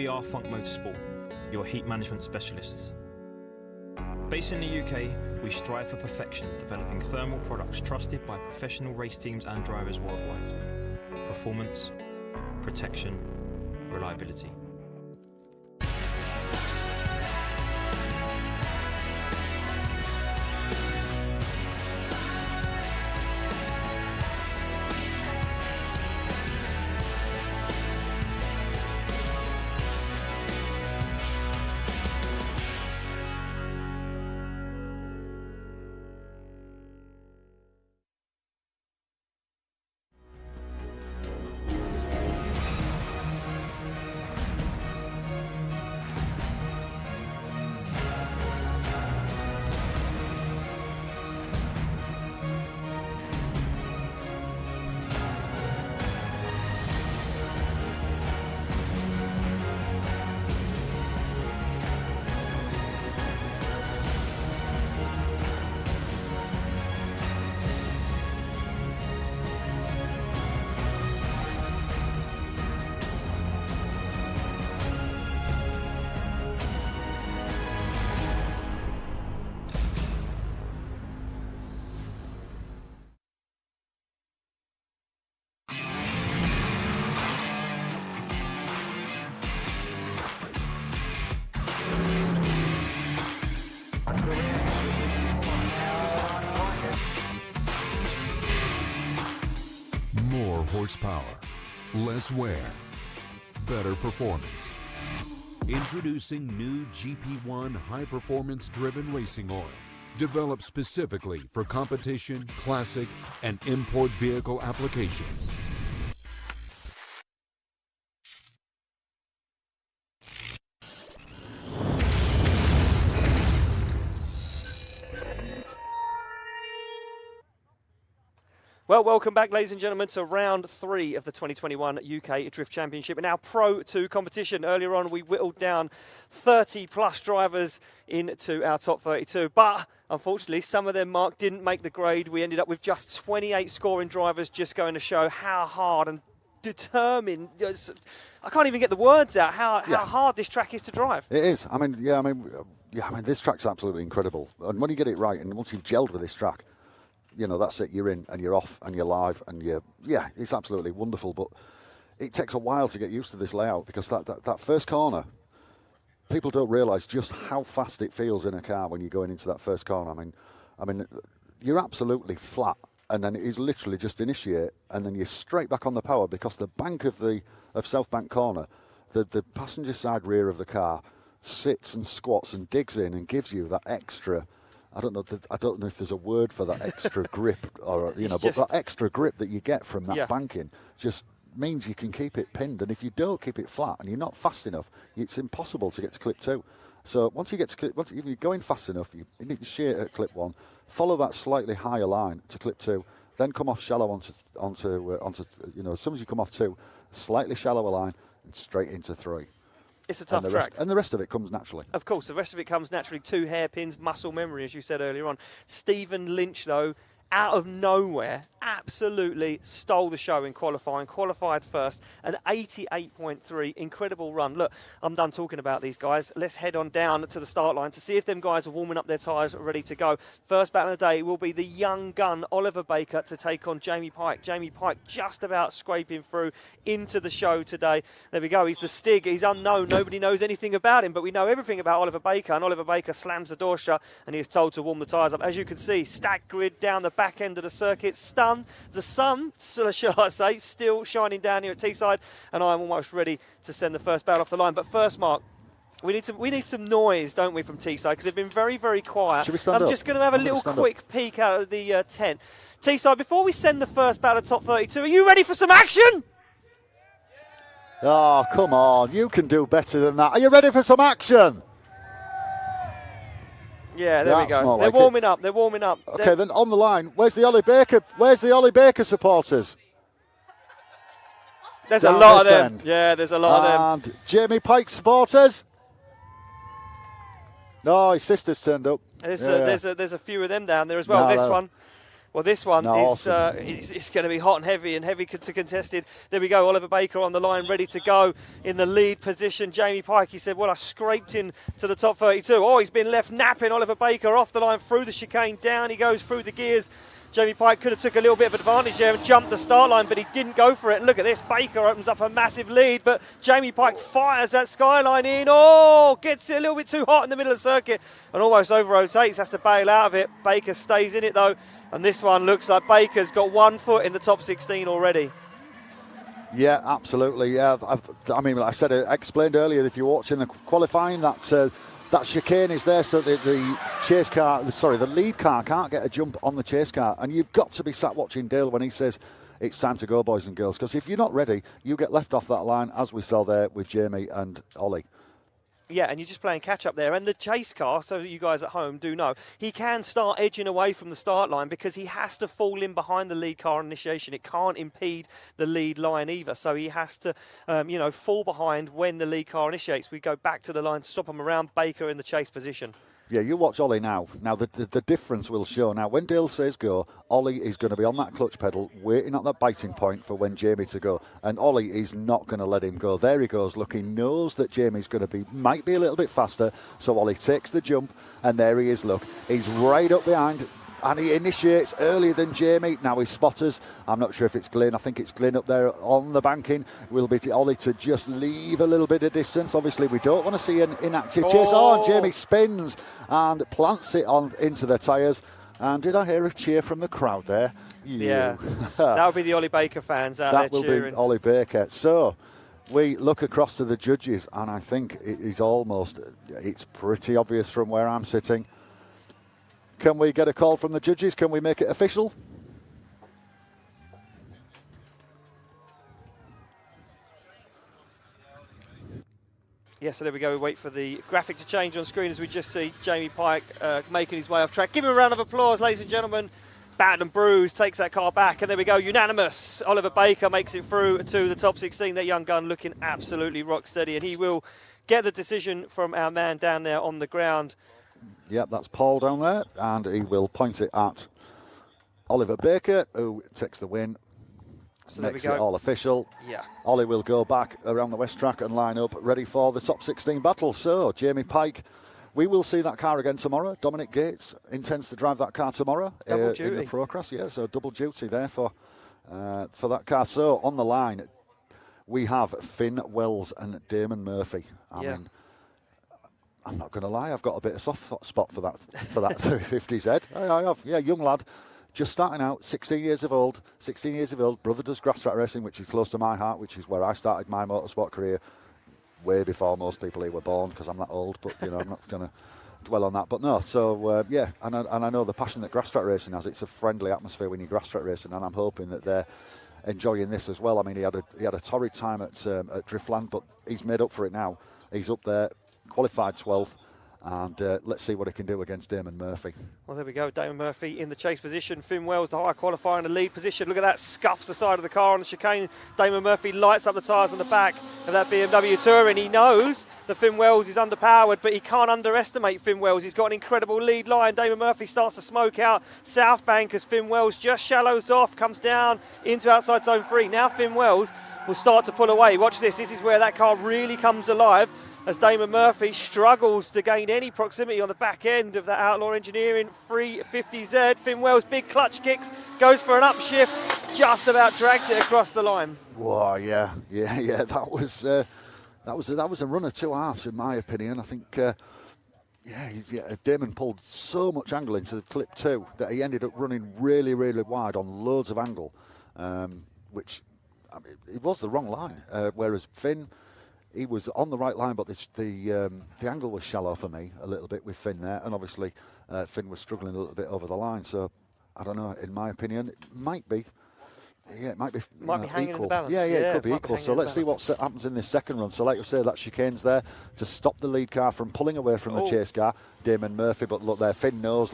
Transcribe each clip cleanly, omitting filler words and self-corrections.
are Funk Motorsport, your heat management specialists. Based in the UK, we strive for perfection, developing thermal products trusted by professional race teams and drivers worldwide. Performance, protection, reliability. More horsepower, less wear, better performance. Introducing new GP1 high-performance driven racing oil, developed specifically for competition, classic, and import vehicle applications. Well, welcome back, ladies and gentlemen, to round 3 of the 2021 UK Drift Championship. In our Pro 2 competition, earlier on we whittled down 30-plus drivers into our top 32. But, unfortunately, some of them, Mark, didn't make the grade. We ended up with just 28 scoring drivers, just going to show how hard and determined, I can't even get the words out, how hard this track is to drive. It is. I mean, this track's absolutely incredible. And when you get it right, and once you've gelled with this track, you know, that's it, you're in and you're off and you're live and it's absolutely wonderful. But it takes a while to get used to this layout because that first corner, people don't realise just how fast it feels in a car when you're going into that first corner. I mean, you're absolutely flat and then it is literally just initiate and then you're straight back on the power because the bank of South Bank corner, the passenger side rear of the car sits and squats and digs in and gives you that extra. I don't know if there's a word for that extra grip, or but that extra grip that you get from that banking just means you can keep it pinned. And if you don't keep it flat and you're not fast enough, it's impossible to get to clip 2. So once you get to clip, if you're going fast enough, you initiate at clip 1, follow that slightly higher line to clip 2, then come off shallow onto as soon as you come off 2, slightly shallower line and straight into 3. It's a tough track. And the rest of it comes naturally. Of course, the rest of it comes naturally. 2 hairpins, muscle memory, as you said earlier on. Stephen Lynch, though, out of nowhere, absolutely stole the show in qualifying. Qualified first, an 88.3, incredible run. Look, I'm done talking about these guys. Let's head on down to the start line to see if them guys are warming up their tyres, ready to go. First battle of the day will be the young gun, Oliver Baker, to take on Jamie Pike. Jamie Pike just about scraping through into the show today. There we go. He's the Stig. He's unknown. Nobody knows anything about him, but we know everything about Oliver Baker. And Oliver Baker slams the door shut and he is told to warm the tyres up. As you can see, stacked grid down the back end of the circuit. The sun, shall I say, still shining down here at Teeside, and I'm almost ready to send the first battle off the line. But first, Mark, we need some noise, don't we, from Teeside, because they've been very, very quiet. Should we stand up? I'm just going to have a little quick peek out of the tent. Teeside, before we send the first battle of top 32, are you ready for some action? Oh, come on, you can do better than that. Are you ready for some action? Yeah, there we go. They're warming up. They're warming up. Okay, then on the line, where's the Ollie Baker? Where's the Ollie Baker supporters? There's a lot of them. Yeah, there's a lot of them. And Jamie Pike supporters. No, his sister's turned up. There's a few of them down there as well. This one. Well, this one is it's going to be hot and heavy to contested. There we go, Oliver Baker on the line, ready to go in the lead position. Jamie Pike, he said, well, I scraped in to the top 32. Oh, he's been left napping. Oliver Baker off the line, through the chicane, down he goes through the gears. Jamie Pike could have took a little bit of advantage there and jumped the start line, but he didn't go for it. And look at this, Baker opens up a massive lead, but Jamie Pike fires that skyline in. Oh, gets it a little bit too hot in the middle of the circuit and almost over-rotates, has to bail out of it. Baker stays in it though, and this one looks like Baker's got 1 foot in the top 16 already. Yeah, absolutely. Yeah, I mean, like I said, I explained earlier, if you're watching the qualifying, that chicane is there so the lead car can't get a jump on the chase car. And you've got to be sat watching Dale when he says, it's time to go, boys and girls. Because if you're not ready, you get left off that line, as we saw there with Jamie and Ollie. Yeah, and you're just playing catch-up there. And the chase car, so that you guys at home do know, he can start edging away from the start line because he has to fall in behind the lead car initiation. It can't impede the lead line either. So he has to, fall behind when the lead car initiates. We go back to the line to stop him around Baker in the chase position. Yeah, you watch Ollie now. Now, the difference will show. Now, when Dale says go, Ollie is going to be on that clutch pedal, waiting at that biting point for when Jamie to go. And Ollie is not going to let him go. There he goes. Look, he knows that Jamie's going to might be a little bit faster. So Ollie takes the jump, and there he is. Look, he's right up behind. And he initiates earlier than Jamie. Now his spotters, I'm not sure if it's Glyn. I think it's Glyn up there on the banking. Will be to Ollie to just leave a little bit of distance. Obviously, we don't want to see an inactive chase. Oh, and Jamie spins and plants it on into the tyres. And did I hear a cheer from the crowd there? Yeah, that would be the Ollie Baker fans out there cheering. That will be Ollie Baker. So we look across to the judges, and I think it's pretty obvious from where I'm sitting. Can we get a call from the judges? Can we make it official? Yes, so there we go. We wait for the graphic to change on screen as we just see Jamie Pike making his way off track. Give him a round of applause, ladies and gentlemen. Battered and bruised, takes that car back, and there we go, unanimous. Oliver Baker makes it through to the top 16. That young gun looking absolutely rock steady, and he will get the decision from our man down there on the ground. Yep, that's Paul down there, and he will point it at Oliver Baker, who takes the win. So makes it all official. Yeah. Ollie will go back around the west track and line up, ready for the top 16 battle. So, Jamie Pike, we will see that car again tomorrow. Dominic Gates intends to drive that car tomorrow in the Procross. Yeah, so double duty there for that car. So, on the line, we have Finn Wells and Damon Murphy. I mean, I'm not going to lie, I've got a bit of soft spot for that 350Z. I have, yeah, young lad, just starting out, 16 years of old. Brother does grass track racing, which is close to my heart, which is where I started my motorsport career way before most people here were born, because I'm that old. But I'm not going to dwell on that. But no, so and I know the passion that grass track racing has. It's a friendly atmosphere when you grass track racing, and I'm hoping that they're enjoying this as well. I mean, he had a torrid time at Driftland, but he's made up for it now. He's up there. Qualified 12th, and let's see what he can do against Damon Murphy. Well, there we go, Damon Murphy in the chase position. Finn Wells, the high qualifier in the lead position. Look at that, scuffs the side of the car on the chicane. Damon Murphy lights up the tyres on the back of that BMW Touring. He knows that Finn Wells is underpowered, but he can't underestimate Finn Wells. He's got an incredible lead line. Damon Murphy starts to smoke out South Bank as Finn Wells just shallows off, comes down into outside zone 3. Now Finn Wells will start to pull away. Watch this. This is where that car really comes alive, as Damon Murphy struggles to gain any proximity on the back end of that Outlaw Engineering 350Z. Finn Wells, big clutch kicks, goes for an upshift, just about drags it across the line. Wow, yeah. That was a run of two halves, in my opinion. I think, Damon pulled so much angle into clip 2 that he ended up running really, really wide on loads of angle, which it was the wrong line. Whereas Finn, he was on the right line, but the angle was shallow for me a little bit with Finn there, and obviously Finn was struggling a little bit over the line. So I don't know. In my opinion, it might be. Yeah, it might be hanging equal. in the balance. Yeah, it could be equal. So let's see what happens in this second run. So like you say, that chicane's there to stop the lead car from pulling away from the chase car, Damon Murphy. But look there, Finn knows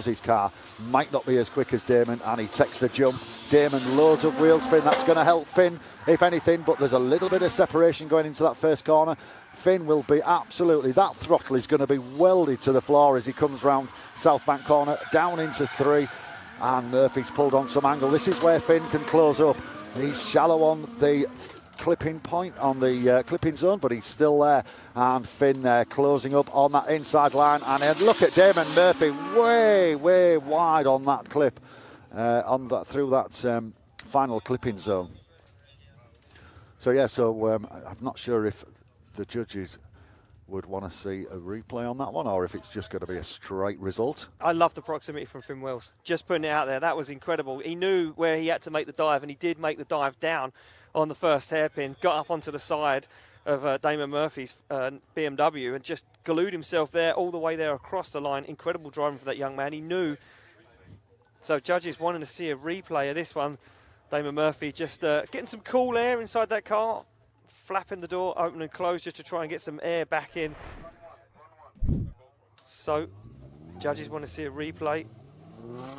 his car might not be as quick as Damon, and he takes the jump. Damon loads up wheel spin. That's going to help Finn, if anything, but there's a little bit of separation going into that first corner. Finn will be absolutely, that throttle is going to be welded to the floor as he comes round South Bank corner, down into 3. And Murphy's pulled on some angle. This is where Finn can close up. He's shallow on the clipping point, on the clipping zone, but he's still there. And Finn there closing up on that inside line. And then look at Damon Murphy, way, way wide on that clip, through that final clipping zone. So yeah, I'm not sure if the judges would want to see a replay on that one, or if it's just going to be a straight result. I love the proximity from Finn Wells. Just putting it out there, that was incredible. He knew where he had to make the dive, and he did make the dive down on the first hairpin, got up onto the side of Damon Murphy's BMW and just glued himself there, all the way there across the line. Incredible driving for that young man. He knew. So judges wanting to see a replay of this one. Damon Murphy just getting some cool air inside that car, flapping the door open and close just to try and get some air back in. So judges want to see a replay.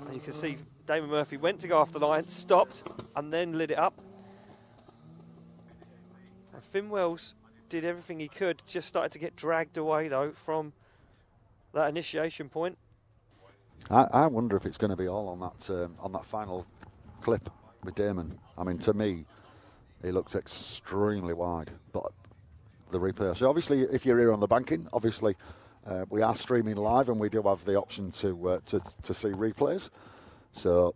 And you can see Damon Murphy went to go off the line, stopped, and then lit it up. And Finn Wells did everything he could, just started to get dragged away, though, from that initiation point. I wonder if it's going to be all on that final clip with Damon. I mean, to me, he looks extremely wide, but the replay. So obviously, if you're here on the banking, obviously we are streaming live, and we do have the option to see replays. So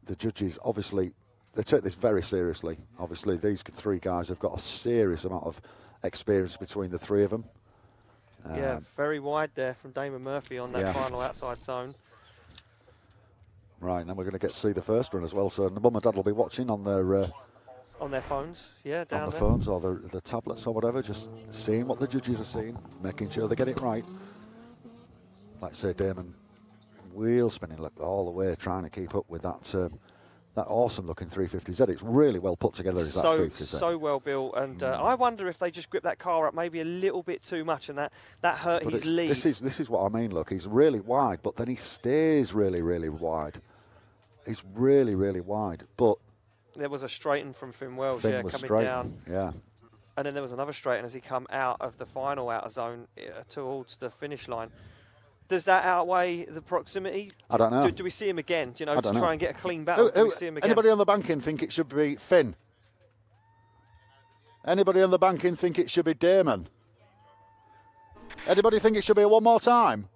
the judges, obviously, they take this very seriously. Obviously, these three guys have got a serious amount of experience between the three of them. Yeah, very wide there from Damon Murphy on that final outside zone. Right, and then we're going to get to see the first run as well. So the mum and dad will be watching on their phones, yeah, down on the there. phones or the tablets or whatever, just seeing what the judges are seeing, making sure they get it right. Like I say, Damon, wheel spinning all the way, trying to keep up with that awesome looking 350Z. It's really well put together. Is that 350Z? So well built, and I wonder if they just grip that car up maybe a little bit too much, and that hurt his lead. This is what I mean. Look, he's really wide, but then he stays really, really wide. He's really, really wide, but there was a straighten from Finn Wells, coming down. Yeah. And then there was another straighten as he come out of the final outer zone towards the finish line. Does that outweigh the proximity? I don't know. Do we see him again? Do you know, to try and get a clean battle? Do we see him again? Anybody on the banking think it should be Finn? Anybody on the banking think it should be Damon? Anybody think it should be one more time?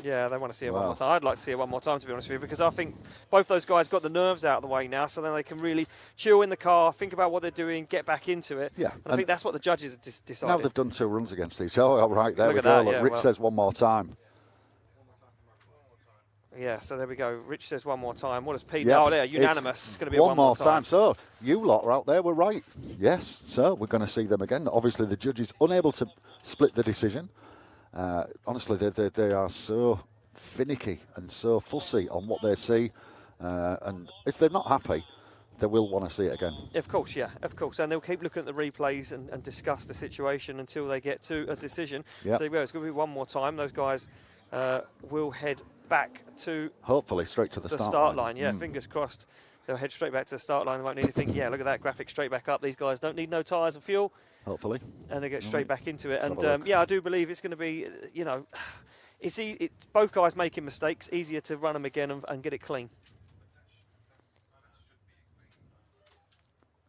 Yeah, they want to see it one more time. I'd like to see it one more time, to be honest with you, because I think both those guys got the nerves out of the way now, so then they can really chill in the car, think about what they're doing, get back into it. Yeah, and I think that's what the judges have decided. Now they've done 2 runs against each other. All right, there we go. Look, Rich says one more time. Yeah, so there we go. Rich says one more time. What does Pete? Yep. Oh, there, unanimous. It's going to be one more time. So you lot are out there were right. Yes, so we're going to see them again. Obviously, the judges unable to split the decision. Honestly, they are so finicky and so fussy on what they see, and if they're not happy, they will want to see it again. Of course, yeah, of course, and they'll keep looking at the replays and discuss the situation until they get to a decision. Yep. So it's going to be one more time. Those guys will head back to hopefully straight to the start line. Yeah, fingers crossed. They'll head straight back to the start line. They won't need anything. Yeah, look at that graphic straight back up. These guys don't need no tyres and fuel. Hopefully. And they get straight back into it. And yeah, I do believe it's going to be, it's both guys making mistakes. Easier to run them again and get it clean.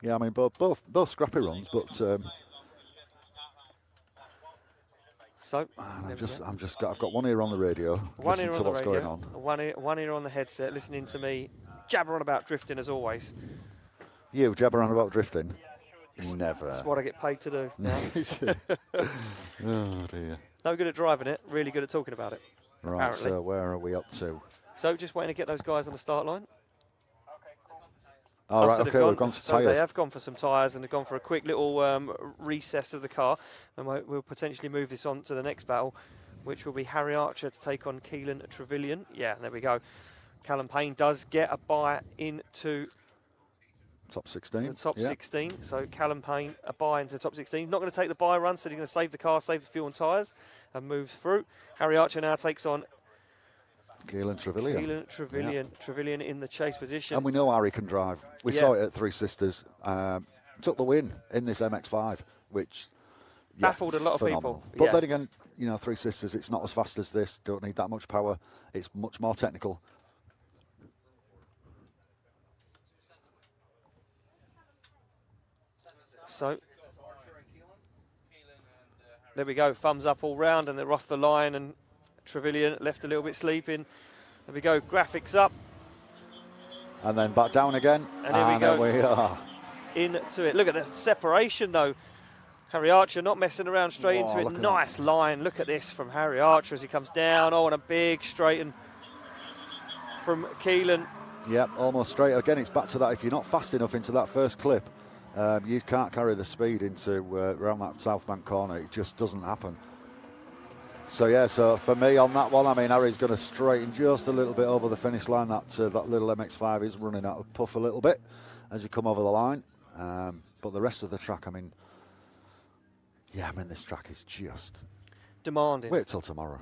Yeah, I mean both scrappy runs, but so I've got one ear on the radio, listening to what's going on. One ear on the headset, listening to me jabber on about drifting as always. You jabber on about drifting? Never. That's what I get paid to do now. Oh dear. No good at driving it, really good at talking about it. Right, apparently. So where are we up to? So just waiting to get those guys on the start line. Oh, right, okay, we've gone to tyres. They have gone for some tyres and they've gone for a quick little recess of the car. And we'll potentially move this on to the next battle, which will be Harry Archer to take on Keelan Trevillian. Yeah, there we go. Callum Payne does get a bye into top 16. The top 16. So Callum Payne a bye into the top 16. Not going to take the bye run, so he's going to save the car, save the fuel and tyres, and moves through. Harry Archer now takes on Keelan Trevillian. Trevillian in the chase position. And we know Harry can drive. We saw it at Three Sisters. Took the win in this MX-5, which baffled a lot phenomenal. of people. But then again, you know, Three Sisters, it's not as fast as this. Don't need that much power. It's much more technical. So there we go, thumbs up all round, and they're off the line, and Trevillian left a little bit sleeping. There we go, graphics up. And then back down again. And here we go. There we are. Into it. Look at the separation though. Harry Archer not messing around, straight into it. Nice line. Look at this from Harry Archer as he comes down. Oh, and a big straighten from Keelan. Yep, almost straight. Again, it's back to that. If you're not fast enough into that first clip, you can't carry the speed into around that South Bank corner. It just doesn't happen. So yeah, so for me on that one, I mean, Harry's going to straighten just a little bit over the finish line. That little MX-5 is running out of puff a little bit as you come over the line. But the rest of the track, I mean, yeah, I mean, this track is just demanding. Wait till tomorrow.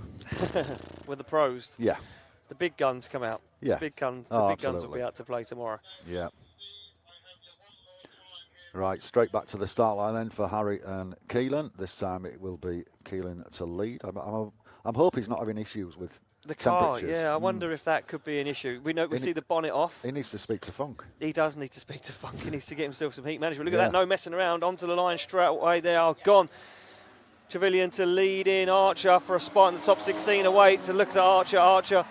With the pros. Yeah. The big guns come out. Yeah. The big guns will be out to play tomorrow. Yeah. Right, straight back to the start line then for Harry and Keelan. This time it will be Keelan to lead. I'm hoping he's not having issues with the car. temperatures. Yeah, I wonder if that could be an issue. We see the bonnet off. He needs to speak to Funk. He does need to speak to Funk. He needs to get himself some heat management. Look at that, no messing around. Onto the line straight away. They are gone. Trevillian to lead in. Archer for a spot in the top 16 awaits. And look at Archer. Archer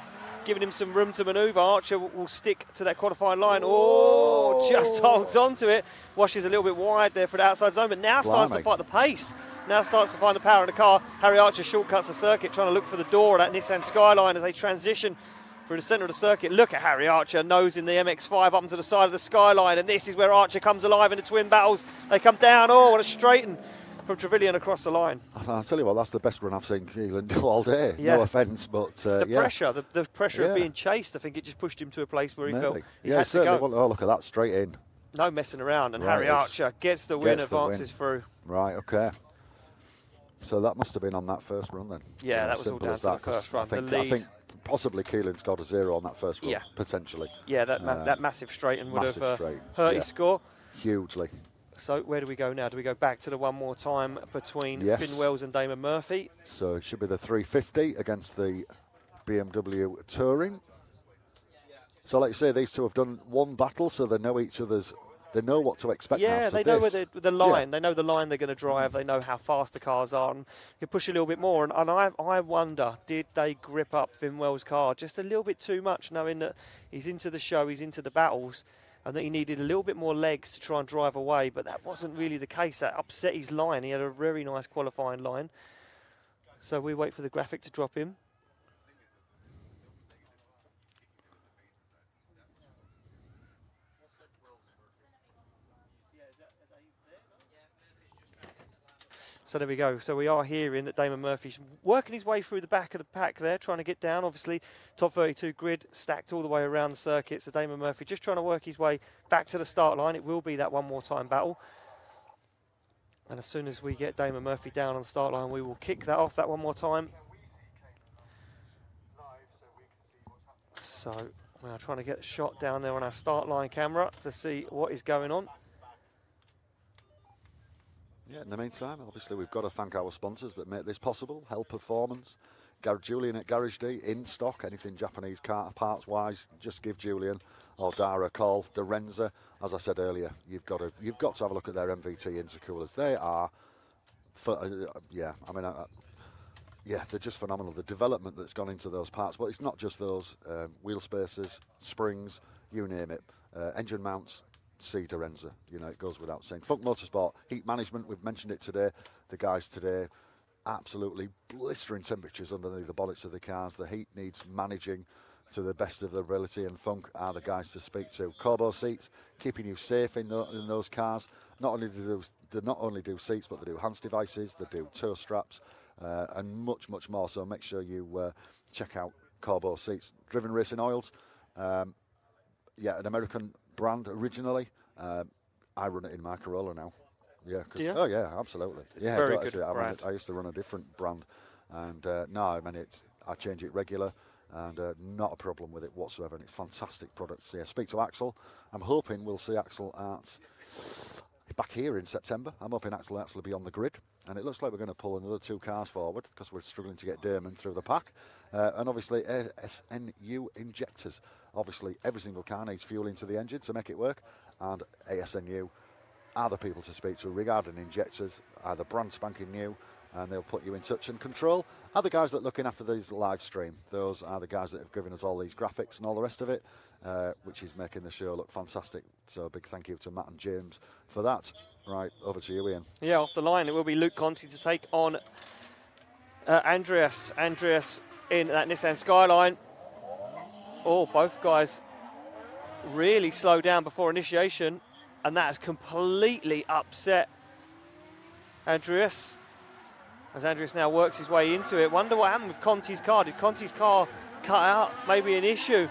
giving him some room to manoeuvre. Archer will stick to that qualifying line. Oh, just holds on to it. Washes a little bit wide there for the outside zone, but now starts to fight the pace. Now starts to find the power in the car. Harry Archer shortcuts the circuit, trying to look for the door of that Nissan Skyline as they transition through the centre of the circuit. Look at Harry Archer nosing the MX-5 up to the side of the Skyline, and this is where Archer comes alive in the twin battles. They come down. Oh, what a straighten from Trevillian across the line. I'll tell you what, that's the best run I've seen Keelan do all day. Yeah. No offence, but the pressure of being chased, I think it just pushed him to a place where he felt he had to go. Oh, look at that, straight in. No messing around, and Harry Archer gets the win, advances through. Right, okay. So that must have been on that first run then. Yeah, that was all down to the first run. I think possibly Keelan's got a 0 on that first run, potentially. Yeah, that massive straighten would have hurt his score. Hugely. So where do we go now? Do we go back to the one more time between Finn Wells and Damon Murphy? So it should be the 350 against the BMW Touring. So like you say, these two have done one battle, so they know each other's, they know what to expect now. Yeah, so they know where the line, they know the line they're going to drive, they know how fast the cars are, and you push a little bit more. And I wonder, did they grip up Finn Wells' car just a little bit too much, knowing that he's into the show, he's into the battles, and that he needed a little bit more legs to try and drive away, but that wasn't really the case. That upset his line. He had a very nice qualifying line. So we wait for the graphic to drop in. So there we go. So we are hearing that Damon Murphy's working his way through the back of the pack there, trying to get down. Obviously, top 32 grid stacked all the way around the circuit. So Damon Murphy just trying to work his way back to the start line. It will be that one more time battle. And as soon as we get Damon Murphy down on the start line, we will kick that off, that one more time. So we are trying to get a shot down there on our start line camera to see what is going on. Yeah, in the meantime, obviously we've got to thank our sponsors that make this possible. Hell Performance, Julian at Garage D, in stock, anything Japanese car parts wise, just give Julian or Dara a call. Dorenza, as I said earlier, you've got to have a look at their MVT intercoolers. They are, they're just phenomenal. The development that's gone into those parts, but it's not just those wheel spacers, springs, you name it, engine mounts. See Dorenza, you know, it goes without saying. Funk Motorsport, heat management, we've mentioned it today. The guys today, absolutely blistering temperatures underneath the bonnets of the cars. The heat needs managing to the best of their ability, and Funk are the guys to speak to. Corbo seats, keeping you safe in those cars. They not only do seats, but they do HANS devices, they do toe straps, and much, much more. So make sure you check out Corbo seats. Driven Racing Oils, an American brand originally. I run it in my Corolla now. Yeah. Oh yeah, absolutely. It's a very good brand. I used to run a different brand, and I change it regular, and not a problem with it whatsoever. And it's fantastic products. Yeah, speak to Axel. I'm hoping we'll see Axel at back here in September. I'm hoping actually be on the grid, and it looks like we're going to pull another 2 cars forward because we're struggling to get Damon through the pack. And obviously ASNU injectors. Obviously every single car needs fuel into the engine to make it work, and ASNU are the people to speak to regarding injectors, either brand spanking new, and they'll put you in touch and control. Are the guys that are looking after these live stream. Those are the guys that have given us all these graphics and all the rest of it, which is making the show look fantastic. So a big thank you to Matt and James for that. Right, over to you, Ian. Yeah, off the line it will be Luke Conti to take on Andreas. Andreas in that Nissan Skyline. Oh, both guys really slow down before initiation, and that has completely upset Andreas. As Andreas now works his way into it. Wonder what happened with Conti's car. Did Conti's car cut out? Maybe an issue.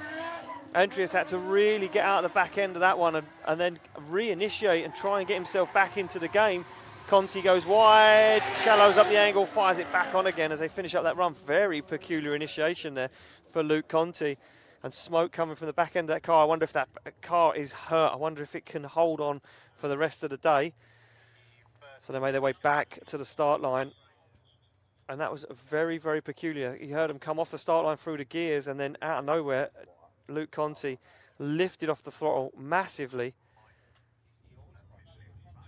Andreas had to really get out of the back end of that one and then reinitiate and try and get himself back into the game. Conti goes wide, shallows up the angle, fires it back on again as they finish up that run. Very peculiar initiation there for Luke Conti. And smoke coming from the back end of that car. I wonder if that car is hurt. I wonder if it can hold on for the rest of the day. So they made their way back to the start line. And that was very, very peculiar. You heard him come off the start line through the gears, and then out of nowhere, Luke Conti lifted off the throttle massively.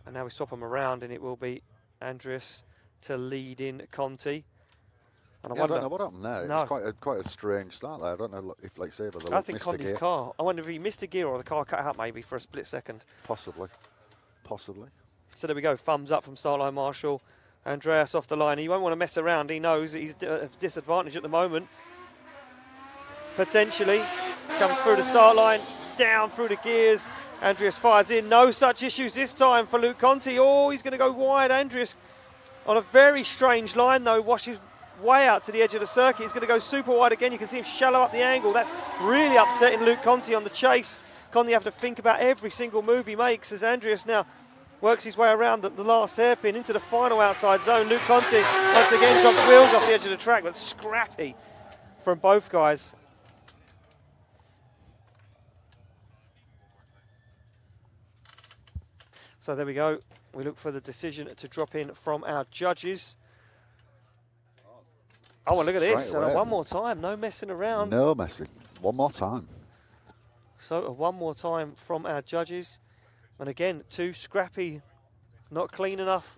And now we swap them around, and it will be Andreas to lead in Conti. And I don't know what happened there. No. It was quite a strange start there. I don't know if, like, say, I think Conti's car. I wonder if he missed a gear or the car cut out maybe for a split second. Possibly. So there we go. Thumbs up from start line marshal. Andreas off the line. He won't want to mess around. He knows he's at a disadvantage at the moment. Potentially comes through the start line, down through the gears. Andreas fires in. No such issues this time for Luke Conti. Oh, he's going to go wide. Andreas on a very strange line though, washes way out to the edge of the circuit. He's going to go super wide again. You can see him shallow up the angle. That's really upsetting Luke Conti on the chase. Conti have to think about every single move he makes as Andreas now works his way around the last hairpin into the final outside zone. Luke Conti once again drops wheels off the edge of the track, but scrappy from both guys. So there we go. We look for the decision to drop in from our judges. Oh, well, look at this. One more time. No messing around. No messing. One more time. So one more time from our judges. And again, too scrappy, not clean enough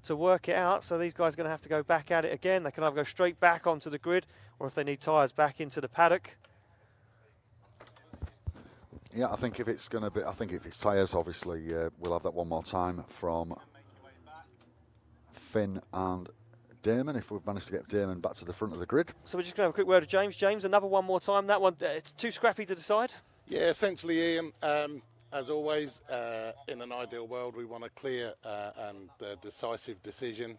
to work it out. So these guys are going to have to go back at it again. They can either go straight back onto the grid, or if they need tyres, back into the paddock. Yeah, I think if it's tyres, obviously, we'll have that one more time from Finn and Damon, if we've managed to get Damon back to the front of the grid. So we're just going to have a quick word of James. James, another one more time. That one too scrappy to decide? Yeah, essentially, Ian. As always, in an ideal world, we want a clear and decisive decision.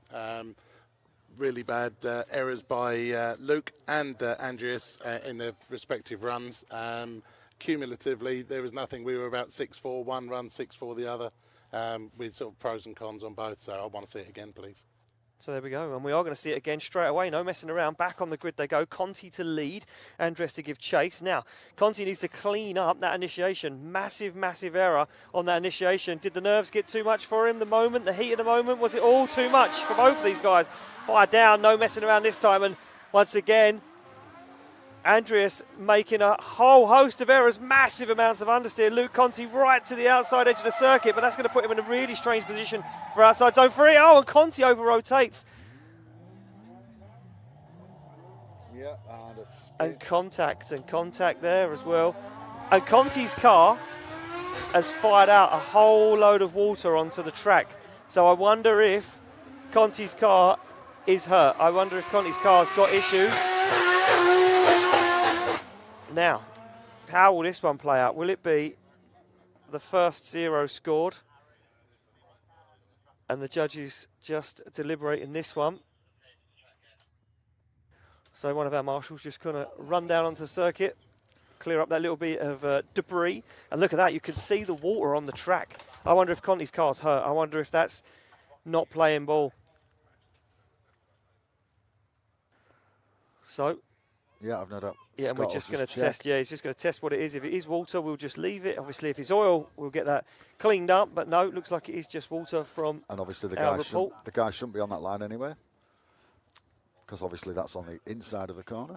Really bad errors by Luke and Andreas in their respective runs. Cumulatively, there was nothing. We were about 6-4 one run, 6-4 the other, with sort of pros and cons on both. So I want to see it again, please. So there we go, and we are going to see it again straight away. No messing around. Back on the grid they go. Conti to lead, Andreas to give chase. Now, Conti needs to clean up that initiation. Massive, massive error on that initiation. Did the nerves get too much for him? The moment, the heat of the moment, was it all too much for both of these guys? Fire down, no messing around this time, and once again, Andreas making a whole host of errors, massive amounts of understeer. Luke Conti right to the outside edge of the circuit, but that's going to put him in a really strange position for outside zone 3. Oh, and Conti over-rotates. Yeah, and contact there as well. And Conti's car has fired out a whole load of water onto the track. So I wonder if Conti's car is hurt. I wonder if Conti's car's got issues. Now, how will this one play out? Will it be the first 0 scored and the judges just deliberating this one? So one of our marshals just going to run down onto the circuit, clear up that little bit of debris. And look at that, you can see the water on the track. I wonder if Conti's car's hurt. I wonder if that's not playing ball. So Yeah, I've no doubt. Yeah, and we're Scott just will going to check. test. Yeah, he's just going to test what it is. If it is water, we'll just leave it. Obviously, if it's oil, we'll get that cleaned up. But no, it looks like it is just water from And obviously the our guy shouldn't be on that line anyway, because obviously that's on the inside of the corner.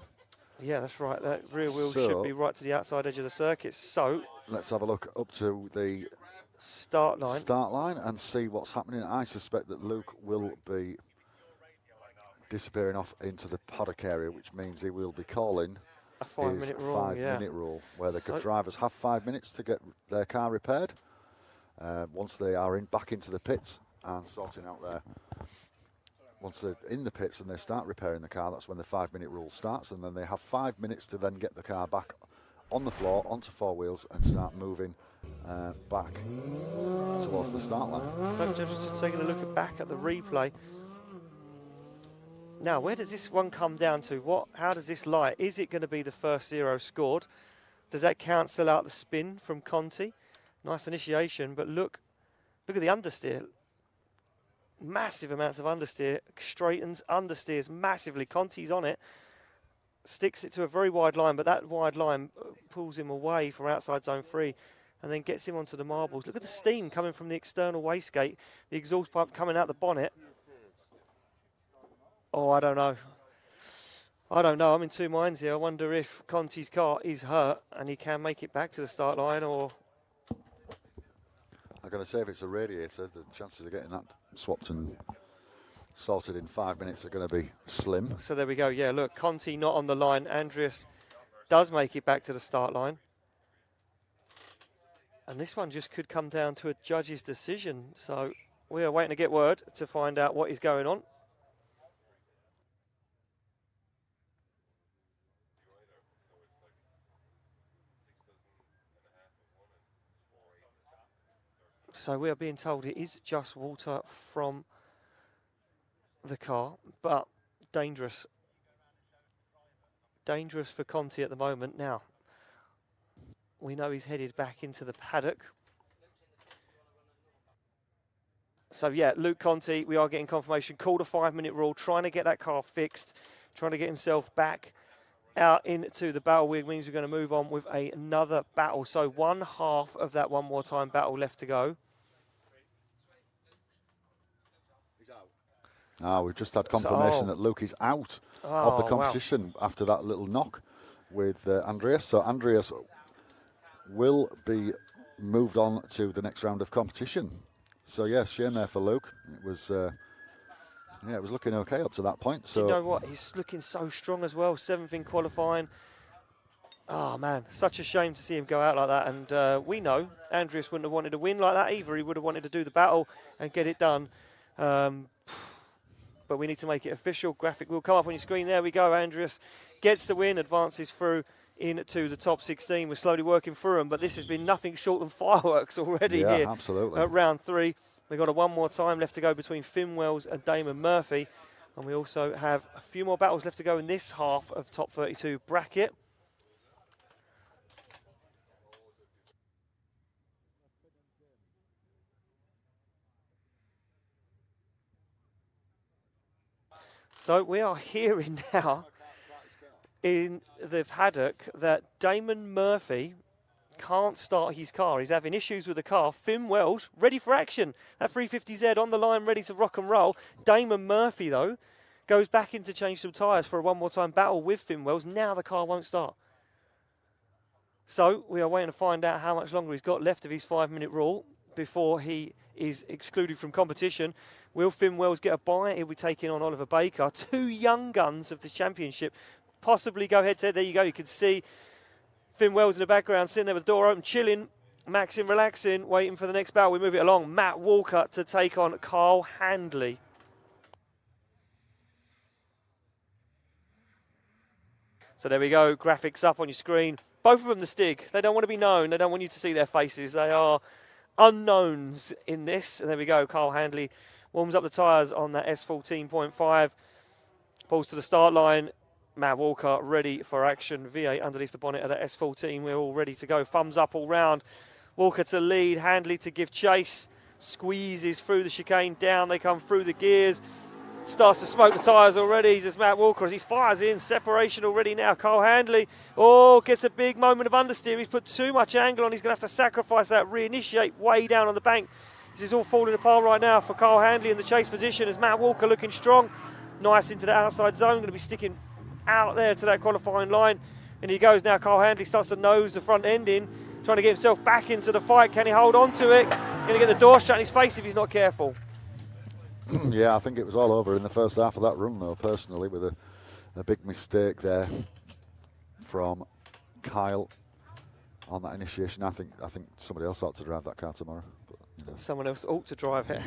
Yeah, that's right. That rear wheel should be right to the outside edge of the circuit. So let's have a look up to the start line and see what's happening. I suspect that Luke will be disappearing off into the paddock area, which means he will be calling a 5-minute rule. 5-minute rule, where the drivers have 5 minutes to get their car repaired. Once they are back into the pits and sorting out once they're in the pits and they start repairing the car, that's when the 5-minute rule starts, and then they have 5 minutes to then get the car back on the floor, onto four wheels, and start moving back towards the start line. So just taking a look back at the replay. Now, where does this one come down to? How does this lie? Is it going to be the first 0 scored? Does that cancel out the spin from Conti? Nice initiation, but look at the understeer. Massive amounts of understeer. Straightens, understeers massively. Conti's on it. Sticks it to a very wide line, but that wide line pulls him away from outside zone 3 and then gets him onto the marbles. Look at the steam coming from the external wastegate. The exhaust pipe coming out the bonnet. Oh, I don't know. I'm in two minds here. I wonder if Conti's car is hurt and he can make it back to the start line, or... I'm going to say if it's a radiator, the chances of getting that swapped and sorted in 5 minutes are going to be slim. So there we go. Yeah, look, Conti not on the line. Andreas does make it back to the start line. And this one just could come down to a judge's decision. So we are waiting to get word to find out what is going on. So we are being told it is just water from the car, but dangerous. Dangerous for Conti at the moment. Now, we know he's headed back into the paddock. So yeah, Luke Conti, we are getting confirmation, called a 5-minute rule, trying to get that car fixed, trying to get himself back out into the battle, which means we're going to move on with another battle. So one half of that one more time battle left to go. We've just had confirmation that Luke is out of the competition after that little knock with Andreas. So Andreas will be moved on to the next round of competition. So yes, shame there for Luke. It was it was looking okay up to that point. So do you know what? He's looking so strong as well. 7th in qualifying. Oh man, such a shame to see him go out like that. And we know Andreas wouldn't have wanted to win like that either. He would have wanted to do the battle and get it done. But we need to make it official. Graphic will come up on your screen. There we go. Andreas gets the win, advances through into the top 16. We're slowly working through them, but this has been nothing short than fireworks already here. Absolutely. At round 3. We've got one more time left to go between Finn Wells and Damon Murphy. And we also have a few more battles left to go in this half of top 32 bracket. So we are hearing now in the paddock that Damon Murphy can't start his car. He's having issues with the car. Finn Wells ready for action. That 350Z on the line, ready to rock and roll. Damon Murphy, though, goes back in to change some tyres for a one more time battle with Finn Wells. Now the car won't start. So we are waiting to find out how much longer he's got left of his 5-minute rule before he is excluded from competition. Will Finn Wells get a bite? He'll be taking on Oliver Baker. 2 young guns of the championship. Possibly go head-to-head. There you go. You can see Finn Wells in the background, sitting there with the door open, chilling, maxing, relaxing, waiting for the next battle. We move it along. Matt Walker to take on Carl Handley. So there we go. Graphics up on your screen. Both of them the Stig. They don't want to be known. They don't want you to see their faces. They are unknowns in this. And there we go. Carl Handley warms up the tyres on that S14.5. Pulls to the start line. Matt Walker ready for action. V8 underneath the bonnet of that S14. We're all ready to go. Thumbs up all round. Walker to lead. Handley to give chase. Squeezes through the chicane. Down they come through the gears. Starts to smoke the tyres already. Does Matt Walker as he fires in. Separation already now. Cole Handley, gets a big moment of understeer. He's put too much angle on. He's going to have to sacrifice that, reinitiate way down on the bank. This is all falling apart right now for Cole Handley in the chase position as Matt Walker looking strong. Nice into the outside zone. Going to be sticking out there to that qualifying line. And he goes now. Cole Handley starts to nose the front end in, trying to get himself back into the fight. Can he hold on to it? Going to get the door shut in his face if he's not careful. Yeah, I think it was all over in the first half of that run, though, personally, with a big mistake there from Kyle on that initiation. I think somebody else ought to drive that car tomorrow. But, you know. Someone else ought to drive it.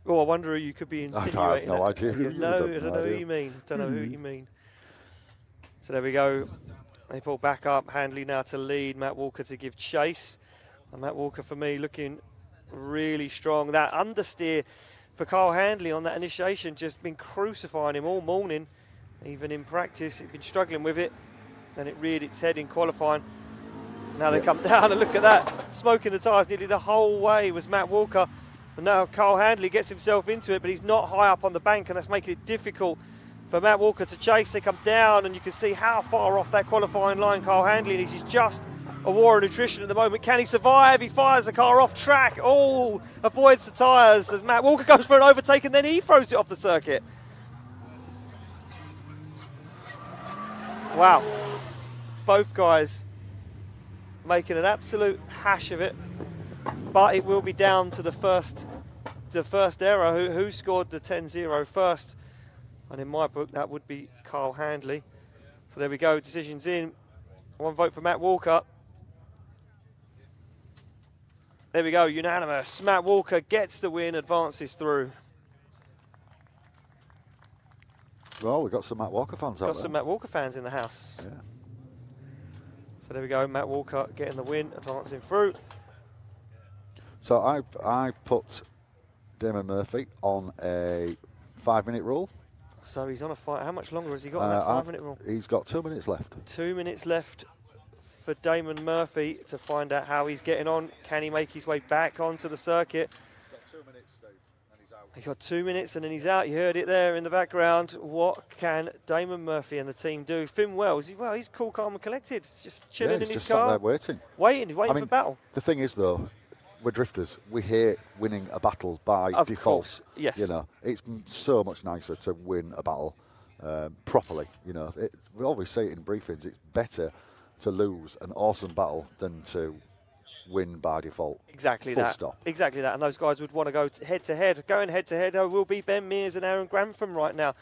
I wonder who you could be insinuating. I have no idea. I don't know who you mean. Don't know who you mean. So there we go. They pull back up. Handley now to lead. Matt Walker to give chase. And Matt Walker, for me, looking really strong. That understeer for Kyle Handley on that initiation, just been crucifying him all morning. Even in practice, he's been struggling with it. Then it reared its head in qualifying. Now they come down and look at that. Smoking the tyres nearly the whole way was Matt Walker. And now Kyle Handley gets himself into it, but he's not high up on the bank, and that's making it difficult for Matt Walker to chase. They come down, and you can see how far off that qualifying line Kyle Handley is. He's just a war of attrition at the moment. Can he survive? He fires the car off track. Avoids the tyres as Matt Walker goes for an overtake, and then he throws it off the circuit. Wow. Both guys making an absolute hash of it. But it will be down to the first error. Who scored the 10-0 first? And in my book, that would be Kyle Handley. So there we go. Decisions in. One vote for Matt Walker. There we go. Unanimous. Matt Walker gets the win, advances through. Well, we've got some Matt Walker fans out there. Got some Matt Walker fans in the house. Yeah. So there we go. Matt Walker getting the win, advancing through. So I put Damon Murphy on a 5-minute rule. So he's on a fight. How much longer has he got on that 5-minute rule? He's got 2 minutes left. 2 minutes left for Damon Murphy to find out how he's getting on. Can he make his way back onto the circuit? He's got 2 minutes, Steve, and he's out. He's got 2 minutes and then he's out. You heard it there in the background. What can Damon Murphy and the team do? Finn Wells, he's cool, calm and collected. He's just chilling in his just car. Sat there waiting. Waiting for battle. The thing is, though, we're drifters. We hate winning a battle by of default. Course, yes. You know, it's so much nicer to win a battle properly. You know, we always say it in briefings. It's better to lose an awesome battle than to win by default. Exactly Full that. stop. Exactly that. And those guys would want to go head to head. Going head to head will be Ben Mears and Aaron Grantham right now.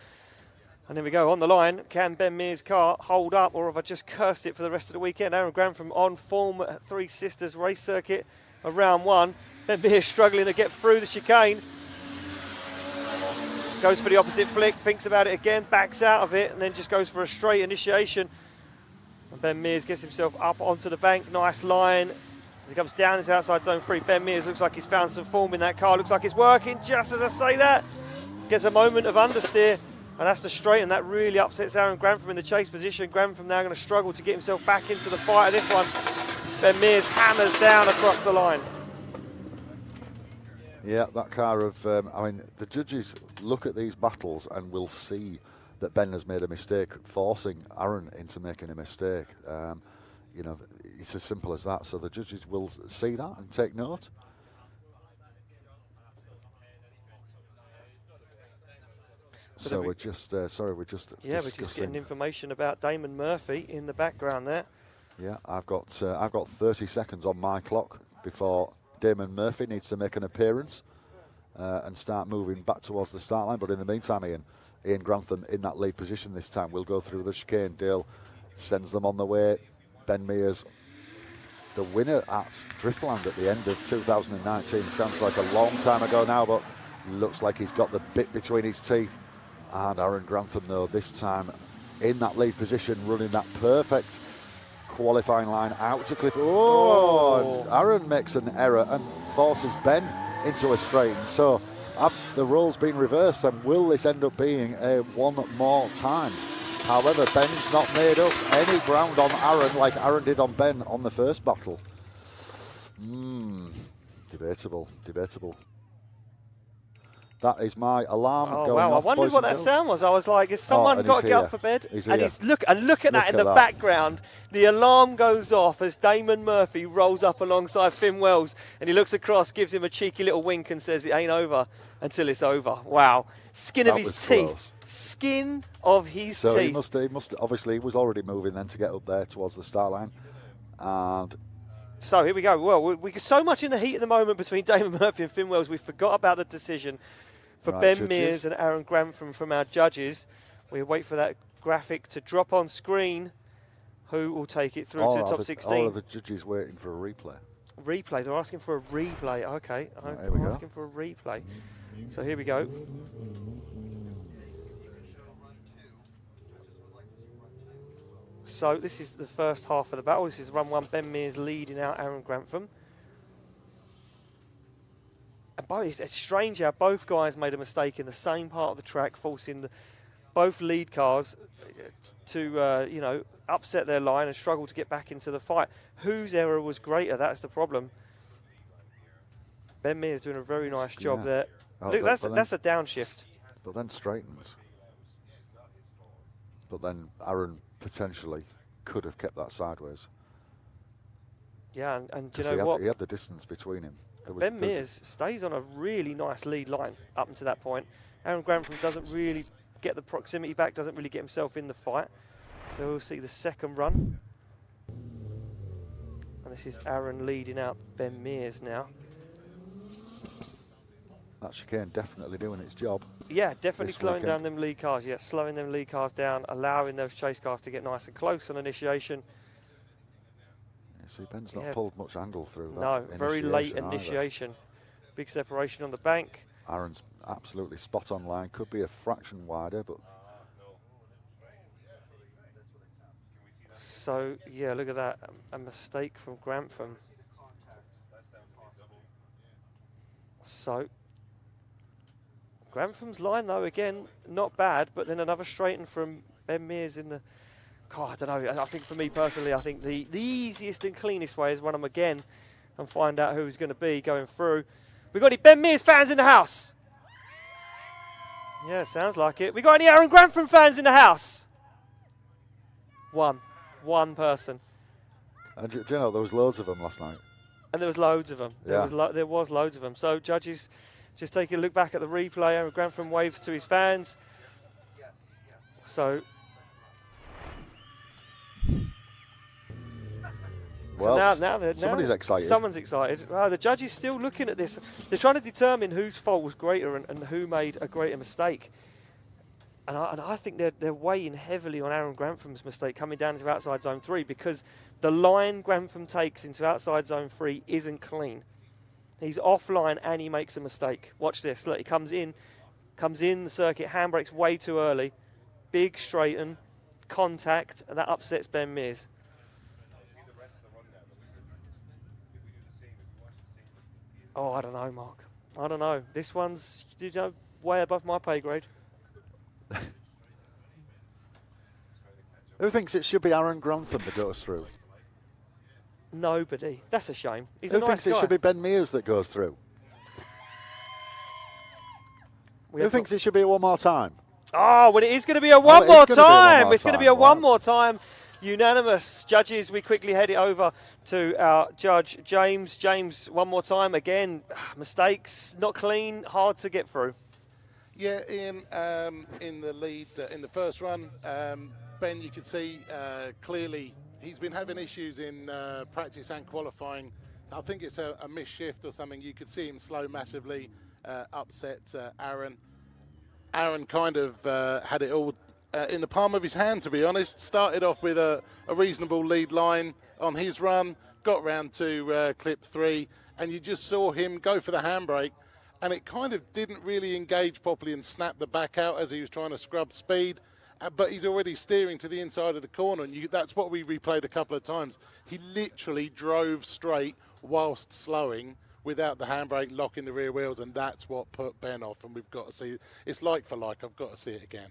And there we go on the line. Can Ben Mears' car hold up, or have I just cursed it for the rest of the weekend? Aaron Grantham on form at Three Sisters race circuit. Round one. Ben Mears struggling to get through the chicane. Goes for the opposite flick, thinks about it again, backs out of it, and then just goes for a straight initiation. And Ben Mears gets himself up onto the bank. Nice line. As he comes down his outside zone 3, Ben Mears looks like he's found some form in that car. Looks like it's working just as I say that. Gets a moment of understeer, and that's the straight, and that really upsets Aaron Grantham in the chase position. Grantham now going to struggle to get himself back into the fight of this one. Ben Mears hammers down across the line. Yeah, that car of, the judges look at these battles and will see that Ben has made a mistake, forcing Aaron into making a mistake. You know, it's as simple as that. So the judges will see that and take note. So we're just, we're just getting information about Damon Murphy in the background there. Yeah, I've got 30 seconds on my clock before Damon Murphy needs to make an appearance and start moving back towards the start line. But in the meantime, Ian Grantham in that lead position this time. Will go through the chicane. Dale sends them on the way. Ben Mears, the winner at Driftland at the end of 2019. Sounds like a long time ago now, but looks like he's got the bit between his teeth. And Aaron Grantham, though, this time in that lead position, running that perfect qualifying line out to clip. And Aaron makes an error and forces Ben into a straight. So have the roles been reversed, and will this end up being a one more time? However, Ben's not made up any ground on Aaron like Aaron did on Ben on the first battle. Debatable. That is my alarm Oh going wow! off. I wondered boys what and that girls. sound was. I was like, "Is someone and got to he's get here. up for bed?" He's and here. look at that in at the that. background. The alarm goes off as Damon Murphy rolls up alongside Finn Wells, and he looks across, gives him a cheeky little wink, and says, "It ain't over until it's over." Wow! Skin of That his was teeth. close. Skin of his So teeth. he must obviously he was already moving then to get up there towards the start line, and So here we go. Well, we so much in the heat at the moment between Damon Murphy and Finn Wells, we forgot about the decision for Right, Ben judges. Mears and Aaron Grantham from our judges. We wait for that graphic to drop on screen. Who will take it through to the top 16? All of the judges waiting for a replay. Replay. They're asking for a replay. Okay. Right, here we I'm go. asking for a replay. So here we go. So this is the first half of the battle. This is run 1. Ben Mears leading out Aaron Grantham. And it's strange how both guys made a mistake in the same part of the track, forcing both lead cars to upset their line and struggle to get back into the fight. Whose error was greater? That's the problem. Ben Mears doing a very nice job there. Oh, Look, that's a downshift. But then straightens. But then Aaron potentially could have kept that sideways. Yeah, and do you 'Cause know what? He had the distance between him. Ben Mears stays on a really nice lead line up until that point. Aaron Grantham doesn't really get the proximity back, doesn't really get himself in the fight. So we'll see the second run. And this is Aaron leading out Ben Mears now. That chicane definitely doing its job. Yeah, definitely This slowing weekend. down them lead cars. Yeah, slowing them lead cars down, allowing those chase cars to get nice and close on initiation. You see, Ben's not Yeah. pulled much angle through that. No, very late either. initiation. Big separation on the bank. Aaron's absolutely spot on line. Could be a fraction wider, but So, yeah, look at that. A mistake from Grantham. So, Grantham's line, though, again, not bad, but then another straighten from Ben Mears in the... God, I don't know. I think for me personally, I think the easiest and cleanest way is run them again and find out who's going to be going through. We got any Ben Mears fans in the house? Yeah, sounds like it. We got any Aaron Grantham fans in the house? One person. and do you know there was loads of them last night. And there was loads of them. Yeah. There was loads of them. So judges just taking a look back at the replay. Aaron Grantham waves to his fans. So Well, now somebody's excited. Someone's excited. Oh, the judge is still looking at this. They're trying to determine whose fault was greater and who made a greater mistake. And I think they're weighing heavily on Aaron Grantham's mistake coming down into outside zone 3 because the line Grantham takes into outside zone 3 isn't clean. He's offline and he makes a mistake. Watch this. Look, he comes in the circuit, handbrakes way too early, big straighten, contact, and that upsets Ben Mears. Oh, I don't know, Mark. I don't know. This one's way above my pay grade. Who thinks it should be Aaron Grantham that goes through? Nobody. That's a shame. He's Who a nice thinks guy. it should be Ben Mears that goes through? Who thinks it should be one more time? Oh, well, it is going to be a one it is more gonna be a one time. more It's going to be time, a one right. more time. Unanimous. Judges, we quickly head it over to our judge, James. James, one more time. Again, mistakes, not clean, hard to get through. Yeah, Ian, in the lead in the first run, Ben, you could see clearly he's been having issues in practice and qualifying. I think it's a missed shift or something. You could see him slow massively, upset Aaron. Aaron kind of had it all in the palm of his hand, to be honest. Started off with a reasonable lead line on his run, got round to clip 3, and you just saw him go for the handbrake, and it kind of didn't really engage properly and snap the back out as he was trying to scrub speed. But he's already steering to the inside of the corner, and that's what we replayed a couple of times. He literally drove straight whilst slowing without the handbrake locking the rear wheels, and that's what put Ben off, and we've got to see. It's like for like. I've got to see it again.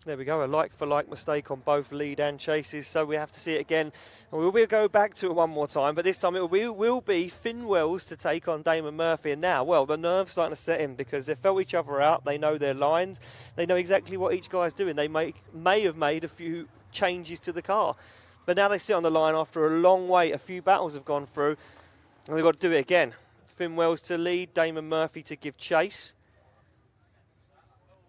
There we go, a like-for-like mistake on both lead and chases, so we have to see it again. And we'll go back to it one more time, but this time it will be Finn Wells to take on Damon Murphy. And now, well, the nerves starting to set in because they've felt each other out. They know their lines. They know exactly what each guy's doing. They may have made a few changes to the car. But now they sit on the line after a long wait. A few battles have gone through, and they've got to do it again. Finn Wells to lead, Damon Murphy to give chase.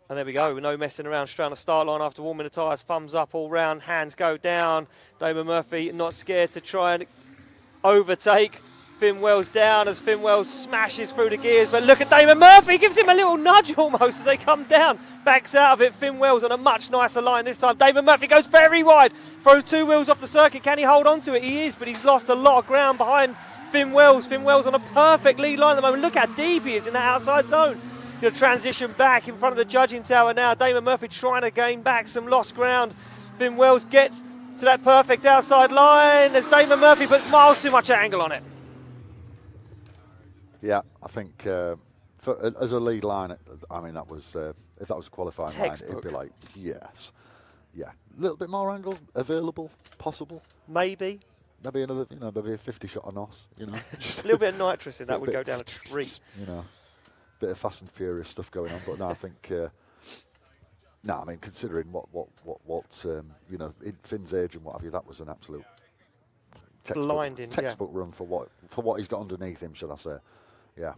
And there we go, no messing around, straight on the start line after warming the tyres, thumbs up all round, hands go down. Damon Murphy not scared to try and overtake Finn Wells down as Finn Wells smashes through the gears. But look at Damon Murphy, gives him a little nudge almost as they come down. Backs out of it, Finn Wells on a much nicer line this time. Damon Murphy goes very wide, throws 2 wheels off the circuit. Can he hold on to it? He is, but he's lost a lot of ground behind Finn Wells. Finn Wells on a perfect lead line at the moment. Look how deep he is in that outside zone. Going to transition back in front of the judging tower now. Damon Murphy trying to gain back some lost ground. Finn Wells gets to that perfect outside line as Damon Murphy puts miles too much angle on it. Yeah, I think as a lead line, I mean, that was if that was a qualifying Textbook. line, it'd be like, yes. Yeah, a little bit more angle available, possible. Maybe. Maybe another, maybe a 50 shot on NOS, Just a little bit of nitrous in that would go down a treat. Bit of Fast and Furious stuff going on, but no, I think I mean, considering what Finn's age and what have you, that was an absolute textbook run for what he's got underneath him, should I say? Yeah,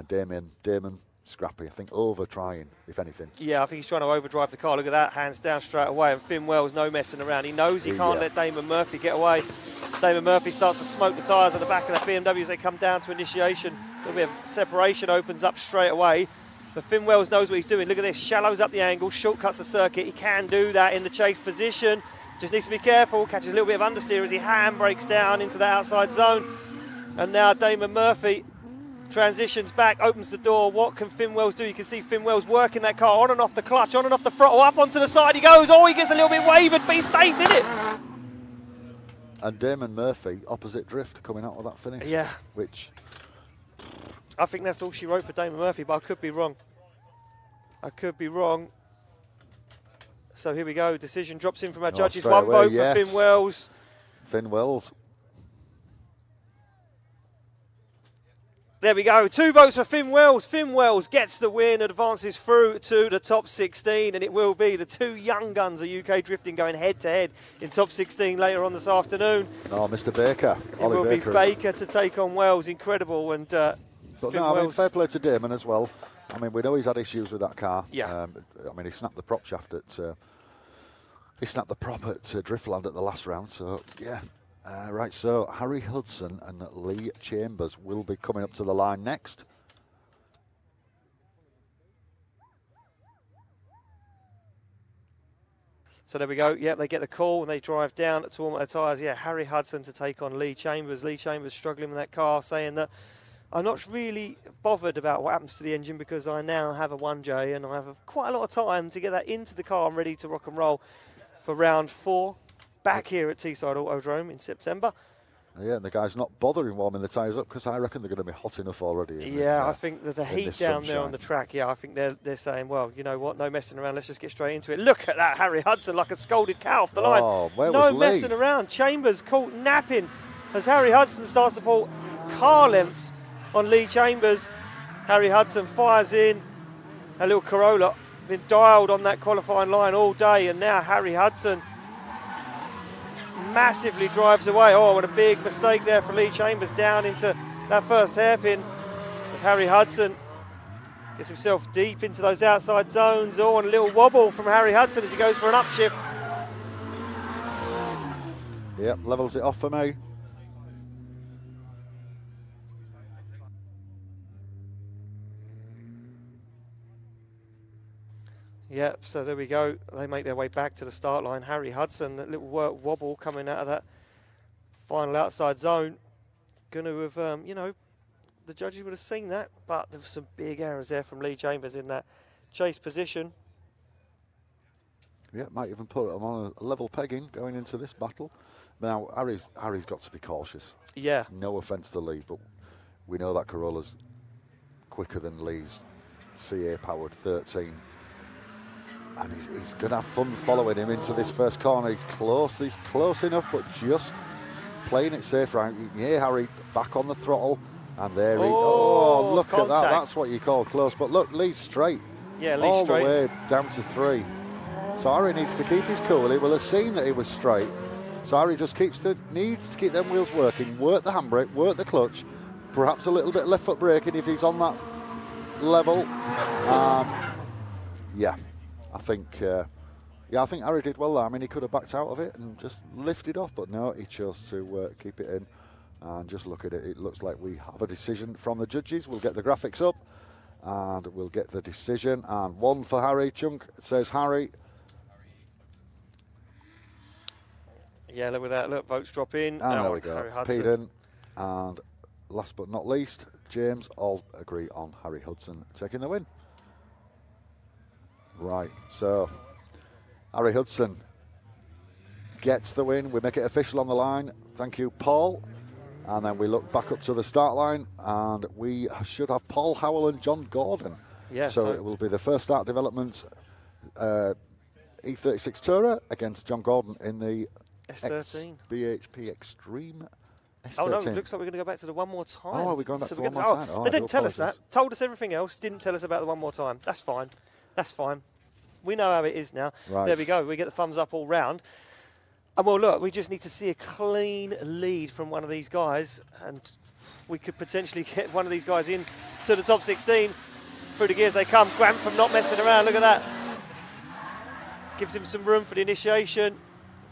Damon, scrappy. I think over trying, if anything. Yeah, I think he's trying to overdrive the car. Look at that, hands down straight away. And Finn Wells, no messing around. He knows he can't let Damon Murphy get away. Damon Murphy starts to smoke the tyres on the back of that BMW as they come down to initiation. A little bit of separation opens up straight away. But Finn Wells knows what he's doing. Look at this, shallows up the angle, shortcuts the circuit. He can do that in the chase position. Just needs to be careful. Catches a little bit of understeer as he hand brakes down into the outside zone. And now Damon Murphy transitions back, opens the door. What can Finn Wells do? You can see Finn Wells working that car on and off the clutch, on and off the throttle, up onto the side he goes. Oh, he gets a little bit wavered, but he stays in it. And Damon Murphy, opposite drift, coming out with that finish. Yeah. Which... I think that's all she wrote for Damon Murphy, but I could be wrong. So here we go. Decision drops in from our judges. One vote for Finn Wells. Finn Wells. There we go. 2 votes for Finn Wells. Finn Wells gets the win, advances through to the top 16, and it will be the 2 young guns of UK drifting going head-to-head in top 16 later on this afternoon. Oh, Mr. Baker. It will be Baker to take on Wells. Incredible. And but no, I mean, fair play to Damon as well. I mean, we know he's had issues with that car. Yeah. I mean, he snapped the prop shaft at Driftland at the last round. So yeah. Right. So Harry Hudson and Lee Chambers will be coming up to the line next. So there we go. Yeah, they get the call and they drive down to warm up their tyres. Yeah, Harry Hudson to take on Lee Chambers. Lee Chambers struggling with that car, saying that I'm not really bothered about what happens to the engine because I now have a 1J and I have quite a lot of time to get that into the car. I'm ready to rock and roll for round 4 back here at Teeside Autodrome in September. Yeah, and the guy's not bothering warming the tyres up because I reckon they're going to be hot enough already. I think that the heat down there on the track, I think they're saying, well, you know what, no messing around, let's just get straight into it. Look at that, Harry Hudson like a scolded cow off the line. No messing around. Chambers caught napping as Harry Hudson starts to pull car lengths on Lee Chambers. Harry Hudson fires in a little Corolla, been dialed on that qualifying line all day, and now Harry Hudson massively drives away. Oh, what a big mistake there for Lee Chambers, down into that first hairpin as Harry Hudson gets himself deep into those outside zones. Oh, and a little wobble from Harry Hudson as he goes for an upshift. Yep, levels it off for me. Yep, so there we go. They make their way back to the start line. Harry Hudson, that little wobble coming out of that final outside zone. Going to have, the judges would have seen that, but there were some big errors there from Lee Chambers in that chase position. Yeah, might even put him on a level pegging going into this battle. Now, Harry's got to be cautious. Yeah. No offence to Lee, but we know that Corolla's quicker than Lee's CA-powered 13. And he's going to have fun following him into this first corner. He's close enough, but just playing it safe. Right, you can hear Harry back on the throttle, and there look contact. at that. That's what you call close. But look, leads straight. Yeah, leads all straight. the way down to 3. So Harry needs to keep his cool. He will have seen that he was straight. So Harry just needs to keep them wheels working, work the handbrake, work the clutch, perhaps a little bit left foot braking if he's on that level. I think Harry did well there. I mean, he could have backed out of it and just lifted off, but no, he chose to keep it in. And just look at it. It looks like we have a decision from the judges. We'll get the graphics up, and we'll get the decision. And 1 for Harry. Chunk says Harry. Yeah, look at that. Look, votes drop in. And there we go. Harry Hudson. Payne, and last but not least, James, all agree on Harry Hudson taking the win. Right, so Harry Hudson gets the win. We make it official on the line. Thank you, Paul. And then we look back up to the start line, and we should have Paul Howell and John Gordon. Yeah, so it will be the first start development E36 Tourer against John Gordon in the S13. BHP Extreme S13. Oh no, it looks like we're going to go back to the one more time. Oh, are we going back to the one more time? Oh, they didn't tell us that. Told us everything else, didn't tell us about the one more time. That's fine. That's fine. We know how it is now. Right. There we go. We get the thumbs up all round. And well, look, we just need to see a clean lead from one of these guys, and we could potentially get one of these guys in to the top 16. Through the gears they come. Grantham not messing around. Look at that. Gives him some room for the initiation.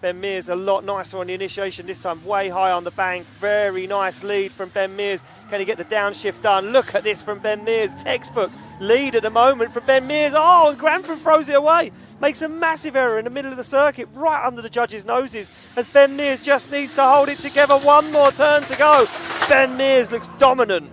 Ben Mears a lot nicer on the initiation this time, way high on the bank. Very nice lead from Ben Mears. Can he get the downshift done? Look at this from Ben Mears. Textbook lead at the moment from Ben Mears. Oh, and Grantham throws it away. Makes a massive error in the middle of the circuit, right under the judges' noses, as Ben Mears just needs to hold it together. One more turn to go. Ben Mears looks dominant.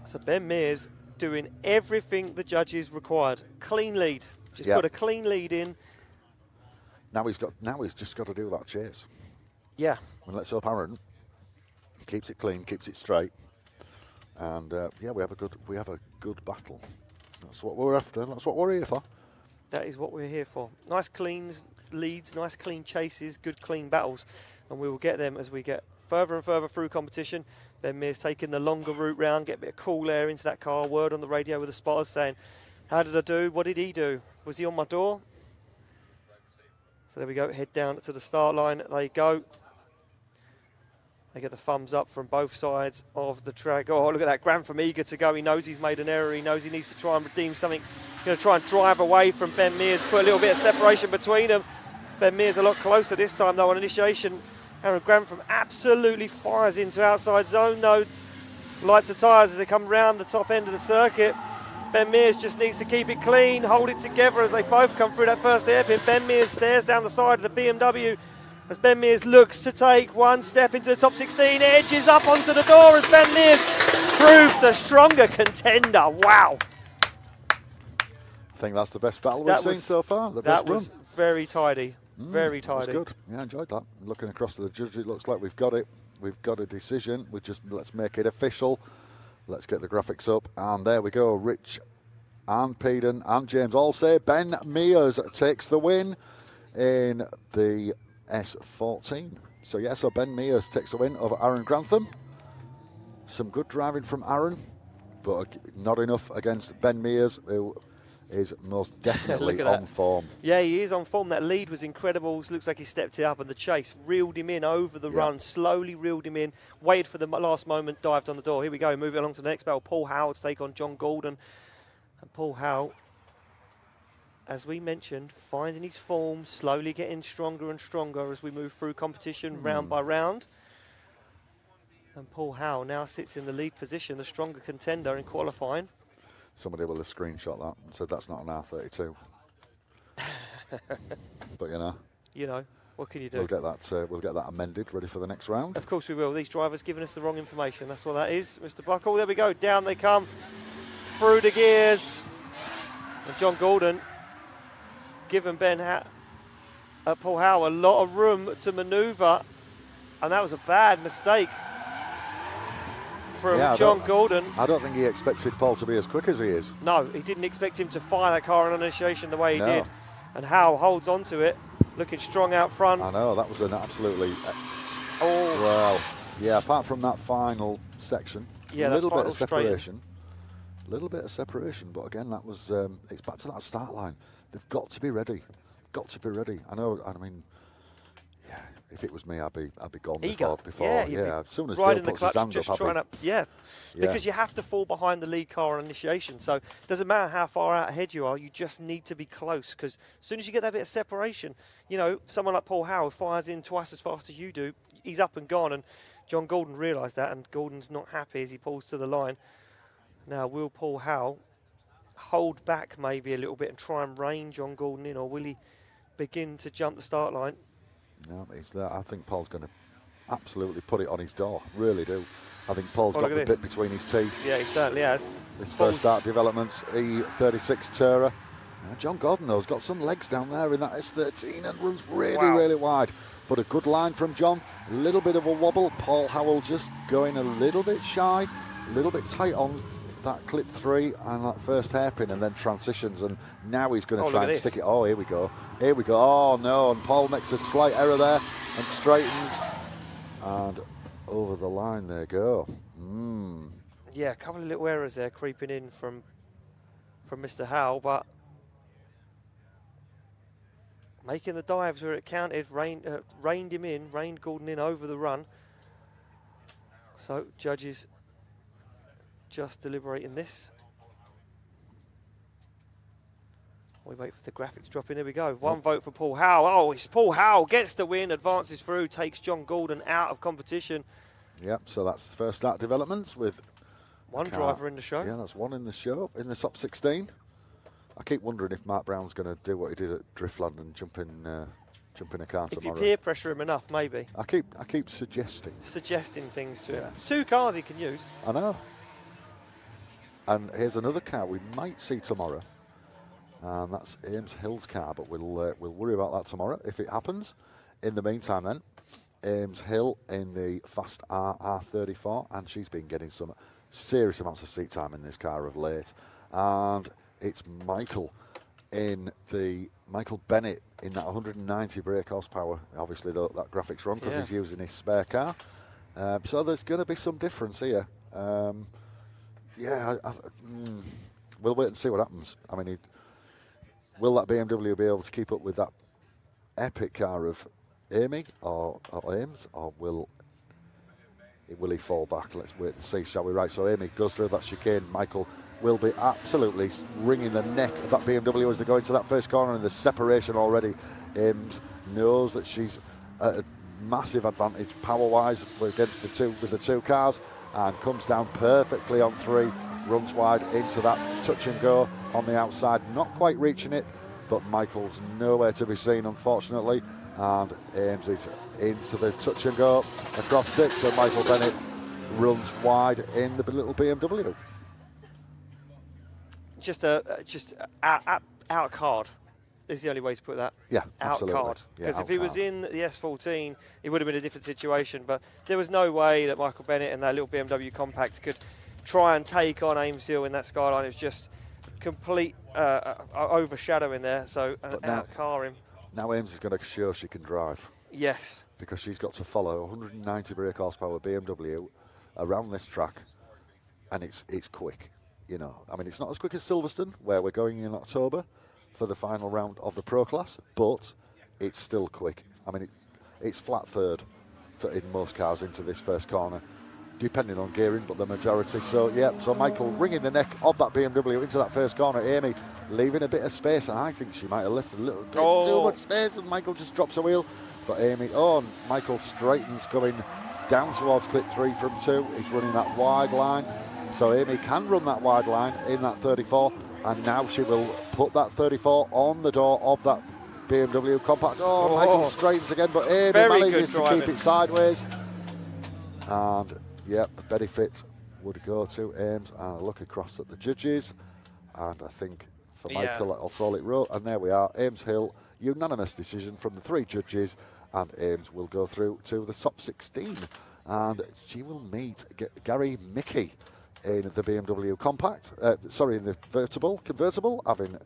So Ben Mears doing everything the judges required. Clean lead. Just put a clean lead in. Now he's just got to do that chase. Yeah. And let's hope Aaron keeps it clean, keeps it straight, and we have a good battle. That's what we're after. That's what we're here for. That is what we're here for. Nice clean leads, nice clean chases, good clean battles, and we will get them as we get further and further through competition. Ben Mears taking the longer route round, get a bit of cool air into that car. Word on the radio with the spotters saying, "How did I do? What did he do? Was he on my door?" So there we go. Head down to the start line. They go. They get the thumbs up from both sides of the track. Oh, look at that. Grantham eager to go. He knows he's made an error. He knows he needs to try and redeem something. He's going to try and drive away from Ben Mears, put a little bit of separation between them. Ben Mears a lot closer this time, though, on initiation. Aaron Grantham absolutely fires into outside zone, though. Lights the tyres as they come round the top end of the circuit. Ben Mears just needs to keep it clean, hold it together as they both come through that first hairpin. Ben Mears stares down the side of the BMW as Ben Mears looks to take one step into the top 16, edges up onto the door as Ben Mears proves the stronger contender. Wow. I think that's the best battle we've seen so far. The best run. That was very tidy. Very tidy. That was good. Yeah, I enjoyed that. Looking across to the judge, it looks like we've got it. We've got a decision. Let's make it official. Let's get the graphics up. And there we go. Rich and Payne and James all say Ben Mears takes the win in the S14. So Ben Mears takes the win over Aaron Grantham. Some good driving from Aaron, but not enough against Ben Mears, who is most definitely on form. Yeah, he is on form. That lead was incredible. Looks like he stepped it up, and the chase reeled him in over the run, slowly reeled him in, waited for the last moment, dived on the door. Here we go, moving along to the next battle. Paul Howe to take on John Gordon. And Paul Howe, as we mentioned, finding his form, slowly getting stronger and stronger as we move through competition round by round. And Paul Howe now sits in the lead position, the stronger contender in qualifying. Somebody will have screenshot that and said that's not an R32. But you know, what can you do? We'll get that amended, ready for the next round. Of course we will. These drivers giving us the wrong information. That's what that is, Mr. Buckle. There we go. Down they come through the gears. And John Gordon giving Paul Howe a lot of room to manoeuvre, and that was a bad mistake from John Gordon. I don't think he expected Paul to be as quick as he is. No, he didn't expect him to fire that car on initiation the way he did. And Howe holds on to it, looking strong out front. I know, that was an absolutely... Oh. Well, yeah, apart from that final section, a little bit of separation. A little bit of separation, but again, that was... it's back to that start line. They've got to be ready. Got to be ready. I know, I mean... Yeah, if it was me, I'd be gone before. Yeah, as soon as Dale puts his hand up, because you have to fall behind the lead car on initiation. So it doesn't matter how far out ahead you are, you just need to be close. Because as soon as you get that bit of separation, you know, someone like Paul Howe fires in twice as fast as you do, he's up and gone. And John Gordon realised that, and Gordon's not happy as he pulls to the line. Now, will Paul Howe hold back maybe a little bit and try and rein John Gordon in, or will he begin to jump the start line? No, he's there. I think Paul's going to absolutely put it on his door. Really do. I think Paul's got the bit between his teeth. Yeah, he certainly has. This first start developments, E36 Tyre. John Gordon, though, has got some legs down there in that S13 and runs really wide. But a good line from John. A little bit of a wobble. Paul Howell just going a little bit shy, a little bit tight on that clip 3 and that first hairpin, and then transitions, and now he's going to try and stick it. Oh, here we go. Oh no, and Paul makes a slight error there and straightens, and over the line they go. Yeah, a couple of little errors there creeping in from Mr. Howe, but making the dives where it counted, reined Gordon in over the run. So judges just deliberating this. We wait for the graphics to drop in. Here we go. One vote for Paul Howe. Oh, it's Paul Howe gets the win, advances through, takes John Gordon out of competition. Yep, so that's the first start developments with one driver in the show. Yeah, that's one in the show, in the top 16. I keep wondering if Mark Brown's going to do what he did at Driftland and jump in a car tomorrow. If you peer pressure him enough, maybe. I keep suggesting things to him. 2 cars he can use. I know. And here's another car we might see tomorrow, and that's Ames Hill's car, but we'll worry about that tomorrow if it happens. In the meantime then, Ames Hill in the Fast R34, and she's been getting some serious amounts of seat time in this car of late. And it's Michael Bennett in that 190 brake horsepower. Obviously that graphic's wrong because he's using his spare car. So there's going to be some difference here. We'll wait and see what happens. I mean, will that BMW be able to keep up with that epic car of Amy or Ames, or will he fall back? Let's wait and see, shall we? Right, so Amy goes through that chicane. Michael will be absolutely wringing the neck of that BMW as they go into that first corner, and the separation already. Ames knows that she's at a massive advantage power-wise against the two cars, and comes down perfectly on 3, runs wide into that touch and go on the outside, not quite reaching it, but Michael's nowhere to be seen, unfortunately, and Ames is into the touch and go across 6, so Michael Bennett runs wide in the little BMW. Just out card is the only way to put that. Yeah, out absolutely. Card. Because if he was in the S14, it would have been a different situation. But there was no way that Michael Bennett and that little BMW compact could try and take on Ames Hill in that skyline. It was just complete overshadowing there. So out car him. Now Ames is going to show she can drive. Yes. Because she's got to follow a 190 brake horsepower BMW around this track, and it's quick. You know, I mean, it's not as quick as Silverstone, where we're going in October for the final round of the Pro class, but it's still quick. I mean, it's flat third in most cars into this first corner, depending on gearing, but the majority. So, yeah, so Michael wringing the neck of that BMW into that first corner. Amy leaving a bit of space, and I think she might have left a little bit too much space, and Michael just drops a wheel. But and Michael straightens, going down towards clip 3 from 2. He's running that wide line. So Amy can run that wide line in that 34, and now she will put that 34 on the door of that BMW compact. Michael straightens again, but Amy manages to keep it sideways. And, yep, the benefit would go to Ames. And I look across at the judges, and I think for Michael, I'll call it row. And there we are, Ames Hill, unanimous decision from the 3 judges, and Ames will go through to the top 16 and she will meet Gary Mickey in the BMW Compact. In the convertible, having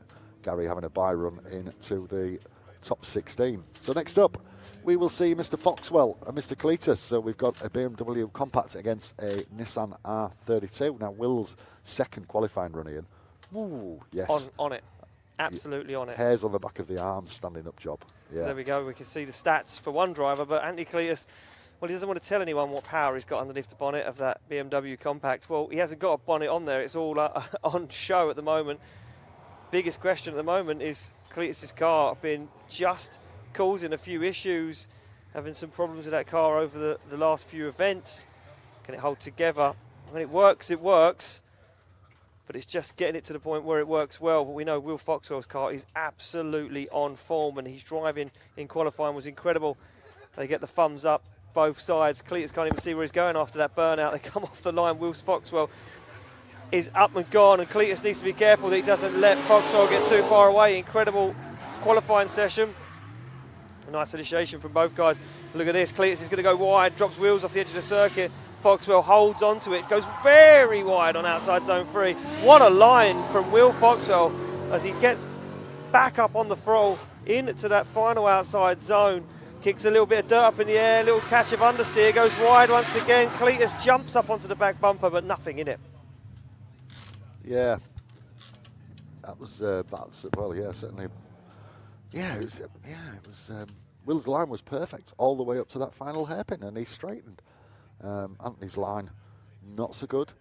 a bye run into the top 16. So next up, we will see Mr. Foxwell and Mr. Cletus. So we've got a BMW Compact against a Nissan R32. Now, Will's second qualifying run in. Ooh, yes. On it. Absolutely on it. Hairs on the back of the arm, standing up job. Yeah. So there we go. We can see the stats for one driver, but Anthony Cletus, well, he doesn't want to tell anyone what power he's got underneath the bonnet of that BMW Compact. Well, he hasn't got a bonnet on there. It's all on show at the moment. Biggest question at the moment is Cletus's car been just causing a few issues, having some problems with that car over the last few events. Can it hold together? When it works, but it's just getting it to the point where it works well. But we know Will Foxwell's car is absolutely on form, and his driving in qualifying was incredible. They get the thumbs up, both sides. Cletus can't even see where he's going after that burnout. They come off the line. Will Foxwell is up and gone, and Cletus needs to be careful that he doesn't let Foxwell get too far away. Incredible qualifying session. A nice initiation from both guys. Look at this. Cletus is going to go wide, drops wheels off the edge of the circuit. Foxwell holds onto it, goes very wide on outside zone 3. What a line from Will Foxwell as he gets back up on the throttle into that final outside zone. Kicks a little bit of dirt up in the air, little catch of understeer, goes wide once again. Cletus jumps up onto the back bumper, but nothing in it. Yeah, that was well. Yeah, certainly. Yeah, it was. Will's line was perfect all the way up to that final hairpin, and he straightened. Anthony's line, not so good,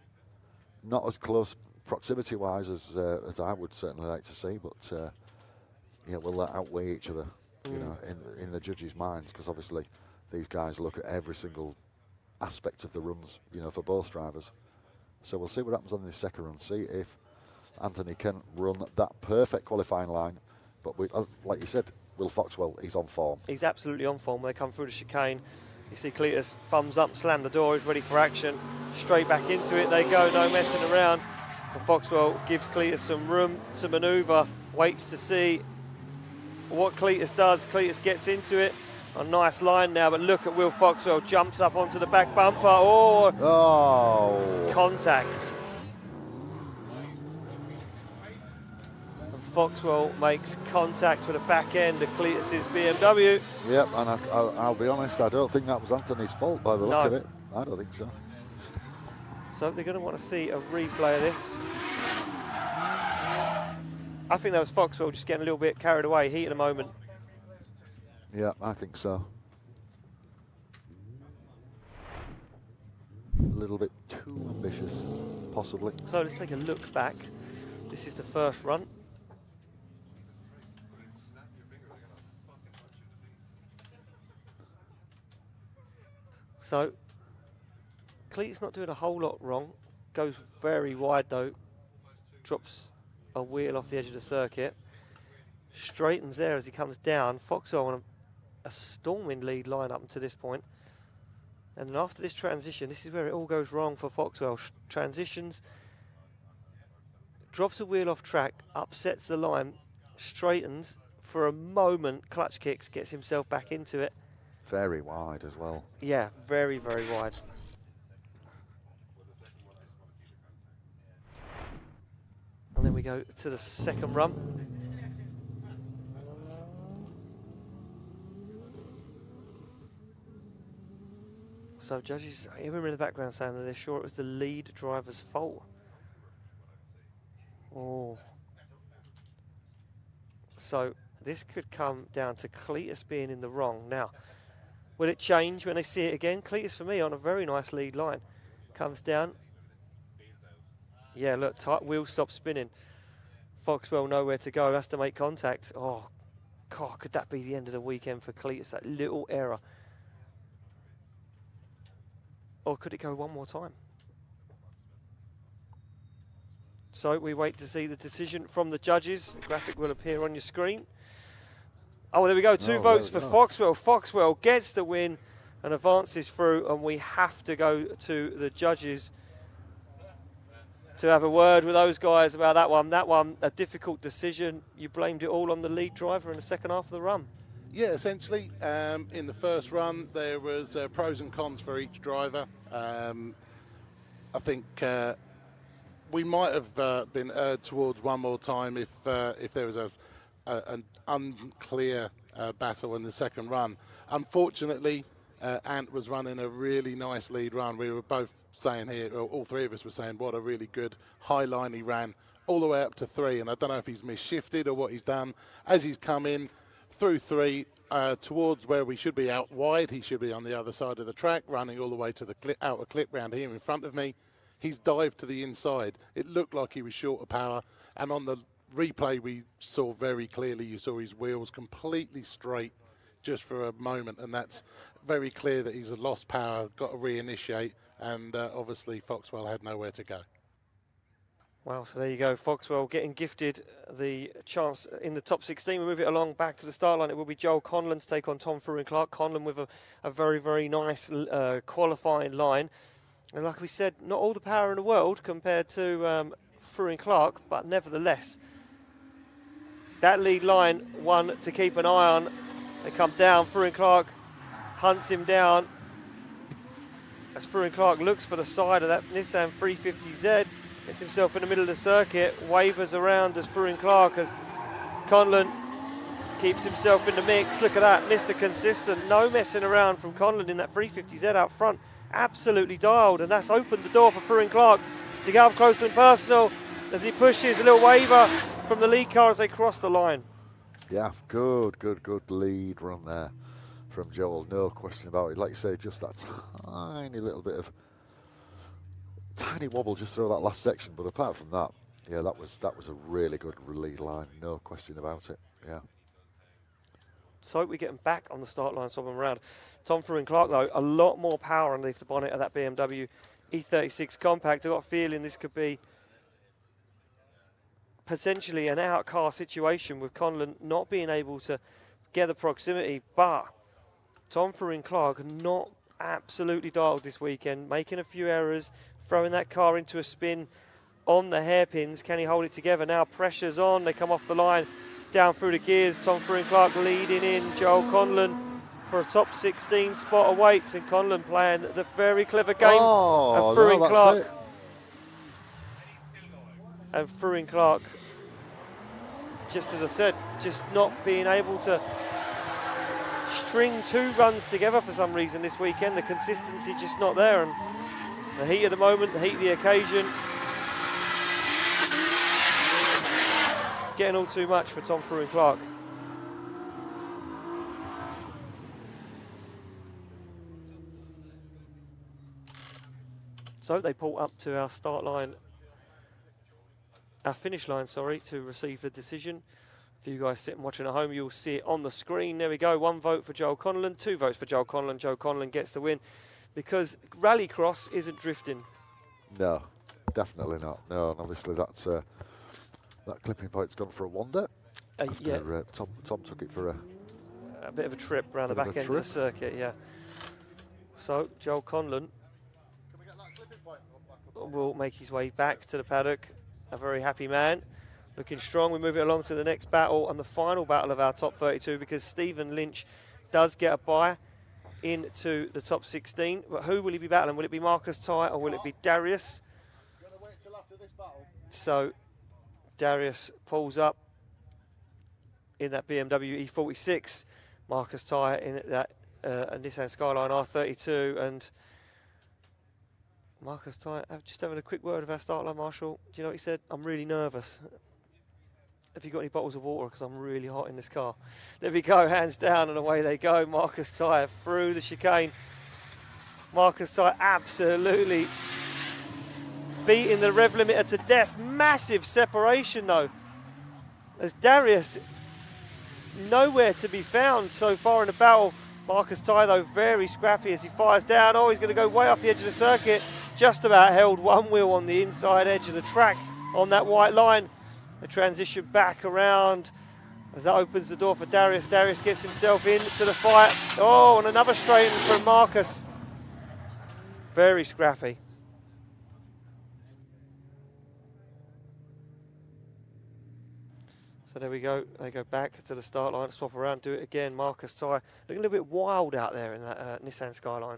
not as close proximity-wise as I would certainly like to see, but yeah, will that outweigh each other, you know, in the judges' minds? Because obviously these guys look at every single aspect of the runs, you know, for both drivers. So we'll see what happens on this second run, see if Anthony can run that perfect qualifying line. But like you said, Will Foxwell, he's on form. He's absolutely on form. When they come through the chicane, you see Cletus thumbs up, slam the door, he's ready for action. Straight back into it they go, no messing around. And Foxwell gives Cletus some room to manoeuvre, waits to see what Cletus does. Cletus gets into it. A nice line now, but look at Will Foxwell, jumps up onto the back bumper. Oh. Contact. And Foxwell makes contact with the back end of Cletus's BMW. Yep, and I'll be honest, I don't think that was Anthony's fault by the look of it. I don't think so. So they're going to want to see a replay of this. I think that was Foxwell just getting a little bit carried away, heat in a moment. Yeah, I think so. A little bit too ambitious, possibly. So let's take a look back. This is the first run. So Cletus not doing a whole lot wrong. Goes very wide though. Drops a wheel off the edge of the circuit. Straightens there as he comes down. Foxwell on a storming lead line up to this point. And then after this transition, this is where it all goes wrong for Foxwell. Transitions, drops a wheel off track, upsets the line, straightens for a moment, clutch kicks, gets himself back into it. Very wide as well. Yeah, very, very wide. And then we go to the second run. So judges, I hear him in the background saying that they're sure it was the lead driver's fault. Oh. So this could come down to Cletus being in the wrong. Now, will it change when they see it again? Cletus, for me, on a very nice lead line. Comes down. Yeah, look, tight wheel stops spinning. Foxwell nowhere to go, has to make contact. Oh, God, could that be the end of the weekend for Cletus, that little error? Or could it go one more time? So we wait to see the decision from the judges. The graphic will appear on your screen. Oh, there we go. Two votes for Foxwell. Foxwell gets the win and advances through, and we have to go to the judges to have a word with those guys about that one. That one, a difficult decision. You blamed it all on the lead driver in the second half of the run. Yeah, essentially, in the first run, there was pros and cons for each driver. I think we might have been erred towards one more time if there was an unclear battle in the second run. Unfortunately, Ant was running a really nice lead run. We were both saying here, or all three of us were saying, what a really good high line he ran all the way up to 3. And I don't know if he's misshifted or what he's done. As he's come in through 3 towards where we should be out wide, he should be on the other side of the track, running all the way to the outer clip round here in front of me. He's dived to the inside. It looked like he was short of power. And on the replay, we saw very clearly, you saw his wheels completely straight just for a moment. And that's very clear that he's lost power, got to reinitiate. And obviously, Foxwell had nowhere to go. Well, so there you go. Foxwell getting gifted the chance in the top 16. We move it along back to the start line. It will be Joel Conlon to take on Tom Fruin-Clark. Conlon with a very, very nice qualifying line. And like we said, not all the power in the world compared to Fruin-Clark, but nevertheless, that lead line, one to keep an eye on. They come down. Fruin-Clark hunts him down as Fruin-Clark looks for the side of that Nissan 350Z. Gets himself in the middle of the circuit, wavers around as Fruin-Clark, as Conlon keeps himself in the mix. Look at that, Mr. Consistent, no messing around from Conlon in that 350Z out front. Absolutely dialed, and that's opened the door for Fruin-Clark to get up close and personal as he pushes a little waver from the lead car as they cross the line. Yeah, good lead run there from Joel, no question about it. Like you say, just that tiny little bit of tiny wobble just through that last section, but apart from that, yeah, that was a really good lead line, no question about it. Yeah. So we get him back on the start line, swap him around. Tom Fruin-Clark, though, a lot more power underneath the bonnet of that BMW E36 Compact. I've got a feeling this could be potentially an out-car situation with Conlon not being able to get the proximity, but Tom Fruin-Clark not absolutely dialed this weekend, making a few errors, throwing that car into a spin on the hairpins. Can he hold it together now? Pressure's on, they come off the line, down through the gears. Tom Fruin-Clark leading in. Joel Conlon for a top 16 spot awaits, and Conlon playing the very clever game of Fruin-Clark. And Fruin-Clark, just as I said, just not being able to string 2 runs together for some reason this weekend. The consistency just not there, and the heat of the moment, the heat of the occasion, getting all too much for Tom Fruin-Clark. So they pull up to our start line, our finish line, sorry, to receive the decision. For you guys sitting watching at home, you'll see it on the screen. There we go, 1 vote for Joel Conlon, 2 votes for Joel Conlon. Joel Conlon gets the win because Rallycross isn't drifting. No, definitely not. No, and obviously that's that clipping point's gone for a wander. Yeah. Tom took it for a bit of a trip around the back end of the circuit, yeah. So Joel Conlon will make his way back to the paddock. A very happy man, looking strong. We move it along to the next battle and the final battle of our top 32, because Stephen Lynch does get a bye into the top 16. But who will he be battling? Will it be Marcus Tyre or will it be Darius? So Darius pulls up in that BMW E46. Marcus Tyre in that Nissan Skyline R32, and Marcus Tyre, just having a quick word with our start line marshal. Do you know what he said? I'm really nervous. Have you got any bottles of water? Because I'm really hot in this car. There we go, hands down, and away they go. Marcus Tyre through the chicane. Marcus Tyre absolutely beating the rev limiter to death. Massive separation, though, as Darius nowhere to be found so far in the battle. Marcus Tyre, though, very scrappy as he fires down. Oh, he's going to go way off the edge of the circuit. Just about held one wheel on the inside edge of the track on that white line. A transition back around as that opens the door for Darius. Darius gets himself into the fight. Oh, and another straight from Marcus. Very scrappy. So there we go. They go back to the start line, swap around, do it again. Marcus Tyre looking a little bit wild out there in that Nissan Skyline.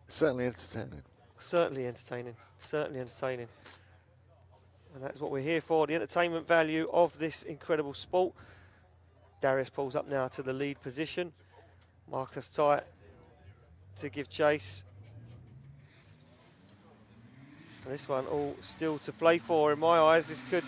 Certainly entertaining. Certainly entertaining. Certainly entertaining. And that's what we're here for, the entertainment value of this incredible sport. Darius pulls up now to the lead position. Marcus Tyre to give chase. And this one all still to play for in my eyes. This could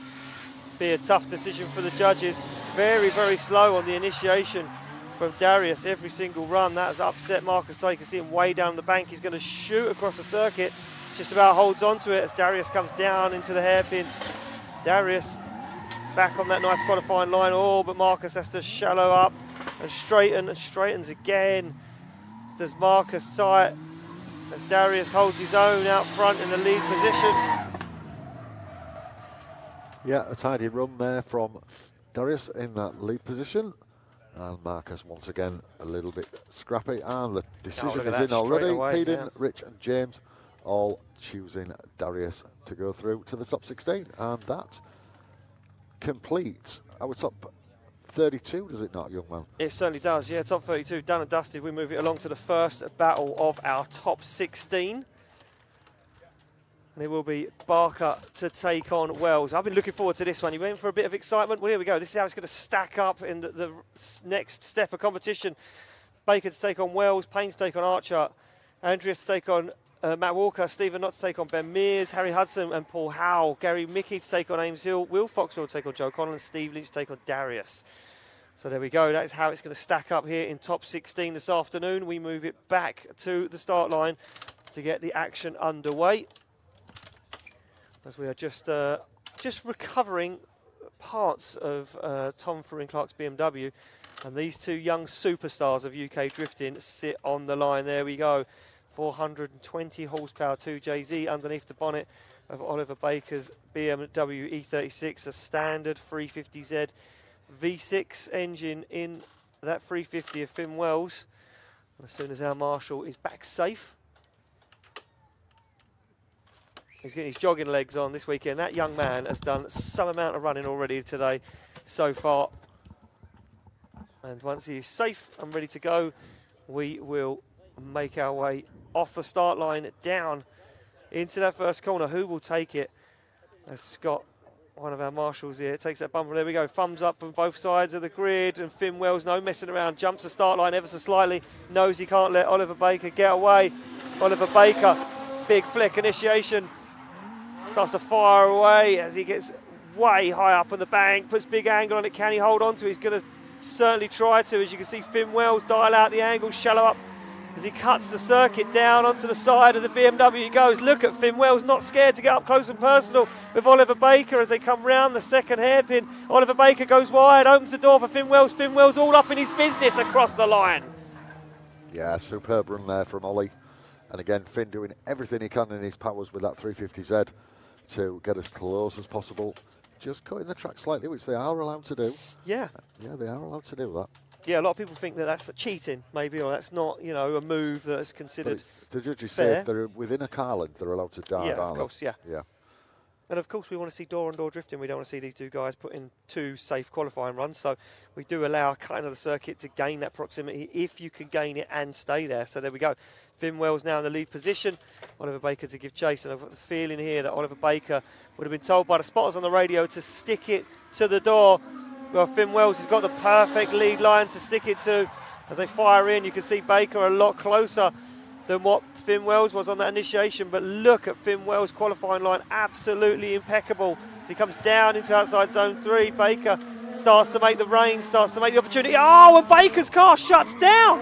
be a tough decision for the judges. Very, very slow on the initiation from Darius. Every single run, that has upset Marcus Tyre. You can see him way down the bank. He's going to shoot across the circuit. Just about holds on to it as Darius comes down into the hairpin. Darius back on that nice qualifying line. Oh, but Marcus has to shallow up and straighten, and straightens again. Does Marcus Tyre, as Darius holds his own out front in the lead position. Yeah, a tidy run there from Darius in that lead position. And Marcus once again a little bit scrappy. And the decision is in already. Payne, Rich and James all choosing Darius to go through to the top 16. And that completes our top 32, does it not, young man? It certainly does, yeah, top 32, done and dusted. We move it along to the first battle of our top 16. And it will be Barker to take on Wells. I've been looking forward to this one. You went for a bit of excitement. Well, here we go. This is how it's going to stack up in the next step of competition. Baker to take on Wells, Payne to take on Archer, Andreas to take on Matt Walker, Stephen Knott to take on Ben Mears, Harry Hudson and Paul Howe, Gary Mickey to take on Ames Hill, Will Foxwell to take on Joe Conlon, Steve Lynch to take on Darius. So there we go. That's how it's going to stack up here in top 16 this afternoon. We move it back to the start line to get the action underway. As we are just recovering parts of Tom Furin-Clarke's BMW. And these two young superstars of UK drifting sit on the line. There we go. 420 horsepower 2JZ underneath the bonnet of Oliver Baker's BMW E36, a standard 350Z V6 engine in that 350 of Finn Wells. And as soon as our marshal is back safe, he's getting his jogging legs on this weekend. That young man has done some amount of running already today so far. And once he is safe and ready to go, we will make our way off the start line down into that first corner. Who will take it? As Scott, one of our marshals here, takes that bumper. There we go. Thumbs up from both sides of the grid. And Finn Wells, no messing around, jumps the start line ever so slightly. Knows he can't let Oliver Baker get away. Oliver Baker, big flick initiation. Starts to fire away as he gets way high up on the bank. Puts big angle on it. Can he hold on to it? He's going to certainly try to. As you can see, Finn Wells dial out the angle, shallow up. As he cuts the circuit down onto the side of the BMW he goes. Look at Finn Wells, not scared to get up close and personal with Oliver Baker as they come round the second hairpin. Oliver Baker goes wide, opens the door for Finn Wells. Finn Wells all up in his business across the line. Yeah, superb run there from Ollie. And again, Finn doing everything he can in his powers with that 350Z to get as close as possible. Just cutting the track slightly, which they are allowed to do. Yeah. Yeah, they are allowed to do that. Yeah, a lot of people think that that's cheating, maybe, or that's not, you know, a move that's considered the judges fair. say if they're within a car length, they're allowed to dive. Yeah, of course, yeah. Yeah. And of course, we want to see door-on-door drifting. We don't want to see these two guys put in two safe qualifying runs. So we do allow a cutting of the circuit to gain that proximity if you can gain it and stay there. So there we go. Finn Wells now in the lead position. Oliver Baker to give chase. And I've got the feeling here that Oliver Baker would have been told by the spotters on the radio to stick it to the door. Well, Finn Wells has got the perfect lead line to stick it to. As they fire in, you can see Baker a lot closer than what Finn Wells was on that initiation. But look at Finn Wells' qualifying line, absolutely impeccable. As he comes down into outside zone 3, Baker starts to make the rain, starts to make the opportunity. Oh, and Baker's car shuts down.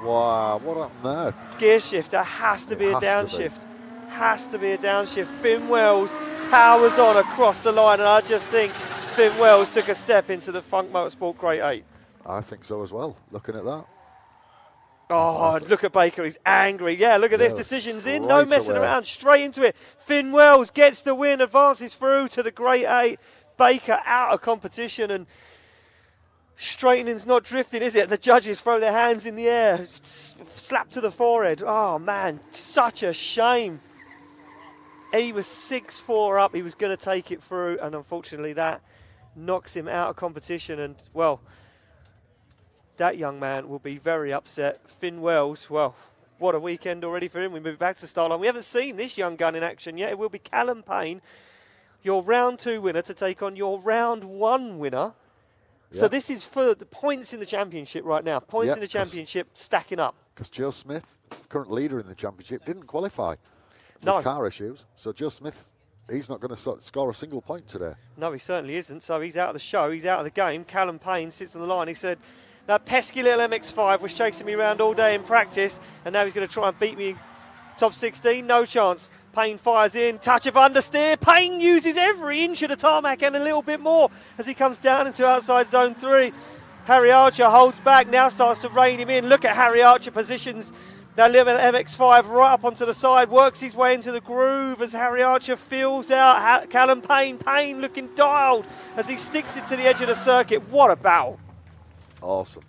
Wow, what happened there? Gear shift, there has to be a downshift. Has to be a downshift. Finn Wells powers on across the line, and I just think Finn Wells took a step into the Funk Motorsport Grade 8. I think so as well, looking at that. Oh, look at Baker, he's angry. Yeah, look at this, decision's in, no messing around, straight into it. Finn Wells gets the win, advances through to the Grade 8. Baker out of competition, and straightening's not drifting, is it? The judges throw their hands in the air, slap to the forehead. Oh man, such a shame He was 6-4 up. He was going to take it through, and unfortunately that knocks him out of competition. And, well, that young man will be very upset. Finn Wells, well, what a weekend already for him. We move back to the start line. We haven't seen this young gun in action yet. It will be Callum Payne, your round 2 winner, to take on your round 1 winner. Yep. So this is for the points in the championship right now. Points in the championship stacking up. Because Joe Smith, current leader in the championship, didn't qualify with car issues. So Joe Smith, he's not going to score a single point today. No, he certainly isn't. So he's out of the show. He's out of the game. Callum Payne sits on the line. He said, that pesky little MX-5 was chasing me around all day in practice, and now he's going to try and beat me in top 16. No chance. Payne fires in. Touch of understeer. Payne uses every inch of the tarmac and a little bit more as he comes down into outside zone 3. Harry Archer holds back, now starts to rein him in. Look at Harry Archer, positions that little MX-5 right up onto the side, works his way into the groove as Harry Archer feels out Callum Payne. Payne looking dialed as he sticks it to the edge of the circuit. What a battle. Awesome.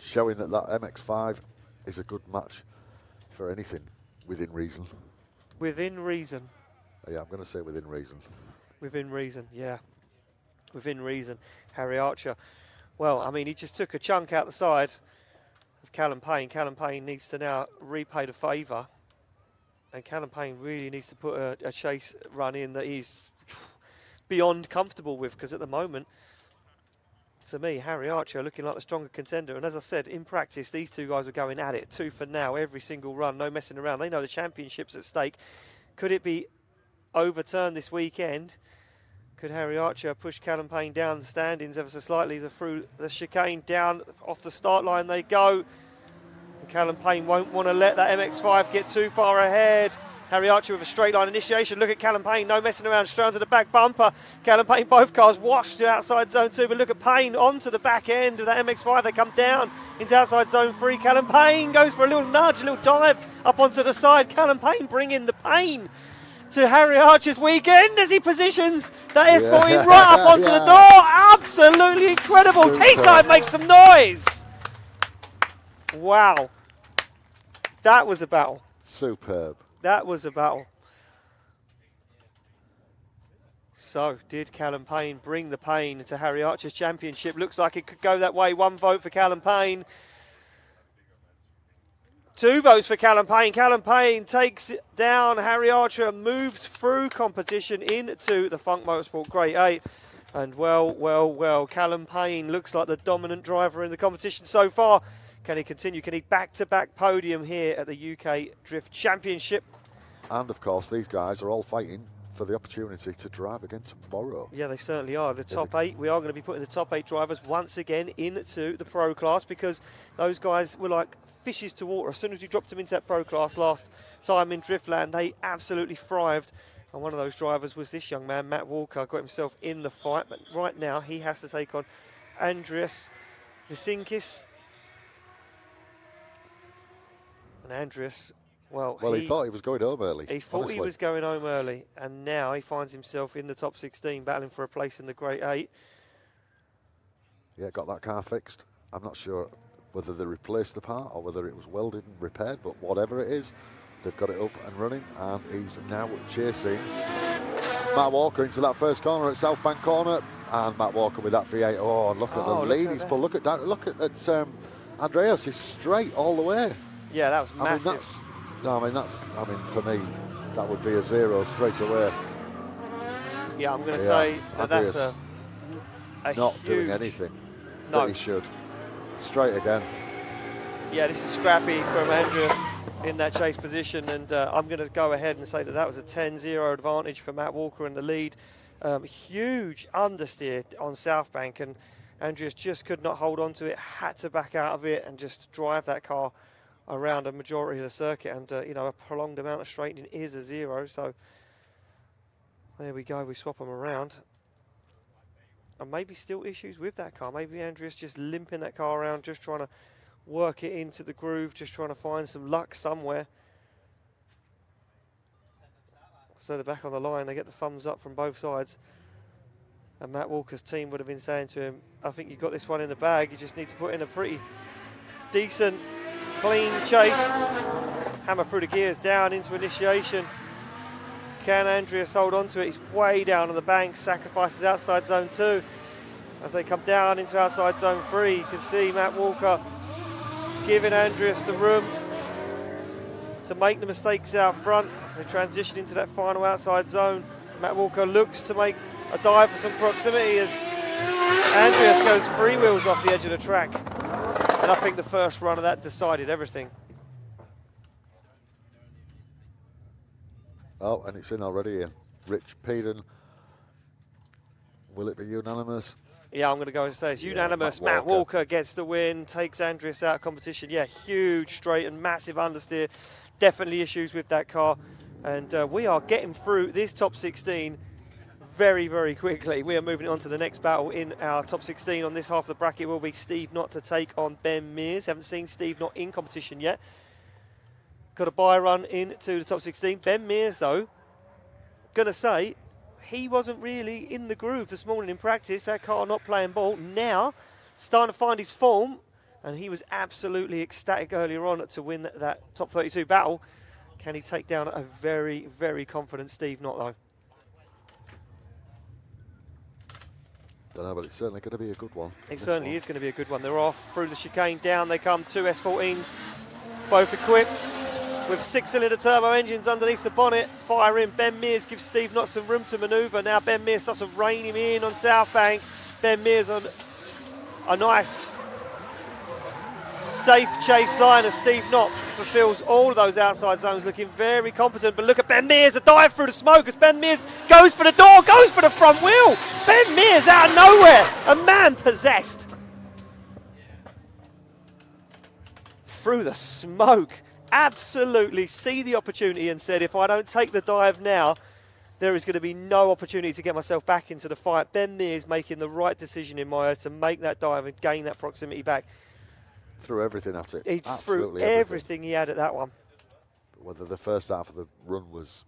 Showing that MX-5 is a good match for anything within reason. Within reason. Yeah, I'm going to say within reason. Within reason, yeah. Within reason. Harry Archer. Well, I mean, he just took a chunk out the side of Callum Payne. Callum Payne needs to now repay the favour. And Callum Payne really needs to put a chase run in that he's beyond comfortable with, because at the moment, to me, Harry Archer looking like the stronger contender. And as I said, in practice, these two guys are going at it. 2 for now, every single run, no messing around. They know the championship's at stake. Could it be overturned this weekend? Could Harry Archer push Callum Payne down the standings ever so slightly through the chicane? Down off the start line they go. And Callum Payne won't want to let that MX-5 get too far ahead. Harry Archer with a straight line initiation. Look at Callum Payne, no messing around, straight onto the back bumper. Callum Payne, both cars washed to outside zone 2, but look at Payne onto the back end of that MX-5. They come down into outside zone 3. Callum Payne goes for a little nudge, a little dive up onto the side. Callum Payne bringing the pain to Harry Archer's weekend as he positions that S14 right up onto the door. Absolutely incredible. Teeside makes some noise. Wow. That was a battle. Superb. That was a battle. So, did Callum Payne bring the pain to Harry Archer's championship? Looks like it could go that way. 1 vote for Callum Payne. 2 votes for Callum Payne. Callum Payne takes it down. Harry Archer moves through competition into the Funk Motorsport Grade 8. And well, Callum Payne looks like the dominant driver in the competition so far. Can he continue? Can he back-to-back podium here at the UK Drift Championship? And, of course, these guys are all fighting for the opportunity to drive again tomorrow. Yeah, they certainly are. The top 8, we are going to be putting the top 8 drivers once again into the Pro class, because those guys were like fishes to water. As soon as you dropped them into that Pro class last time in Driftland, they absolutely thrived. And one of those drivers was this young man, Matt Walker, got himself in the fight. But right now, he has to take on Andreas Visinkis. And Andreas, well, he thought he was going home early. He thought he was going home early, and now he finds himself in the top 16, battling for a place in the Grade 8. Yeah, got that car fixed. I'm not sure whether they replaced the part or whether it was welded and repaired, but whatever it is, they've got it up and running, and he's now chasing Matt Walker into that first corner at South Bank corner, and Matt Walker with that V8. Oh, look at the lead he's pulled. Look at that. Look at Andreas is straight all the way. Yeah, that was massive. I mean, for me, that would be a 0 straight away. Yeah, I'm going to say that's a not huge, doing anything that he should. Straight again. Yeah, this is scrappy from Andreas in that chase position, and I'm going to go ahead and say that was a 10-0 advantage for Matt Walker in the lead. Huge understeer on South Bank, and Andreas just could not hold on to it, had to back out of it and just drive that car around a majority of the circuit, and a prolonged amount of straightening is a 0. So there we go, we swap them around. And maybe still issues with that car. Maybe Andreas just limping that car around, just trying to work it into the groove, just trying to find some luck somewhere. So they're back on the line, they get the thumbs up from both sides. And Matt Walker's team would have been saying to him, I think you've got this one in the bag, you just need to put in a pretty decent, clean chase. Hammer through the gears, down into initiation. Can Andreas hold on to it? He's way down on the bank, sacrifices outside zone 2. As they come down into outside zone 3, you can see Matt Walker giving Andreas the room to make the mistakes out front. They transition into that final outside zone. Matt Walker looks to make a dive for some proximity as Andreas goes 3 wheels off the edge of the track. And I think the first run of that decided everything. Oh, and it's in already, Ian. Rich Payne. Will it be unanimous? Yeah, I'm going to go and say it's unanimous. Matt Walker gets the win, takes Andreas out of competition. Yeah, huge straight and massive understeer. Definitely issues with that car. And we are getting through this top 16 very, very quickly. We are moving on to the next battle in our top 16. On this half of the bracket will be Steve Knott to take on Ben Mears. Haven't seen Steve Knott in competition yet. Got a bye run into the top 16. Ben Mears, though, gonna say he wasn't really in the groove this morning in practice. That car not playing ball. Now, starting to find his form, and he was absolutely ecstatic earlier on to win that top 32 battle. Can he take down a very, very confident Steve Knott, though? Don't know, but it's certainly going to be a good one. It certainly is going to be a good one. They're off through the chicane. Down they come, 2 S14s, both equipped with 6-cylinder turbo engines underneath the bonnet. Fire in. Ben Mears gives Steve Knott some room to manoeuvre. Now Ben Mears starts to rein him in on South Bank. Ben Mears on a nice safe chase line as Steve Knott fulfills all of those outside zones, looking very competent. But look at Ben Mears, a dive through the smoke as Ben Mears goes for the door, goes for the front wheel. Ben Mears out of nowhere, a man possessed. Through the smoke. Absolutely see the opportunity and said, if I don't take the dive now, there is going to be no opportunity to get myself back into the fight. Ben Mears making the right decision in my eyes to make that dive and gain that proximity back. Threw everything at it. He threw everything he had at that one. Whether the first half of the run was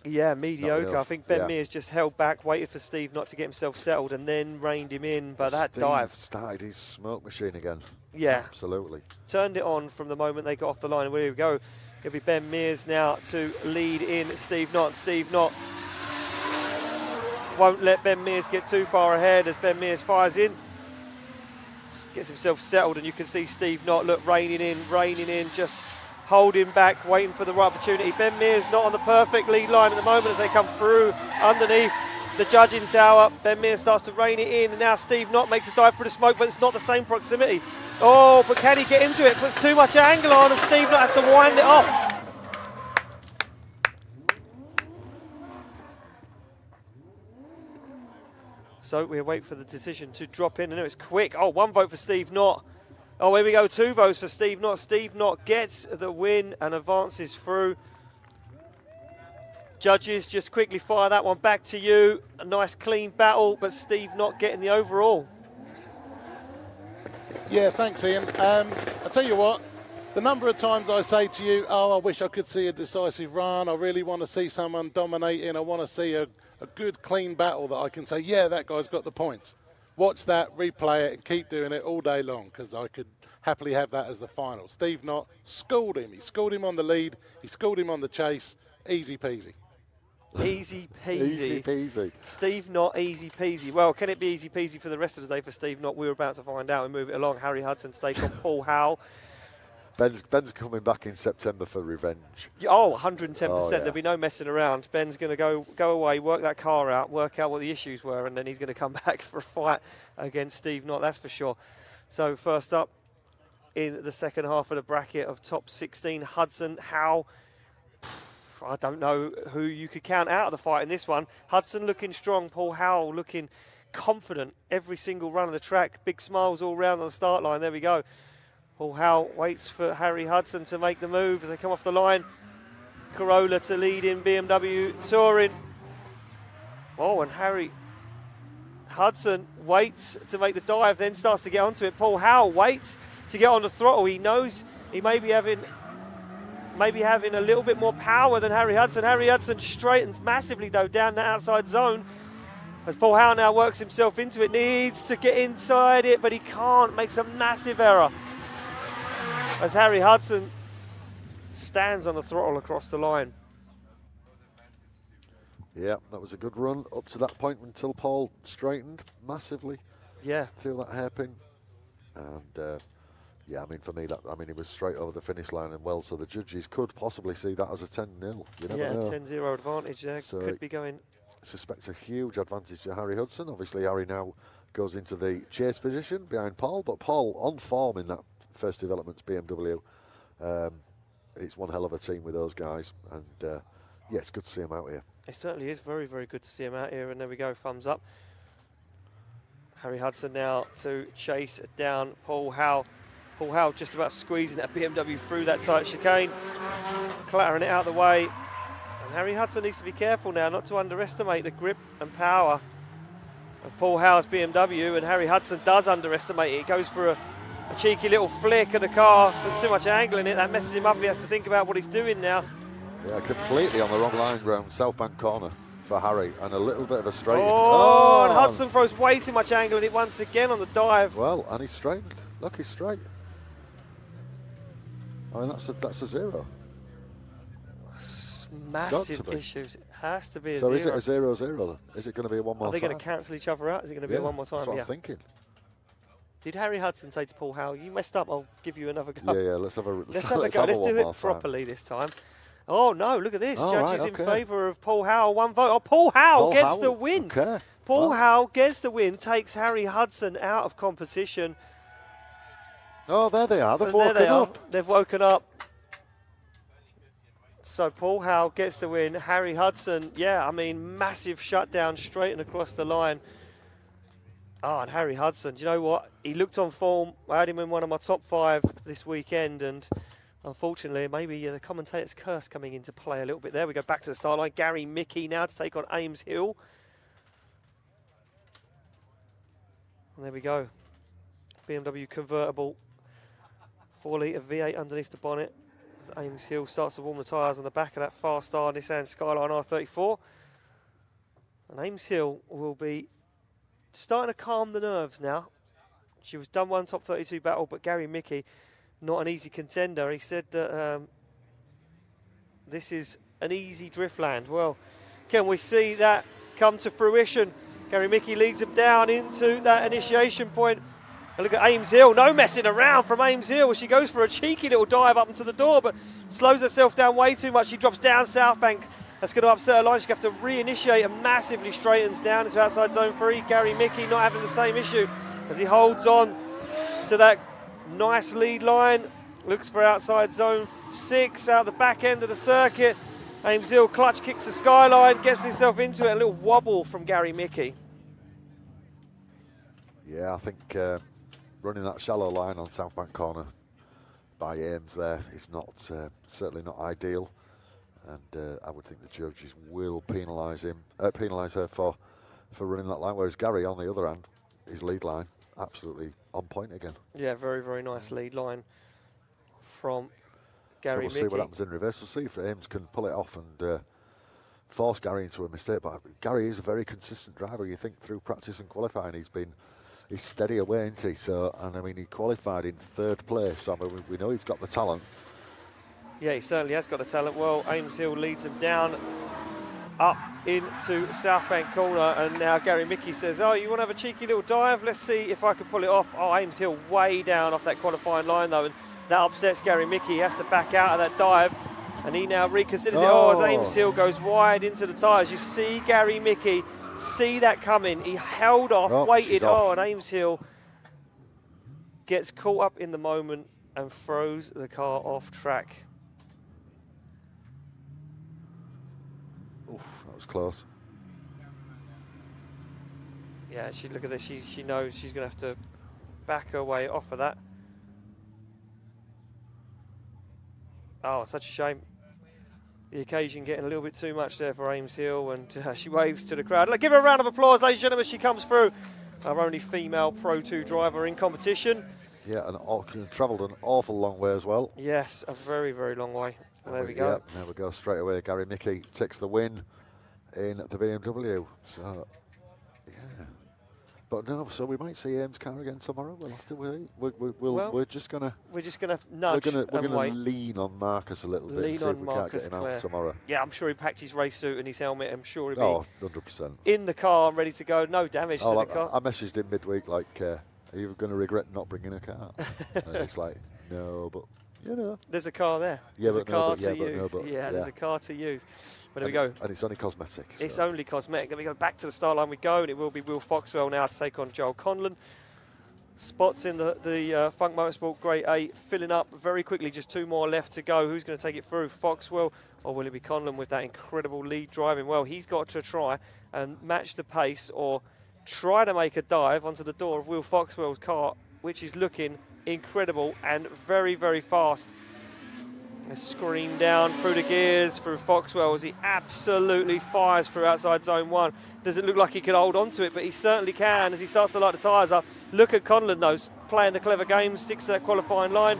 mediocre. I think Ben Mears just held back, waited for Steve Knott to get himself settled and then reined him in. But that dive started his smoke machine again. Yeah, absolutely. Turned it on from the moment they got off the line. And here we go. It'll be Ben Mears now to lead in Steve Knott. Steve Knott won't let Ben Mears get too far ahead as Ben Mears fires in. Gets himself settled, and you can see Steve Knott, look, reining in, just holding back, waiting for the right opportunity. Ben Mears not on the perfect lead line at the moment as they come through underneath the judging tower. Ben Mears starts to rein it in, and now Steve Knott makes a dive through the smoke, but it's not the same proximity. Oh, but can he get into it? Puts too much angle on, and Steve Knott has to wind it off. So we wait for the decision to drop in. I know it's quick. Oh, 1 vote for Steve Knott. Oh, here we go. 2 votes for Steve Knott. Steve Knott gets the win and advances through. Judges, just quickly fire that one back to you. A nice clean battle, but Steve Knott getting the overall. Yeah, thanks, Ian. I'll tell you what, the number of times I say to you, oh, I wish I could see a decisive run. I really want to see someone dominating. I want to see a good, clean battle that I can say, yeah, that guy's got the points. Watch that, replay it, and keep doing it all day long, because I could happily have that as the final. Steve Knott schooled him. He schooled him on the lead. He schooled him on the chase. Easy peasy. Easy peasy. Easy peasy. Steve Knott, easy peasy. Well, can it be easy peasy for the rest of the day for Steve Knott? We were about to find out and move it along. Harry Hudson to take on Paul Howe. Ben's coming back in September for revenge. Oh, 110%. Oh, yeah. There'll be no messing around. Ben's going to go away, work that car out, work out what the issues were, and then he's going to come back for a fight against Steve Knott, that's for sure. So first up in the second half of the bracket of top 16, Hudson, Howe. I don't know who you could count out of the fight in this one. Hudson looking strong, Paul Howe looking confident every single run of the track. Big smiles all round on the start line. There we go. Paul Howe waits for Harry Hudson to make the move as they come off the line. Corolla to lead in BMW Touring. Oh, and Harry Hudson waits to make the dive, then starts to get onto it. Paul Howe waits to get on the throttle. He knows he may be having a little bit more power than Harry Hudson. Harry Hudson straightens massively, though, down the outside zone. As Paul Howe now works himself into it, needs to get inside it, but he can't, makes a massive error. As Harry Hudson stands on the throttle across the line. Yeah, that was a good run up to that point until Paul straightened massively. Yeah. Through that hairpin. And yeah, I mean, for me, he was straight over the finish line and well, so the judges could possibly see that as a 10-0. You never know. 10-0 advantage there. So could be going. Suspect a huge advantage to Harry Hudson. Obviously, Harry now goes into the chase position behind Paul, but Paul on form in that first developments BMW. It's one hell of a team with those guys, and yeah, it's good to see him out here. It certainly is very, very good to see him out here, and there we go, thumbs up. Harry Hudson now to chase down Paul Howe. Paul Howe just about squeezing that BMW through that tight chicane, clattering it out of the way. And Harry Hudson needs to be careful now not to underestimate the grip and power of Paul Howe's BMW, and Harry Hudson does underestimate it. He goes for a cheeky little flick of the car. There's too much angle in it. That messes him up. He has to think about what he's doing now. Yeah, completely on the wrong line round South Bank corner for Harry, and a little bit of a straight. Oh, and Hudson throws way too much angle in it once again on the dive. Well, and he's straightened. Look, he's straight. I mean, that's a zero. Massive issues. It has to be a zero. So is it a 0-0 then? Is it going to be a one more time? Are they going to cancel each other out? Is it going to be a one more time? That's what I'm thinking. Did Harry Hudson say to Paul Howe, "You messed up, I'll give you another go"? Yeah, let's have a go. Let's do it properly this time. Oh no, look at this. Judges in favour of Paul Howe, 1 vote. Oh, Paul Howe gets the win. Okay. Paul Howe gets the win, takes Harry Hudson out of competition. Oh, there they are. They've woken up. They've woken up. So Paul Howe gets the win. Harry Hudson, yeah, I mean, massive shutdown straight and across the line. Oh, and Harry Hudson, do you know what? He looked on form. I had him in one of my top 5 this weekend, and unfortunately, maybe the commentator's curse coming into play a little bit there. We go back to the start line. Gary Mickey now to take on Ames Hill. And there we go. BMW convertible. 4-litre V8 underneath the bonnet. As Ames Hill starts to warm the tyres on the back of that Fast Star Nissan Skyline R34. And Ames Hill will be starting to calm the nerves now. She was done one top 32 battle, but Gary Mickey, not an easy contender. He said that this is an easy drift land. Well, can we see that come to fruition? Gary Mickey leads him down into that initiation point. And look at Ames Hill, no messing around from Ames Hill. She goes for a cheeky little dive up into the door, but slows herself down way too much. She drops down South Bank. That's going to upset her line. She's going to have to reinitiate and massively straightens down into outside zone 3. Gary Mickey not having the same issue as he holds on to that nice lead line. Looks for outside zone 6 out the back end of the circuit. Ames Hill clutch kicks the skyline, gets himself into it. A little wobble from Gary Mickey. Yeah, I think running that shallow line on South Bank corner by Ames there is not certainly not ideal. And I would think the judges will penalise her for running that line. Whereas Gary, on the other hand, his lead line absolutely on point again. Yeah, very, very nice lead line from Gary Mickey. So we'll see what happens in reverse. We'll see if Ames can pull it off and force Gary into a mistake. But Gary is a very consistent driver. You think through practice and qualifying, he's steady away, isn't he? So, and I mean, he qualified in 3rd place. So I mean, we know he's got the talent. Yeah, he certainly has got the talent. Well, Ames Hill leads him down up into South Bank corner, and now Gary Mickey says, "Oh, you want to have a cheeky little dive? Let's see if I can pull it off." Oh, Ames Hill way down off that qualifying line though, and that upsets Gary Mickey. He has to back out of that dive, and he now reconsiders it. Oh, as Ames Hill goes wide into the tyres. You see Gary Mickey see that coming. He held off, waited. Oh, and Ames Hill gets caught up in the moment and throws the car off track. Oof, that was close. Yeah, look at this. She knows she's going to have to back her way off of that. Oh, such a shame. The occasion getting a little bit too much there for Ames Hill, and she waves to the crowd. Give her a round of applause, ladies and gentlemen. She comes through. Our only female Pro 2 driver in competition. Yeah, and travelled an awful long way as well. Yes, a very, very long way. There we go. Yeah, there we go, straight away. Gary Mickey takes the win in the BMW. So, yeah, But no, so we might see Ames' car again tomorrow. We'll have to wait. We're just gonna nudge. We're gonna wait. lean on Marcus a little bit. Lean and see on if we Marcus can't get him out tomorrow. Yeah, I'm sure he packed his race suit and his helmet. I'm sure he'll be 100%. in the car, ready to go. No damage to the car. I messaged him midweek like, "Are you going to regret not bringing a car?" And it's like, "No, but you know, there's a car there. Yeah, there's but a car no, to use. There's a car to use. But there we go. And it's only cosmetic. It's so. only cosmetic. Then we go back to the start line. We go, and it will be Will Foxwell now to take on Joel Conlon. Spots in the Funk Motorsport Grade 8 filling up very quickly. Just 2 more left to go. Who's going to take it through? Foxwell, or will it be Conlon with that incredible lead driving? Well, he's got to try and match the pace or try to make a dive onto the door of Will Foxwell's car, which is looking incredible and very, very fast. A scream down through the gears through Foxwell as he absolutely fires through outside zone 1. Doesn't look like he could hold on to it, but he certainly can as he starts to light the tyres up. Look at Conlon though, playing the clever game, sticks to that qualifying line.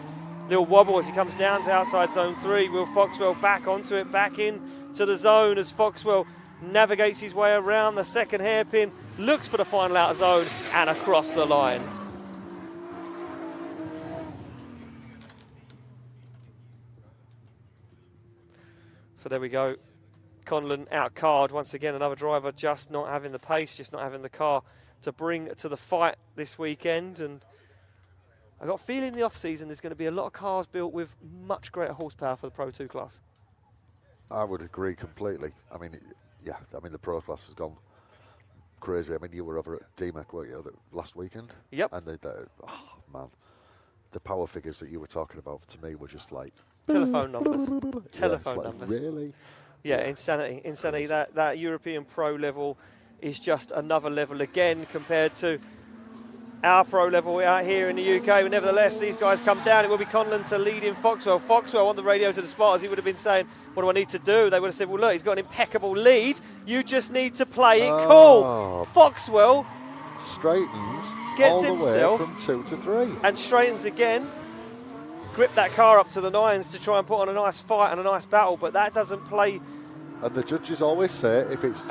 Little wobble as he comes down to outside zone 3. Will Foxwell back onto it, back in to the zone as Foxwell navigates his way around the second hairpin, looks for the final outer zone and across the line. So there we go. Conlon out card once again. Another driver just not having the pace, just not having the car to bring to the fight this weekend. And I got a feeling in the off season there's going to be a lot of cars built with much greater horsepower for the Pro 2 class. I would agree completely. I mean, the Pro class has gone crazy. I mean, you were over at DMEC, weren't you, last weekend? Yep. And the power figures that you were talking about to me were just like telephone numbers. Telephone like, numbers. Really? Yeah, insanity. That European Pro level is just another level again compared to our Pro level out here in the UK. But nevertheless, these guys come down. It will be Conlon to lead in Foxwell. Foxwell on the radio to the spotters. He would have been saying, what do I need to do? They would have said, well, look, he's got an impeccable lead. You just need to play it cool. Foxwell straightens gets all the himself way from 2 to 3. and straightens again. Grip that car up to the 9s to try and put on a nice fight and a nice battle, but that doesn't play. And the judges always say if it's 2,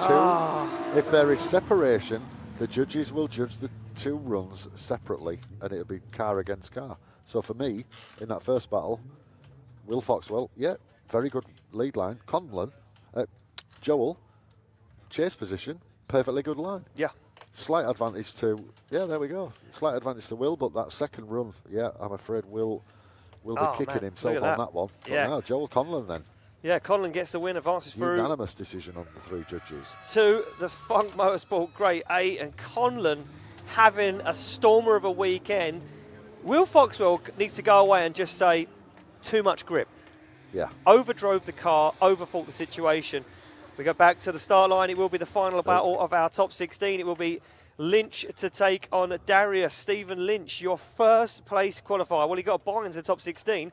if there is separation, the judges will judge the 2 runs separately, and it'll be car against car. So for me, in that first battle, Will Foxwell, very good lead line. Conlon, Joel, chase position, perfectly good line. Yeah. Slight advantage to, there we go. Slight advantage to Will, but that second run, I'm afraid Will be kicking himself on that one. But now, Joel Conlon then. Yeah, Conlon gets the win, advances through. Unanimous decision on the 3 judges. To the Funk Motorsport Grade 8, and Conlon having a stormer of a weekend. Will Foxwell needs to go away and just say, too much grip. Yeah. Overdrove the car, overthought the situation. We go back to the start line. It will be the final battle of our top 16. It will be Lynch to take on Darius. Stephen Lynch, your first place qualifier. Well, he got a buy into the top 16.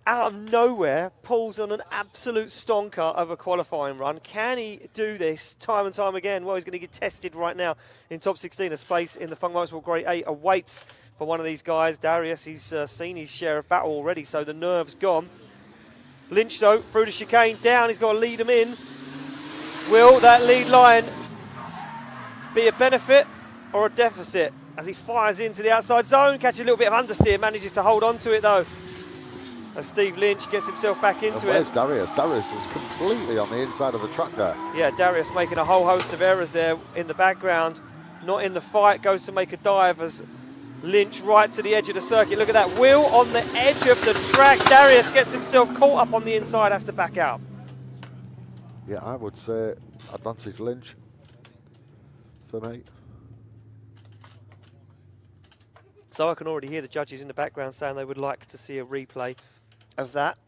Out of nowhere, pulls on an absolute stonker of a qualifying run. Can he do this time and time again? Well, he's going to get tested right now in top 16. A space in the Funk Motorsport Grade 8 awaits for one of these guys. Darius, he's seen his share of battle already, so the nerve's gone. Lynch, though, through the chicane, down. He's got to lead him in. Will that lead line be a benefit or a deficit? As he fires into the outside zone, catches a little bit of understeer, manages to hold on to it, though. As Steve Lynch gets himself back into where's Darius? Darius is completely on the inside of the track there. Yeah, Darius making a whole host of errors there in the background. Not in the fight, goes to make a dive as Lynch right to the edge of the circuit. Look at that, Will on the edge of the track. Darius gets himself caught up on the inside, has to back out. Yeah, I would say advantage Lynch for me. So I can already hear the judges in the background saying they would like to see a replay of that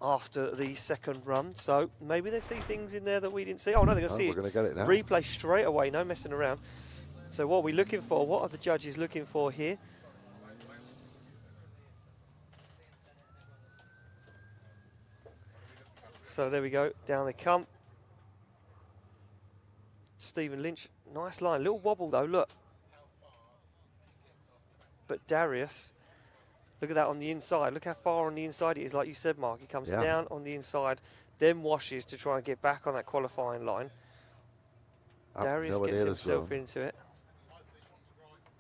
after the second run. So maybe they see things in there that we didn't see. Oh no, they're going to see we're going to get it now. Replay straight away, no messing around. So what are we looking for? What are the judges looking for here? So there we go, down they come. Stephen Lynch, nice line, little wobble though, look. But Darius, look at that on the inside. Look how far on the inside it is, like you said, Mark. He comes down on the inside, then washes to try and get back on that qualifying line. Darius gets himself into it.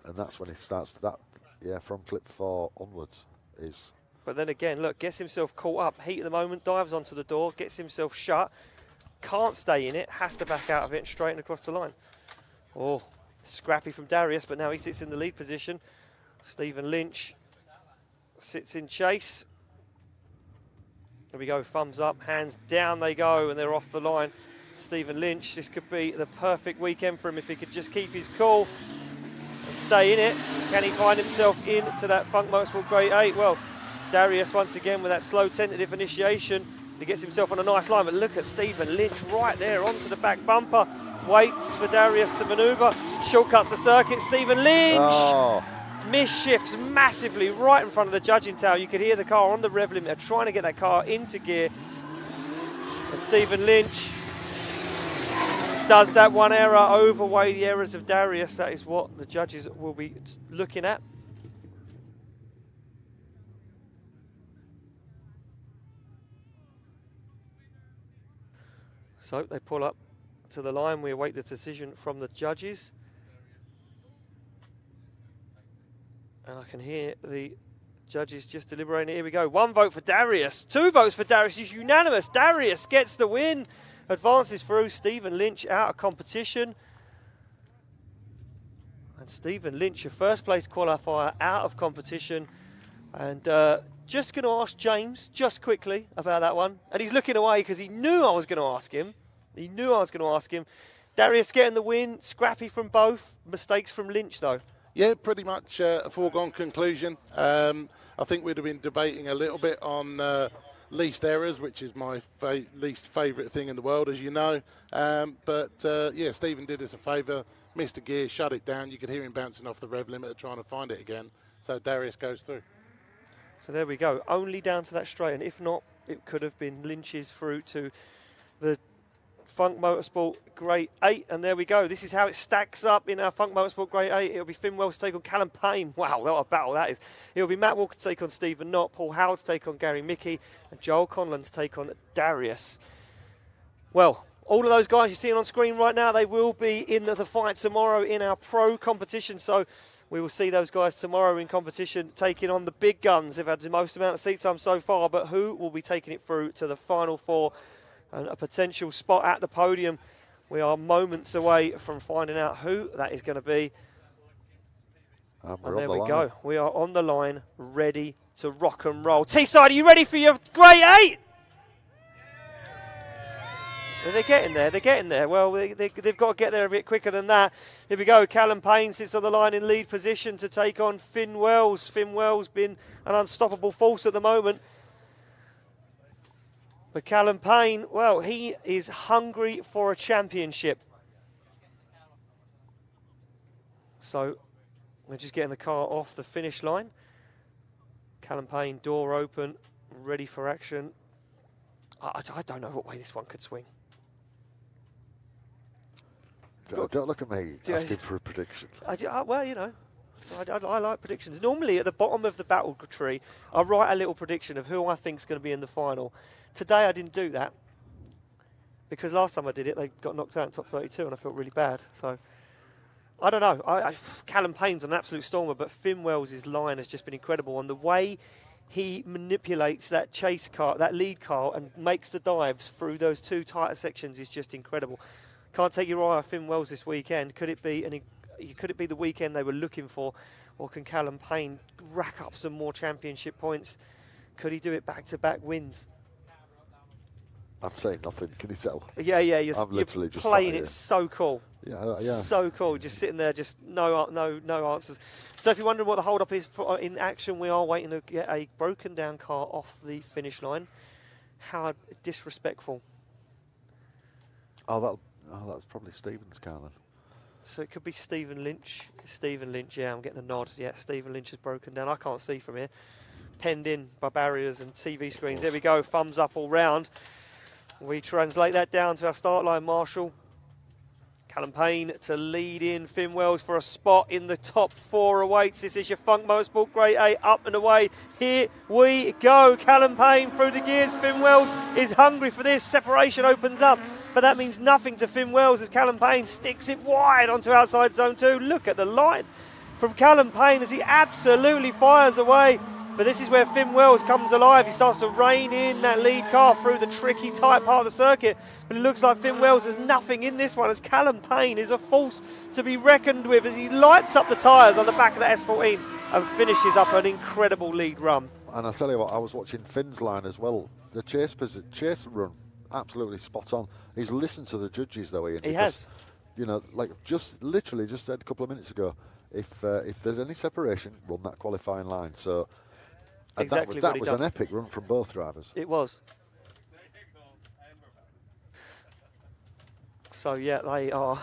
and that's when it starts that. Yeah, from clip 4 onwards is. But then again, look, gets himself caught up. Heat at the moment, dives onto the door, gets himself shut. Can't stay in it, has to back out of it and straighten across the line. Oh, scrappy from Darius, but now he sits in the lead position. Stephen Lynch sits in chase. There we go, thumbs up, hands down they go, and they're off the line. Stephen Lynch, this could be the perfect weekend for him if he could just keep his cool and stay in it. Can he find himself into that Funk Motorsport Grade 8? Well, Darius once again with that slow tentative initiation. He gets himself on a nice line, but look at Stephen Lynch right there onto the back bumper. Waits for Darius to manoeuvre. Shortcuts the circuit. Stephen Lynch misshifts massively right in front of the judging tower. You could hear the car on the rev limiter trying to get that car into gear. And Stephen Lynch does that one error overweigh the errors of Darius. That is what the judges will be looking at. So they pull up to the line. We await the decision from the judges. And I can hear the judges just deliberating. Here we go. 1 vote for Darius. 2 votes for Darius. It's unanimous. Darius gets the win. Advances through. Stephen Lynch out of competition. And Stephen Lynch, your first place qualifier, out of competition. And just going to ask James just quickly about that one. And he's looking away because he knew I was going to ask him. He knew I was going to ask him. Darius getting the win. Scrappy from both. Mistakes from Lynch, though. Yeah, pretty much a foregone conclusion. I think we'd have been debating a little bit on least errors, which is my least favourite thing in the world, as you know. Yeah, Stephen did us a favour, missed a gear, shut it down. You could hear him bouncing off the rev limiter trying to find it again. So Darius goes through. So there we go. Only down to that straight, and if not, it could have been Lynch's through to the Funk Motorsport Grade 8, and there we go. This is how it stacks up in our Funk Motorsport Grade 8. It'll be Finn Wells to take on Callum Payne. Wow, what a battle that is. It'll be Matt Walker to take on Stephen Knott, Paul Howe to take on Gary Mickey, and Joel Conlon to take on Darius. Well, all of those guys you're seeing on screen right now, they will be in the fight tomorrow in our pro competition, so we will see those guys tomorrow in competition taking on the big guns. They've had the most amount of seat time so far, but who will be taking it through to the final 4 and a potential spot at the podium? We are moments away from finding out who that is going to be. And there we go. We are on the line, ready to rock and roll. Teeside, are you ready for your Grade 8? They're getting there, they're getting there. Well, they've got to get there a bit quicker than that. Here we go, Callum Payne sits on the line in lead position to take on Finn Wells. Finn Wells been an unstoppable force at the moment. But Callum Payne, well, he is hungry for a championship. So we're just getting the car off the finish line. Callum Payne, door open, ready for action. I don't know what way this one could swing. Don't look at me asking for a prediction. Well, you know, I like predictions. Normally at the bottom of the battle tree, I write a little prediction of who I think is going to be in the final. Today I didn't do that because last time I did it, they got knocked out in top 32 and I felt really bad. So I don't know. Callum Payne's an absolute stormer, but Finn Wells' line has just been incredible. And the way he manipulates that chase car, that lead car, and makes the dives through those 2 tighter sections is just incredible. Can't take your eye off Finn Wells this weekend. Could it be the weekend they were looking for, or can Callum Payne rack up some more championship points? Could he do it back-to-back wins? I'm saying nothing. Can you tell? Yeah. You're literally just playing it so cool. Yeah. So cool. Just sitting there, just no answers. So if you're wondering what the hold-up is in action, we are waiting to get a broken-down car off the finish line. How disrespectful. Oh, that's probably Stephen's car then. So it could be Stephen Lynch. Stephen Lynch, yeah, I'm getting a nod. Yeah, Stephen Lynch has broken down. I can't see from here. Penned in by barriers and TV screens. There we go, thumbs up all round. We translate that down to our start line, Marshall. Callum Payne to lead in. Finn Wells for a spot in the top 4 awaits. This is your Funk Motorsport Grade 8, up and away. Here we go. Callum Payne through the gears. Finn Wells is hungry for this. Separation opens up, but that means nothing to Finn Wells as Callum Payne sticks it wide onto outside zone 2. Look at the line. from Callum Payne as he absolutely fires away. But this is where Finn Wells comes alive. He starts to rein in that lead car through the tricky, tight part of the circuit. But it looks like Finn Wells has nothing in this one, as Callum Payne is a force to be reckoned with as he lights up the tyres on the back of the S14 and finishes up an incredible lead run. And I'll tell you what, I was watching Finn's line as well. The chase run, absolutely spot on. He's listened to the judges, though, Ian. He has. You know, like literally just said a couple of minutes ago, if there's any separation, run that qualifying line. So exactly that was an epic run from both drivers. It was. So yeah, they are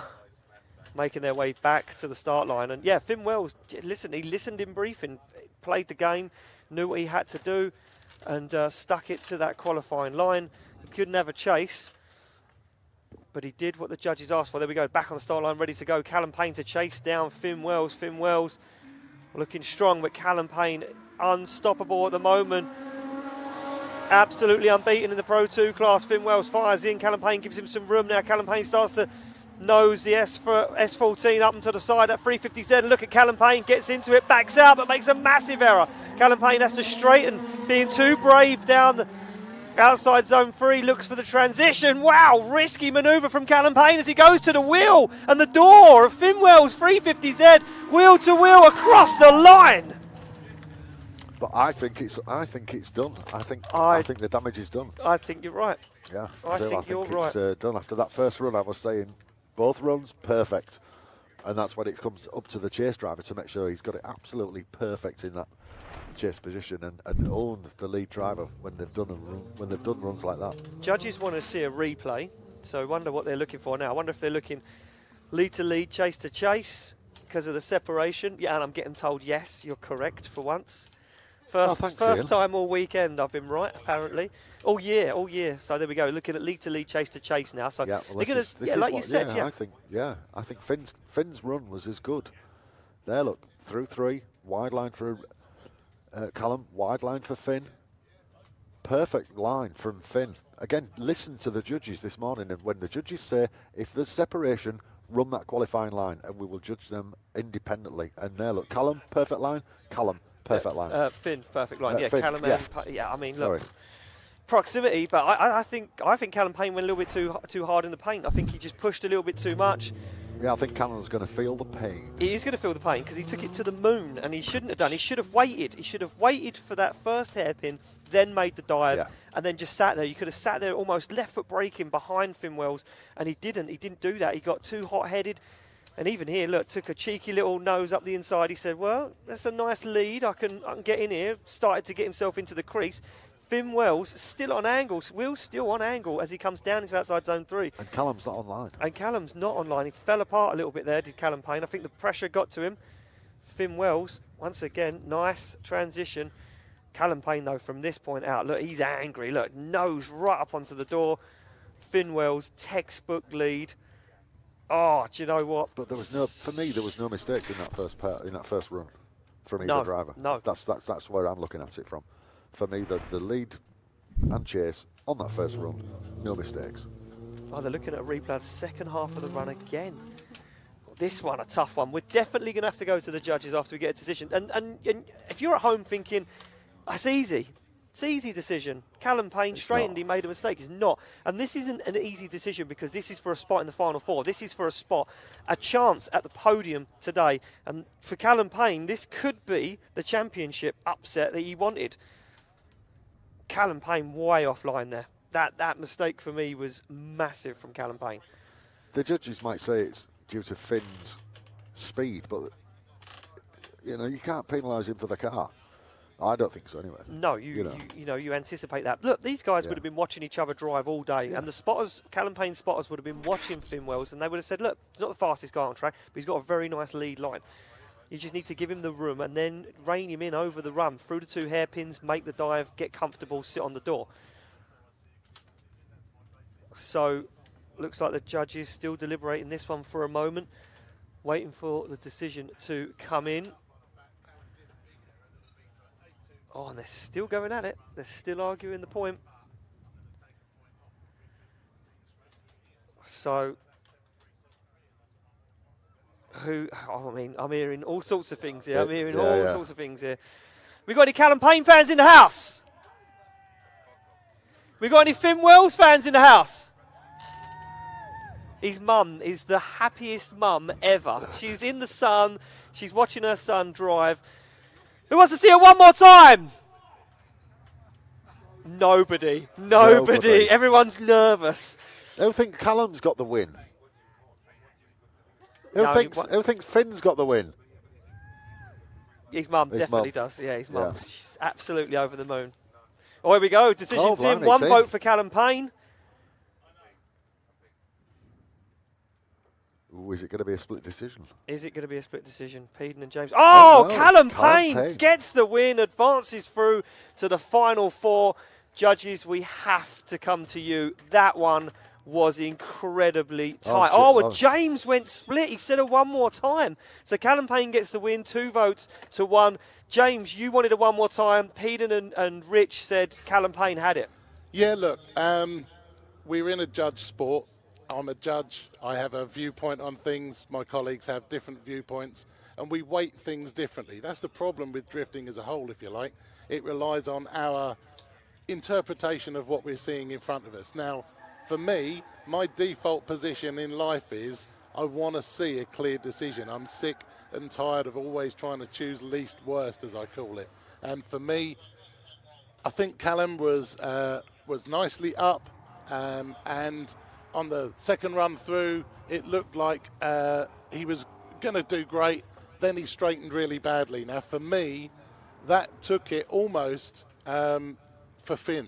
making their way back to the start line. And yeah, Finn Wells, he listened in briefing, played the game, knew what he had to do, and stuck it to that qualifying line. He couldn't have a chase, but he did what the judges asked for. There we go, back on the start line, ready to go. Callum Payne to chase down Finn Wells. Finn Wells looking strong, but Callum Payne unstoppable at the moment. Absolutely unbeaten in the Pro 2 class. Finn Wells fires in. Callum Payne gives him some room now. Callum Payne starts to nose the S14 up and to the side at 350Z. Look at Callum Payne, gets into it, backs out, but makes a massive error. Callum Payne has to straighten, being too brave down the outside zone 3, looks for the transition. Wow, risky manoeuvre from Callum Payne as he goes to the wheel and the door of Finn Wells 350Z, wheel to wheel across the line. But I think it's done. I think the damage is done. I think you're right. Yeah, I think you're right. It's done. After that first run, I was saying both runs perfect, and that's when it comes up to the chase driver to make sure he's got it absolutely perfect in that chase position and own the lead driver when they've done runs like that. Judges want to see a replay, so I wonder what they're looking for now. I wonder if they're looking lead to lead, chase to chase because of the separation. Yeah, and I'm getting told yes, you're correct for once. First time all weekend I've been right, apparently. All year. So there we go. Looking at lead to lead, chase to chase now. So yeah, well, they're going to, like you said, yeah. I think Finn's run was as good. There, look, through 3, wide line for Callum, wide line for Finn. Perfect line from Finn. Again, listen to the judges this morning, and when the judges say if there's separation, run that qualifying line, and we will judge them independently. And there, look, Callum, perfect line. Callum, perfect line. Finn, perfect line. Yeah, Finn, Callum. yeah. I mean, look, proximity, but I think Callum Payne went a little bit too hard in the paint. I think he just pushed a little bit too much. Yeah, I think Callum's going to feel the pain. He is going to feel the pain because he took it to the moon, and he shouldn't have done. He should have waited. He should have waited for that first hairpin, then made the dive, and then just sat there. You could have sat there almost left foot braking behind Finn Wells, and he didn't. He didn't do that. He got too hot-headed. And even here, look, took a cheeky little nose up the inside. He said, well, that's a nice lead. I can get in here. Started to get himself into the crease. Finn Wells still on angle. Will's still on angle as he comes down into outside zone 3. And Callum's not online. And Callum's not online. He fell apart a little bit there, did Callum Payne. I think the pressure got to him. Finn Wells, once again, nice transition. Callum Payne, though, from this point out, look, he's angry. Look, nose right up onto the door. Finn Wells, textbook lead. Oh, do you know what? But there was no mistakes in that first run from either driver. No, that's where I'm looking at it from. For me, the lead and chase on that first run, no mistakes. Oh, they're looking at a replay of the second half of the run again. This one, a tough one. We're definitely going to have to go to the judges after we get a decision. And if you're at home thinking, that's easy. It's an easy decision. Callum Payne straightened, he made a mistake. It's not. And this isn't an easy decision because this is for a spot in the Final Four. This is for a chance at the podium today. And for Callum Payne, this could be the championship upset that he wanted. Callum Payne way offline there. That mistake for me was massive from Callum Payne. The judges might say it's due to Finn's speed, but you can't penalise him for the car. I don't think so, anyway. No, you anticipate that. Look, these guys would have been watching each other drive all day, and the spotters, Callum Payne's spotters, would have been watching Finn Wells, and they would have said, look, he's not the fastest guy on track, but he's got a very nice lead line. You just need to give him the room and then rein him in over the run, through the 2 hairpins, make the dive, get comfortable, sit on the door. So, looks like the judges still deliberating this one for a moment, waiting for the decision to come in. Oh, and they're still going at it. They're still arguing the point. So, I mean, I'm hearing all sorts of things here. I'm hearing Yeah, all yeah. sorts of things here. We got any Callum Payne fans in the house? We got any Finn Wells fans in the house? His mum is the happiest mum ever. She's in the sun. She's watching her son drive. Who wants to see her one more time? Nobody. Everyone's nervous. Who think Callum's got the win? Who thinks Finn's got the win? His mum definitely mum. does. Yeah, his mum. She's absolutely over the moon. Oh, here we go. Decision's in. blimey, One see? vote for Callum Payne. Ooh, is it going to be a split decision? Is it going to be a split decision? Payne and James. Oh, no, Callum Payne Payne gets the win, advances through to the final four. Judges, we have to come to you. That one was incredibly tight. James went split. He said it one more time. So Callum Payne gets the win, 2 votes to 1. James, you wanted it one more time. Peden and Rich said Callum Payne had it. Yeah, look, we're in a judge sport. I'm a judge. I have a viewpoint on things. My colleagues have different viewpoints, and we weight things differently. That's the problem with drifting as a whole, if you like. It relies on our interpretation of what we're seeing in front of us. Now, for me, my default position in life is I want to see a clear decision. I'm sick and tired of always trying to choose least worst, as I call it. And for me, I think Callum was nicely up, and on the second run through, it looked like he was going to do great. Then he straightened really badly. Now, for me, that took it almost for Finn.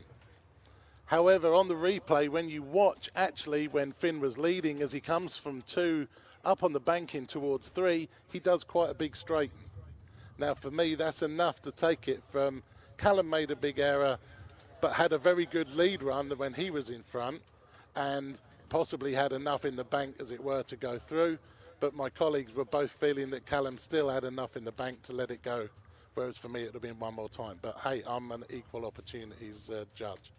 However, on the replay, when you watch, actually, when Finn was leading, as he comes from 2 up on the banking towards 3, he does quite a big straighten. Now, for me, that's enough to take it from Callum made a big error, but had a very good lead run when he was in front, and possibly had enough in the bank, as it were, to go through. But my colleagues were both feeling that Callum still had enough in the bank to let it go, whereas for me, it would have been one more time. But hey, I'm an equal opportunities judge.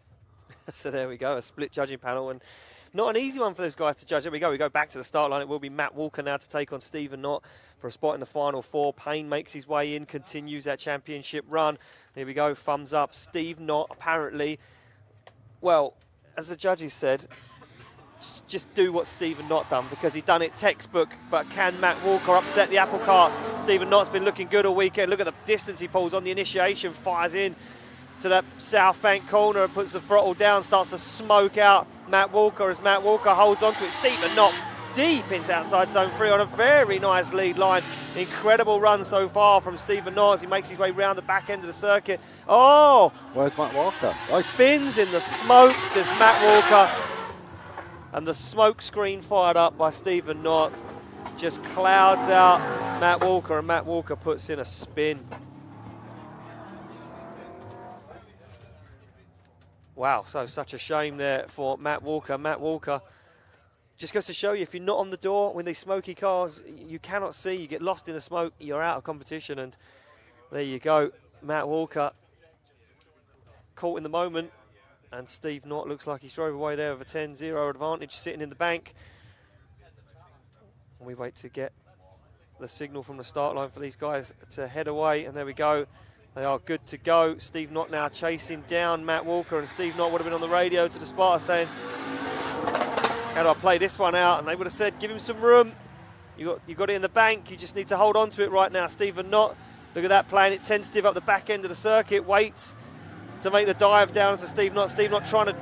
So there we go, a split judging panel, and not an easy one for those guys to judge. There we go. We go back to the start line. It will be Matt Walker now to take on Stephen Knott for a spot in the final four. Payne makes his way in, continues that championship run. Here we go, thumbs up. Steve Knott, apparently, well, as the judges said, just do what Stephen Knott done, because he done it textbook. But can Matt Walker upset the apple cart? Stephen Knott's been looking good all weekend. Look at the distance he pulls on the initiation, fires in to that south bank corner and puts the throttle down, starts to smoke out Matt Walker as Matt Walker holds on to it. Stephen Knott deep into outside zone 3 on a very nice lead line. Incredible run so far from Stephen Knott as he makes his way round the back end of the circuit. Oh! Where's Matt Walker? Spins in the smoke. There's Matt Walker. And the smoke screen fired up by Stephen Knott just clouds out Matt Walker, and Matt Walker puts in a spin. Wow, so such a shame there for Matt Walker. Matt Walker just goes to show you, if you're not on the door when these smoky cars, you cannot see, you get lost in the smoke, you're out of competition. And there you go, Matt Walker caught in the moment. And Steve Knott looks like he's drove away there with a 10-0 advantage sitting in the bank. And we wait to get the signal from the start line for these guys to head away. And there we go. They are good to go. Steve Knott now chasing down Matt Walker. And Steve Knott would have been on the radio to the spotter saying, how do I play this one out? And they would have said, give him some room. You got it in the bank. You just need to hold on to it right now. Stephen Knott, look at that, playing it tentative up the back end of the circuit. Waits to make the dive down into Steve Knott. Steve Knott trying to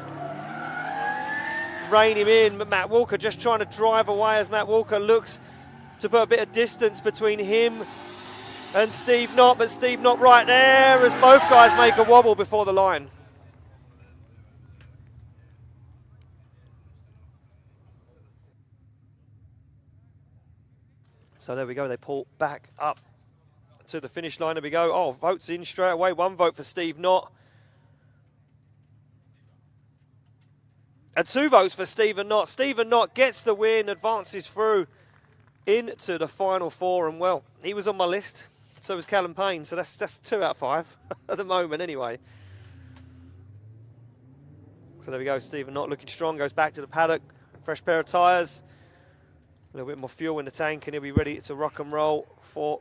rein him in, but Matt Walker just trying to drive away as Matt Walker looks to put a bit of distance between him and Steve Knott. But Steve Knott right there as both guys make a wobble before the line. So there we go, they pull back up to the finish line. There we go. Oh, votes in straight away. 1 vote for Steve Knott. And 2 votes for Stephen Knott. Stephen Knott gets the win, advances through into the final four. And, well, he was on my list. So was Callum Payne. So that's 2 out of 5 at the moment anyway. So there we go. Stephen Knott looking strong. Goes back to the paddock. Fresh pair of tyres. A little bit more fuel in the tank, and he'll be ready to rock and roll for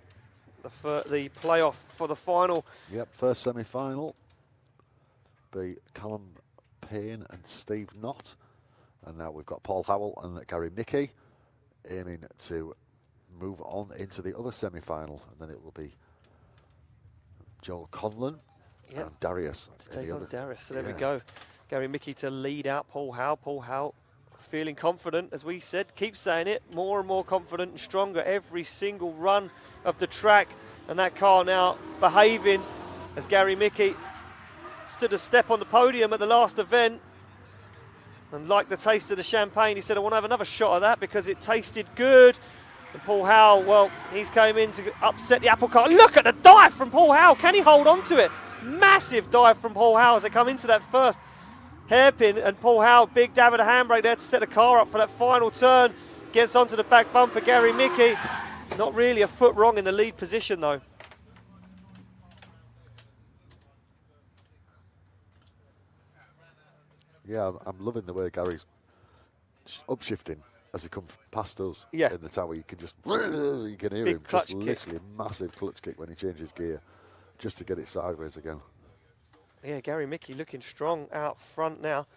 the playoff for the final. Yep, first semi-final. Be Callum Payne and Steve Knott. And now we've got Paul Howell and Gary Mickey aiming to move on into the other semi-final. And then it will be Joel Conlon and Darius. To take on Darius. So there we go. Gary Mickey to lead out Paul Howe. Paul Howe feeling confident, as we said, keep saying it, more and more confident and stronger every single run of the track. And that car now behaving as Gary Mickey stood a step on the podium at the last event and liked the taste of the champagne. He said, I want to have another shot of that because it tasted good. And Paul Howe, well, he's came in to upset the apple cart. Look at the dive from Paul Howe. Can he hold on to it? Massive dive from Paul Howe as they come into that first hairpin. And Paul Howe, big dab of the handbrake there to set the car up for that final turn. Gets onto the back bumper. Gary Mickey, not really a foot wrong in the lead position, though. Yeah, I'm loving the way Gary's upshifting as he comes past us in the tower. You can just, you can hear him just literally massive clutch kick when he changes gear just to get it sideways again. Yeah, Gary Mickey looking strong out front now.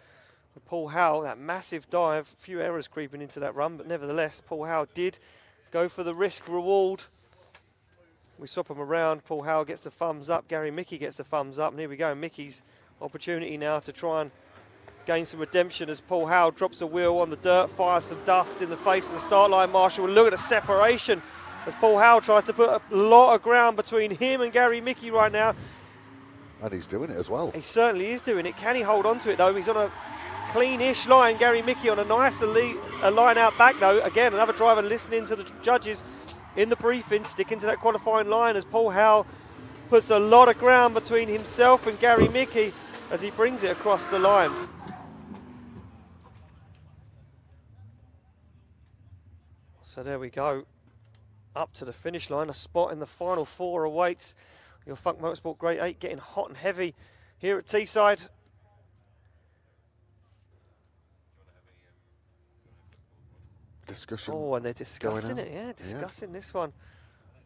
Paul Howe, that massive dive, a few errors creeping into that run, but nevertheless, Paul Howe did go for the risk reward. We swap them around. Paul Howe gets the thumbs up. Gary Mickey gets the thumbs up. And here we go. Mickey's opportunity now to try and gain some redemption as Paul Howe drops a wheel on the dirt, fires some dust in the face of the start line marshal. Look at the separation as Paul Howe tries to put a lot of ground between him and Gary Mickey right now. And he's doing it as well. He certainly is doing it. Can he hold on to it though? He's on a clean-ish line. Gary Mickey on a nicer line out back though. Again, another driver listening to the judges in the briefing, sticking to that qualifying line as Paul Howe puts a lot of ground between himself and Gary Mickey as he brings it across the line. So there we go, up to the finish line. A spot in the final four awaits your Funk Motorsport Grade 8, getting hot and heavy here at Teeside. Discussion. Oh, and they're discussing it, discussing this one.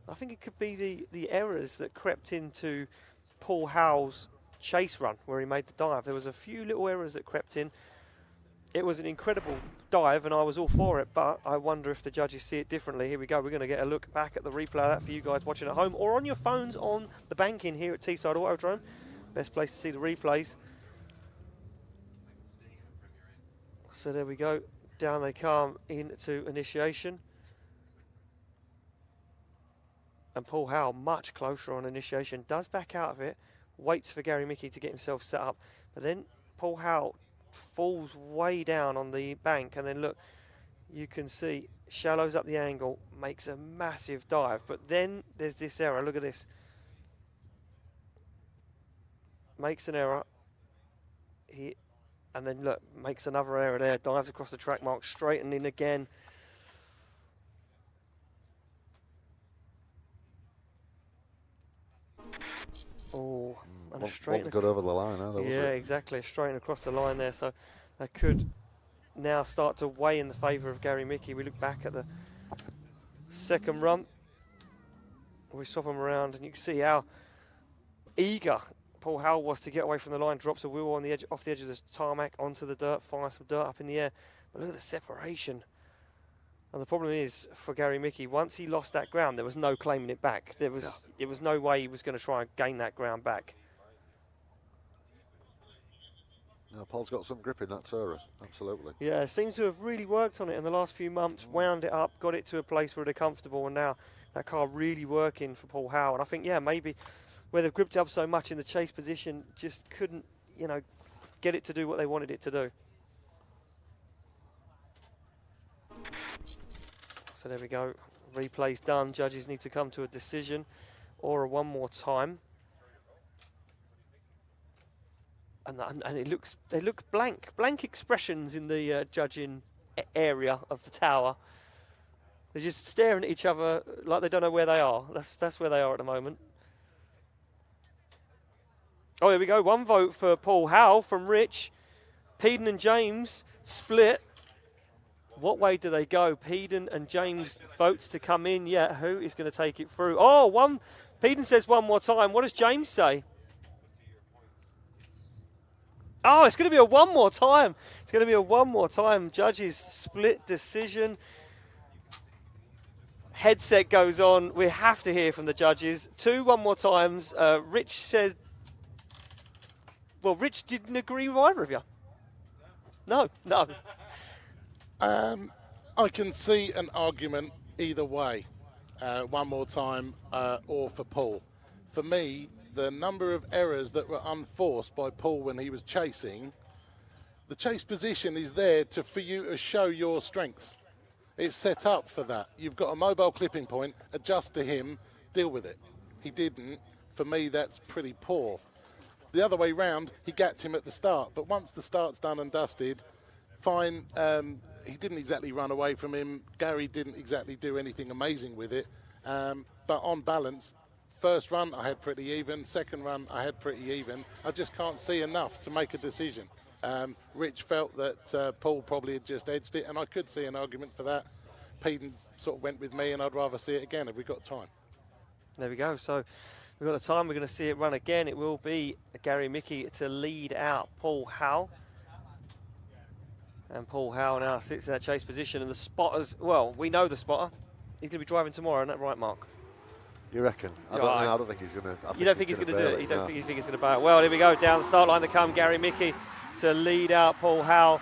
I think it could be the errors that crept into Paul Howe's chase run where he made the dive. There was a few little errors that crept in. It was an incredible dive and I was all for it, but I wonder if the judges see it differently. Here we go, we're going to get a look back at the replay of that for you guys watching at home or on your phones on the banking here at Teeside Autodrome. Best place to see the replays. So there we go, down they come into initiation. And Paul Howe much closer on initiation, does back out of it, waits for Gary Mickey to get himself set up, but then Paul Howe falls way down on the bank, and then look, you can see shallows up the angle, makes a massive dive, but then there's this error. Look at this, makes an error, and then look, makes another error there, dives across the track mark, straightening again. Oh, and a straight got over the line, huh? Exactly, straight across the line there. So that could now start to weigh in the favour of Gary Mickey. We look back at the second run. We swap them around, and you can see how eager Paul Howe was to get away from the line. Drops a wheel on the edge, off the edge of the tarmac onto the dirt, fires some dirt up in the air. But look at the separation. And the problem is, for Gary Mickey, once he lost that ground, there was no claiming it back. There was no way he was going to try and gain that ground back. No, Paul's got some grip in that Tyre, absolutely. Yeah, seems to have really worked on it in the last few months, wound it up, got it to a place where they're comfortable, and now that car really working for Paul Howe. And I think, yeah, maybe where they've gripped it up so much in the chase position, just couldn't, you know, get it to do what they wanted it to do. So there we go, replay's done. Judges need to come to a decision or a one more time. And they look blank expressions in the judging area of the tower. They're just staring at each other like they don't know where they are. That's where they are at the moment. Oh, here we go, one vote for Paul Howe from Rich. Payne and James split. What way do they go? Payne and James votes to come in. Yeah, who is going to take it through? Oh, Payne says one more time. What does James say? Oh, it's going to be a one more time. It's going to be a one more time. Judges split decision. Headset goes on. We have to hear from the judges. One more times. Rich says... Well, Rich didn't agree with either of you. No. I can see an argument either way. One more time or for Paul. For me, the number of errors that were unforced by Paul when he was chasing, the chase position is there for you to show your strengths. It's set up for that. You've got a mobile clipping point, adjust to him, deal with it. He didn't. For me, that's pretty poor. The other way round, he gapped him at the start, but once the start's done and dusted, fine. He didn't exactly run away from him. Gary didn't exactly do anything amazing with it. But on balance, first run I had pretty even. Second run I had pretty even. I just can't see enough to make a decision. Rich felt that Paul probably had just edged it, and I could see an argument for that. Payne sort of went with me, and I'd rather see it again if we've got time. There we go. So we've got the time. We're going to see it run again. It will be Gary Mickey to lead out Paul Howe. And Paul Howe now sits in that chase position, and the spotters, well, we know the spotter. He's going to be driving tomorrow, isn't that right, Mark? You reckon? I don't think he's going to. You don't think he's going to do it? You don't think he's going to bail it? Well, here we go. Down the start line they come. Gary Mickey to lead out Paul Howe.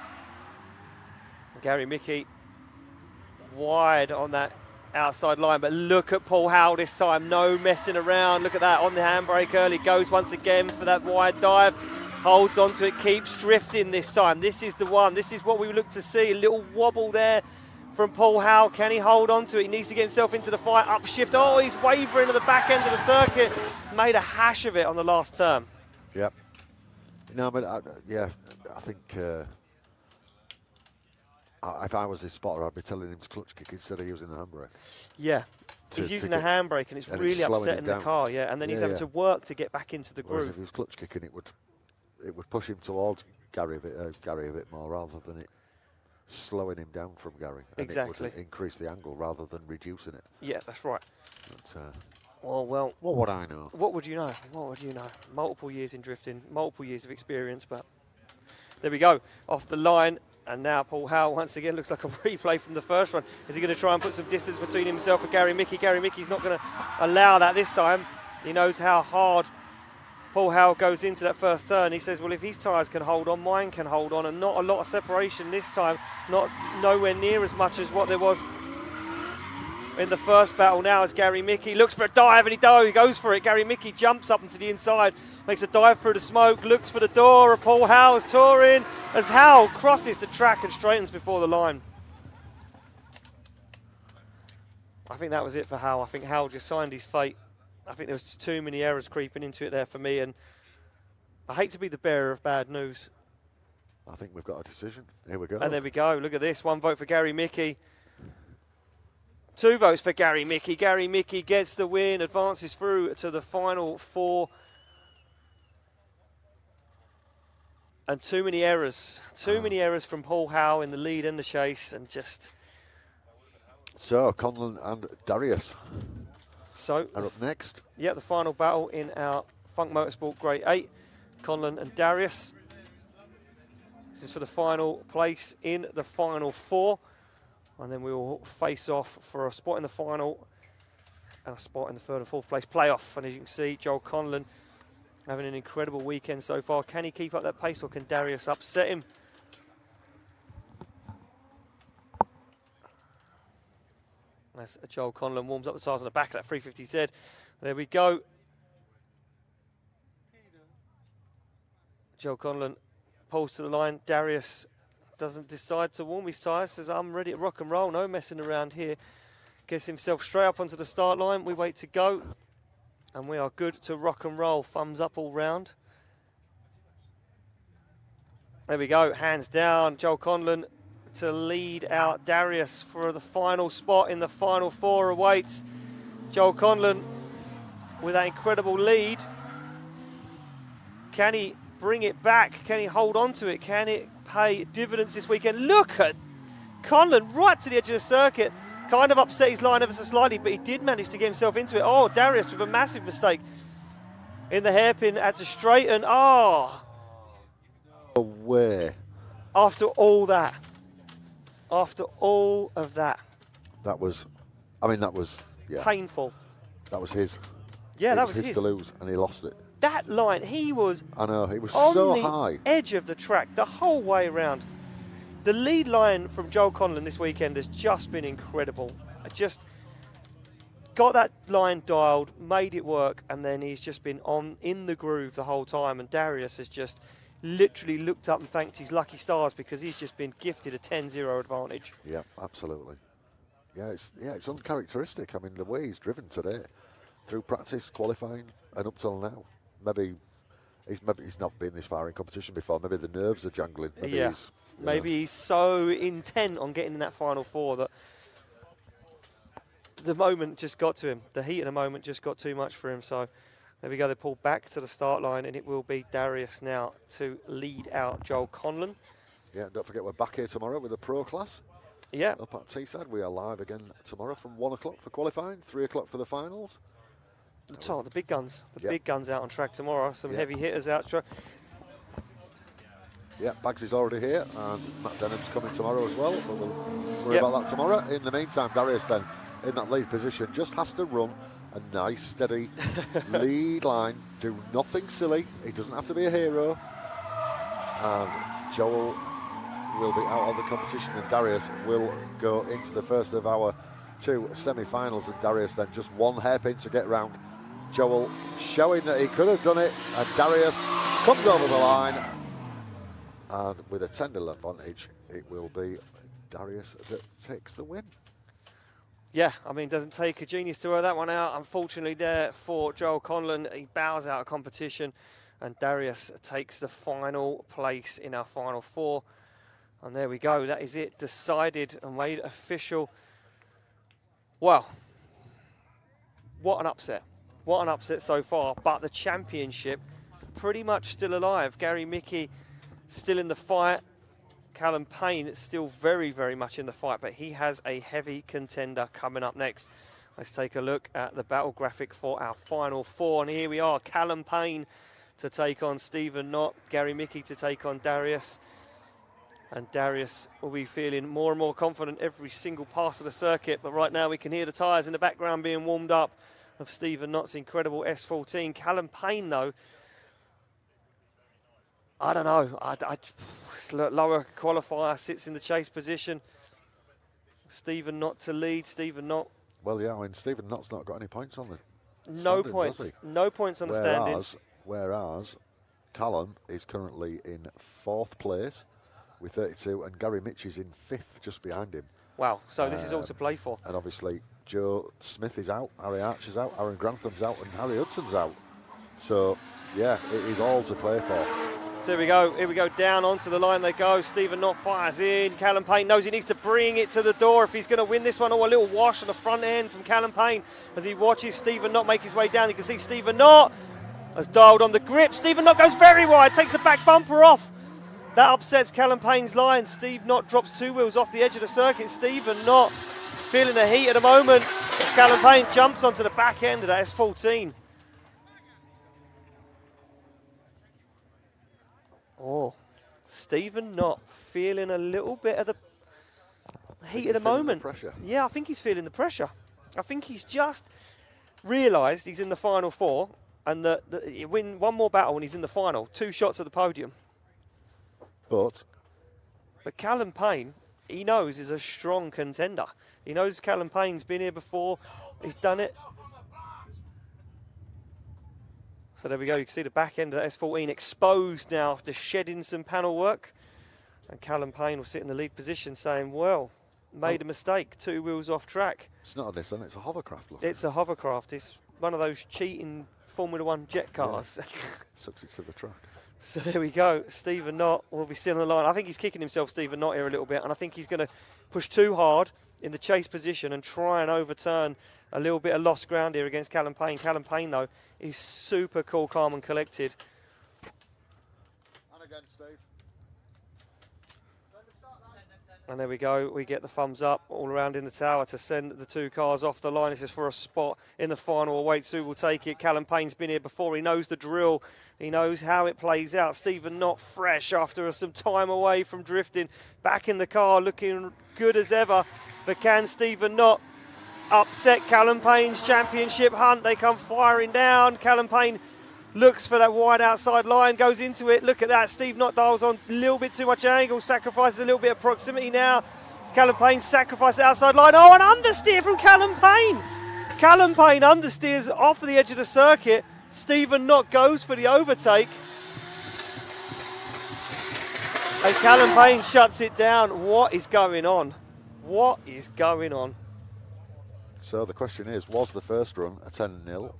Gary Mickey wide on that outside line, but look at Paul Howe this time. No messing around. Look at that on the handbrake early. Goes once again for that wide dive. Holds onto it, keeps drifting this time. This is the one. This is what we look to see. A little wobble there from Paul Howe. Can he hold on to it? He needs to get himself into the fight. Upshift. Oh, he's wavering at the back end of the circuit. Made a hash of it on the last turn. Yep. No, but I think if I was his spotter, I'd be telling him to clutch kick instead of using the handbrake. Yeah. He's using the handbrake, and it's really upsetting the car. Yeah, and then he's having to work to get back into the groove. Whereas if he was clutch kicking, it would push him towards Gary a bit more rather than it slowing him down from Gary. And exactly. It would increase the angle rather than reducing it. Yeah, that's right. But, well, what would I know? What would you know? What would you know? Multiple years in drifting, multiple years of experience, but there we go. Off the line, and now Paul Howe once again looks like a replay from the first run. Is he going to try and put some distance between himself and Gary Mickey? Gary Mickey's not going to allow that this time. He knows how hard Paul Howe goes into that first turn. He says, well, if his tyres can hold on, mine can hold on, and not a lot of separation this time. Nowhere near as much as what there was in the first battle. Now as Gary Mickey looks for a dive, and he goes for it. Gary Mickey jumps up into the inside, makes a dive through the smoke, looks for the door, and Paul Howe is touring as Howe crosses the track and straightens before the line. I think that was it for Howe. I think Howe just signed his fate. I think there was too many errors creeping into it there for me, and I hate to be the bearer of bad news. I think we've got a decision. Here we go. And there we go. Look at this. 1 vote for Gary Mickey. 2 votes for Gary Mickey. Gary Mickey gets the win, advances through to the final 4. And too many errors. Too many errors from Paul Howe in the lead and the chase, and just... So, Conlon and Darius are up next. Yeah, the final battle in our Funk Motorsport Grade 8. Conlon and Darius. This is for the final place in the final 4. And then we will face off for a spot in the final and a spot in the 3rd and 4th place playoff. And as you can see, Joel Conlon having an incredible weekend so far. Can he keep up that pace, or can Darius upset him? As Joel Conlon warms up the tyres on the back of that 350Z. There we go. Joel Conlon pulls to the line. Darius doesn't decide to warm his tyres. Says, I'm ready to rock and roll. No messing around here. Gets himself straight up onto the start line. We wait to go. And we are good to rock and roll. Thumbs up all round. There we go. Hands down. Joel Conlon to lead out Darius for the final spot in the final 4 awaits. Joel Conlon with that incredible lead. Can he bring it back? Can he hold on to it? Can it pay dividends this weekend? Look at Conlon right to the edge of the circuit. Kind of upset his line ever so slightly, but he did manage to get himself into it. Oh, Darius with a massive mistake in the hairpin, had to straighten. Oh. Away. After all that. After all of that. That was, yeah. Painful. That was his. Yeah, that was his to lose, and he lost it. That line, he was. I know, he was on so the high. Edge of the track the whole way around. The lead line from Joel Conlon this weekend has just been incredible. I just got that line dialed, made it work, and then he's just been in the groove the whole time. And Darius has just literally looked up and thanked his lucky stars because he's just been gifted a 10-0 advantage. Yeah, absolutely. Yeah, it's uncharacteristic. I mean, the way he's driven today, through practice, qualifying, and up till now, maybe he's not been this far in competition before. Maybe the nerves are jangling. Maybe he's so intent on getting in that final four that the moment just got to him. The heat of the moment just got too much for him. So there we go. They pull back to the start line, and it will be Darius now to lead out Joel Conlon. Yeah, don't forget we're back here tomorrow with the pro class. Yeah. Up at Teeside. We are live again tomorrow from 1 o'clock for qualifying, 3 o'clock for the finals. The big guns. Big guns out on track tomorrow. Some heavy hitters out track. Yeah, Bags is already here, and Matt Denham's coming tomorrow as well, but we'll worry about that tomorrow. In the meantime, Darius then, in that lead position, just has to run a nice, steady lead line, do nothing silly. He doesn't have to be a hero. And Joel will be out of the competition, and Darius will go into the first of our 2 semi-finals, and Darius then just 1 hairpin to get round. Joel showing that he could have done it, and Darius comes over the line. And with a 10-0 advantage, it will be Darius that takes the win. Yeah, I mean, doesn't take a genius to wear that one out. Unfortunately there for Joel Conlon, he bows out of competition, and Darius takes the final place in our final 4. And there we go, that is it, decided and made official. Well, what an upset. What an upset so far, but the championship pretty much still alive. Gary Mickey still in the fight. Callum Payne is still very, very much in the fight, but he has a heavy contender coming up next. Let's take a look at the battle graphic for our final 4. And here we are, Callum Payne to take on Stephen Knott, Gary Mickey to take on Darius. And Darius will be feeling more and more confident every single pass of the circuit. But right now we can hear the tyres in the background being warmed up of Stephen Knott's incredible S14. Callum Payne, though, I don't know. Lower qualifier, sits in the chase position. Stephen Knott to lead. Stephen Knott. Well, yeah, I mean, Stephen Knott's not got any points on the No points. No points on the standings. Whereas Callum is currently in 4th place with 32, and Gary Mitch is in 5th, just behind him. Wow, so this is all to play for. And obviously, Joe Smith is out, Harry Archer's out, Aaron Grantham's out, and Harry Hudson's out. So, yeah, it is all to play for. So here we go, down onto the line they go. Stephen Knott fires in. Callum Payne knows he needs to bring it to the door if he's going to win this one. Oh, a little wash on the front end from Callum Payne as he watches Stephen Knott make his way down. You can see Stephen Knott has dialed on the grip. Stephen Knott goes very wide, takes the back bumper off. That upsets Callum Payne's line. Steve Knott drops 2 wheels off the edge of the circuit. Stephen Knott feeling the heat at the moment as Callum Payne jumps onto the back end of that S14. Oh, Stephen Knott feeling a little bit of the heat of the moment. Pressure. Yeah, I think he's feeling the pressure. I think he's just realised he's in the final 4, and that he win one more battle and he's in the final. 2 shots at the podium. But Callum Payne, he knows, is a strong contender. He knows Callum Payne's been here before. He's done it. So there we go. You can see the back end of that S14 exposed now after shedding some panel work. And Callum Payne will sit in the lead position saying, well, made a mistake. 2 wheels off track. It's not a Nissan, it's a hovercraft. Look. It's a hovercraft. It's one of those cheating Formula 1 jet cars. Yeah. Sucks it to the track. So there we go. Stephen Knott will be still on the line. I think he's kicking himself, Stephen Knott, here a little bit. And I think he's going to push too hard in the chase position and try and overturn a little bit of lost ground here against Callum Payne. Callum Payne, though, is super cool, calm and collected. And again, Steve. And there we go. We get the thumbs up all around in the tower to send the 2 cars off the line. This is for a spot in the final. Waits who will take it. Callum Payne's been here before. He knows the drill. He knows how it plays out. Stephen Knott fresh after some time away from drifting. Back in the car, looking good as ever. But can Stephen Knott upset Callum Payne's championship hunt? They come firing down. Callum Payne looks for that wide outside line, goes into it. Look at that. Steve Knott dials on a little bit too much angle, sacrifices a little bit of proximity now. It's Callum Payne sacrifice the outside line. Oh, an understeer from Callum Payne. Callum Payne understeers off the edge of the circuit. Stephen Knott goes for the overtake. And Callum Payne shuts it down. What is going on? What is going on? So the question is, was the first run a 10-0?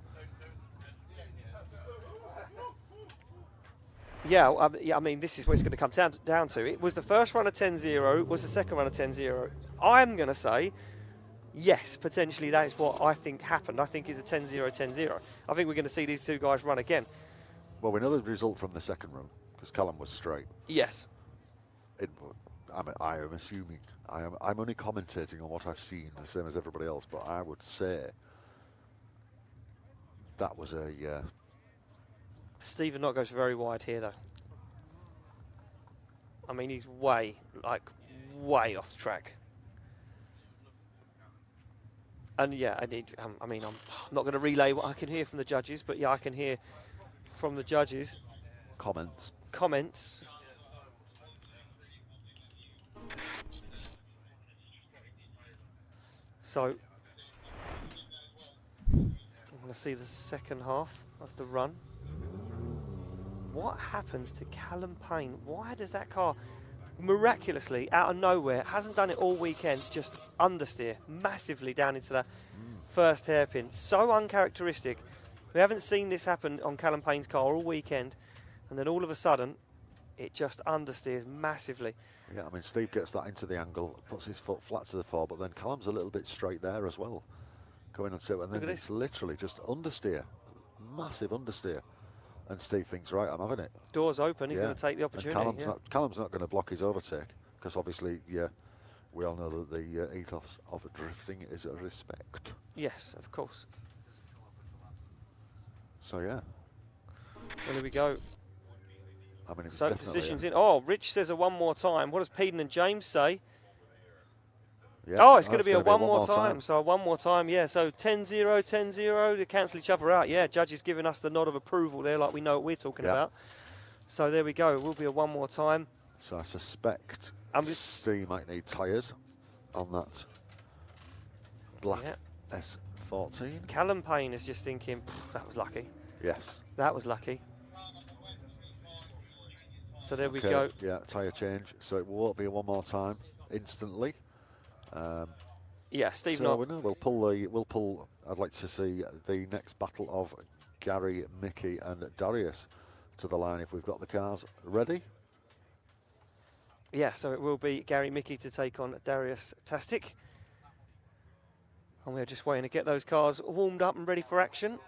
Yeah, I mean, this is what it's going to come down to. It was the first run a 10-0, was the second run a 10-0. I'm going to say, yes, potentially that is what I think happened. I think it's a 10-0, 10-0. I think we're going to see these 2 guys run again. Well, we know the result from the second run, because Callum was straight. Yes. I am assuming, I'm only commentating on what I've seen, the same as everybody else, but I would say that was a... Stephen Knott goes very wide here, though. I mean, he's way off track. And yeah, I mean, I'm not going to relay what I can hear from the judges, but yeah, I can hear from the judges. Comments. So, I'm going to see the second half of the run. What happens to Callum Payne? Why does that car miraculously, out of nowhere, hasn't done it all weekend, just understeer massively down into that first hairpin? So uncharacteristic. We haven't seen this happen on Callum Payne's car all weekend, and then all of a sudden, it just understeers massively. Yeah, I mean, Steve gets that into the angle, puts his foot flat to the floor, but then Callum's a little bit straight there as well. Going on to it, and then it's literally just understeer. Massive understeer. And Steve thinks, right, I'm having it. Doors open, he's going to take the opportunity. And Callum's not going to block his overtake, because obviously, yeah, we all know that the ethos of drifting is respect. Yes, of course. So, yeah. Well, here we go. I mean, it's so decisions in. Oh, Rich says a one more time. What does Payne and James say? Yeah, oh, it's going to be a one more time. So one more time, yeah. So 10-0, 10-0. They cancel each other out. Yeah, judges giving us the nod of approval there, like we know what we're talking about. So there we go. It will be a one more time. So I suspect Steve might need tyres on that black S14. Callum Payne is just thinking, that was lucky. Yes. That was lucky. So there we go. Yeah, tyre change. So it won't be a one more time instantly. Yeah, Steve. So we'll pull. I'd like to see the next battle of Gary, Mickey, and Darius to the line if we've got the cars ready. Yeah, so it will be Gary Mickey to take on Darius Tastic, and we're just waiting to get those cars warmed up and ready for action.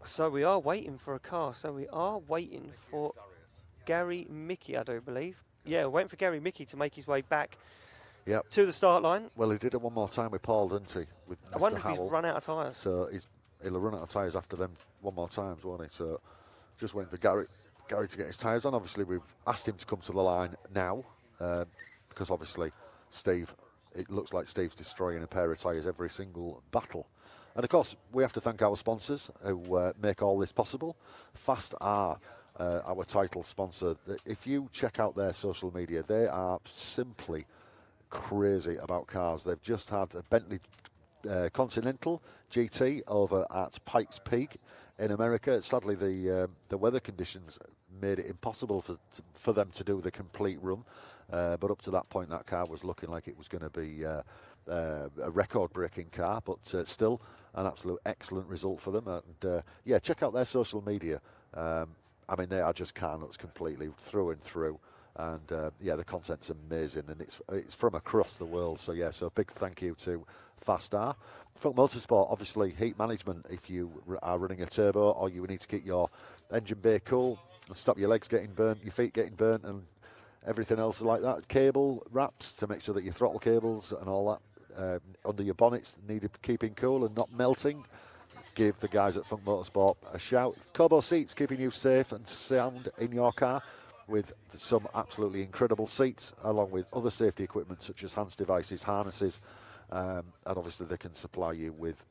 So we are waiting for a car. So we are waiting for Gary Mickey, I do believe. Yeah, we're waiting for Gary Mickey to make his way back to the start line. Well, he did it one more time with Paul, didn't he? With Mr. I wonder Howe. if he's run out of tyres. So he'll run out of tyres after them one more time, won't he? So just waiting for Gary to get his tyres on. Obviously, we've asked him to come to the line now because obviously it looks like Steve's destroying a pair of tyres every single battle. And of course, we have to thank our sponsors who make all this possible. Fast are our title sponsor. If you check out their social media, they are simply crazy about cars. They've just had a Bentley Continental GT over at Pike's Peak in America. Sadly, the weather conditions made it impossible for them to do the complete run. But up to that point, that car was looking like it was going to be a record-breaking car, but still an absolute excellent result for them. And yeah, check out their social media. I mean, they are just car nuts completely through and through. And yeah, the content's amazing, and it's from across the world. So yeah, so a big thank you to Fastar. Funk Motorsport, obviously heat management. If you are running a turbo, or you need to keep your engine bay cool and stop your legs getting burnt, your feet getting burnt, and everything else like that. Cable wraps to make sure that your throttle cables and all that under your bonnets needed keeping cool and not melting. Give the guys at Funk Motorsport a shout. Kobo seats, keeping you safe and sound in your car, with some absolutely incredible seats, along with other safety equipment such as hands devices, harnesses, and obviously they can supply you with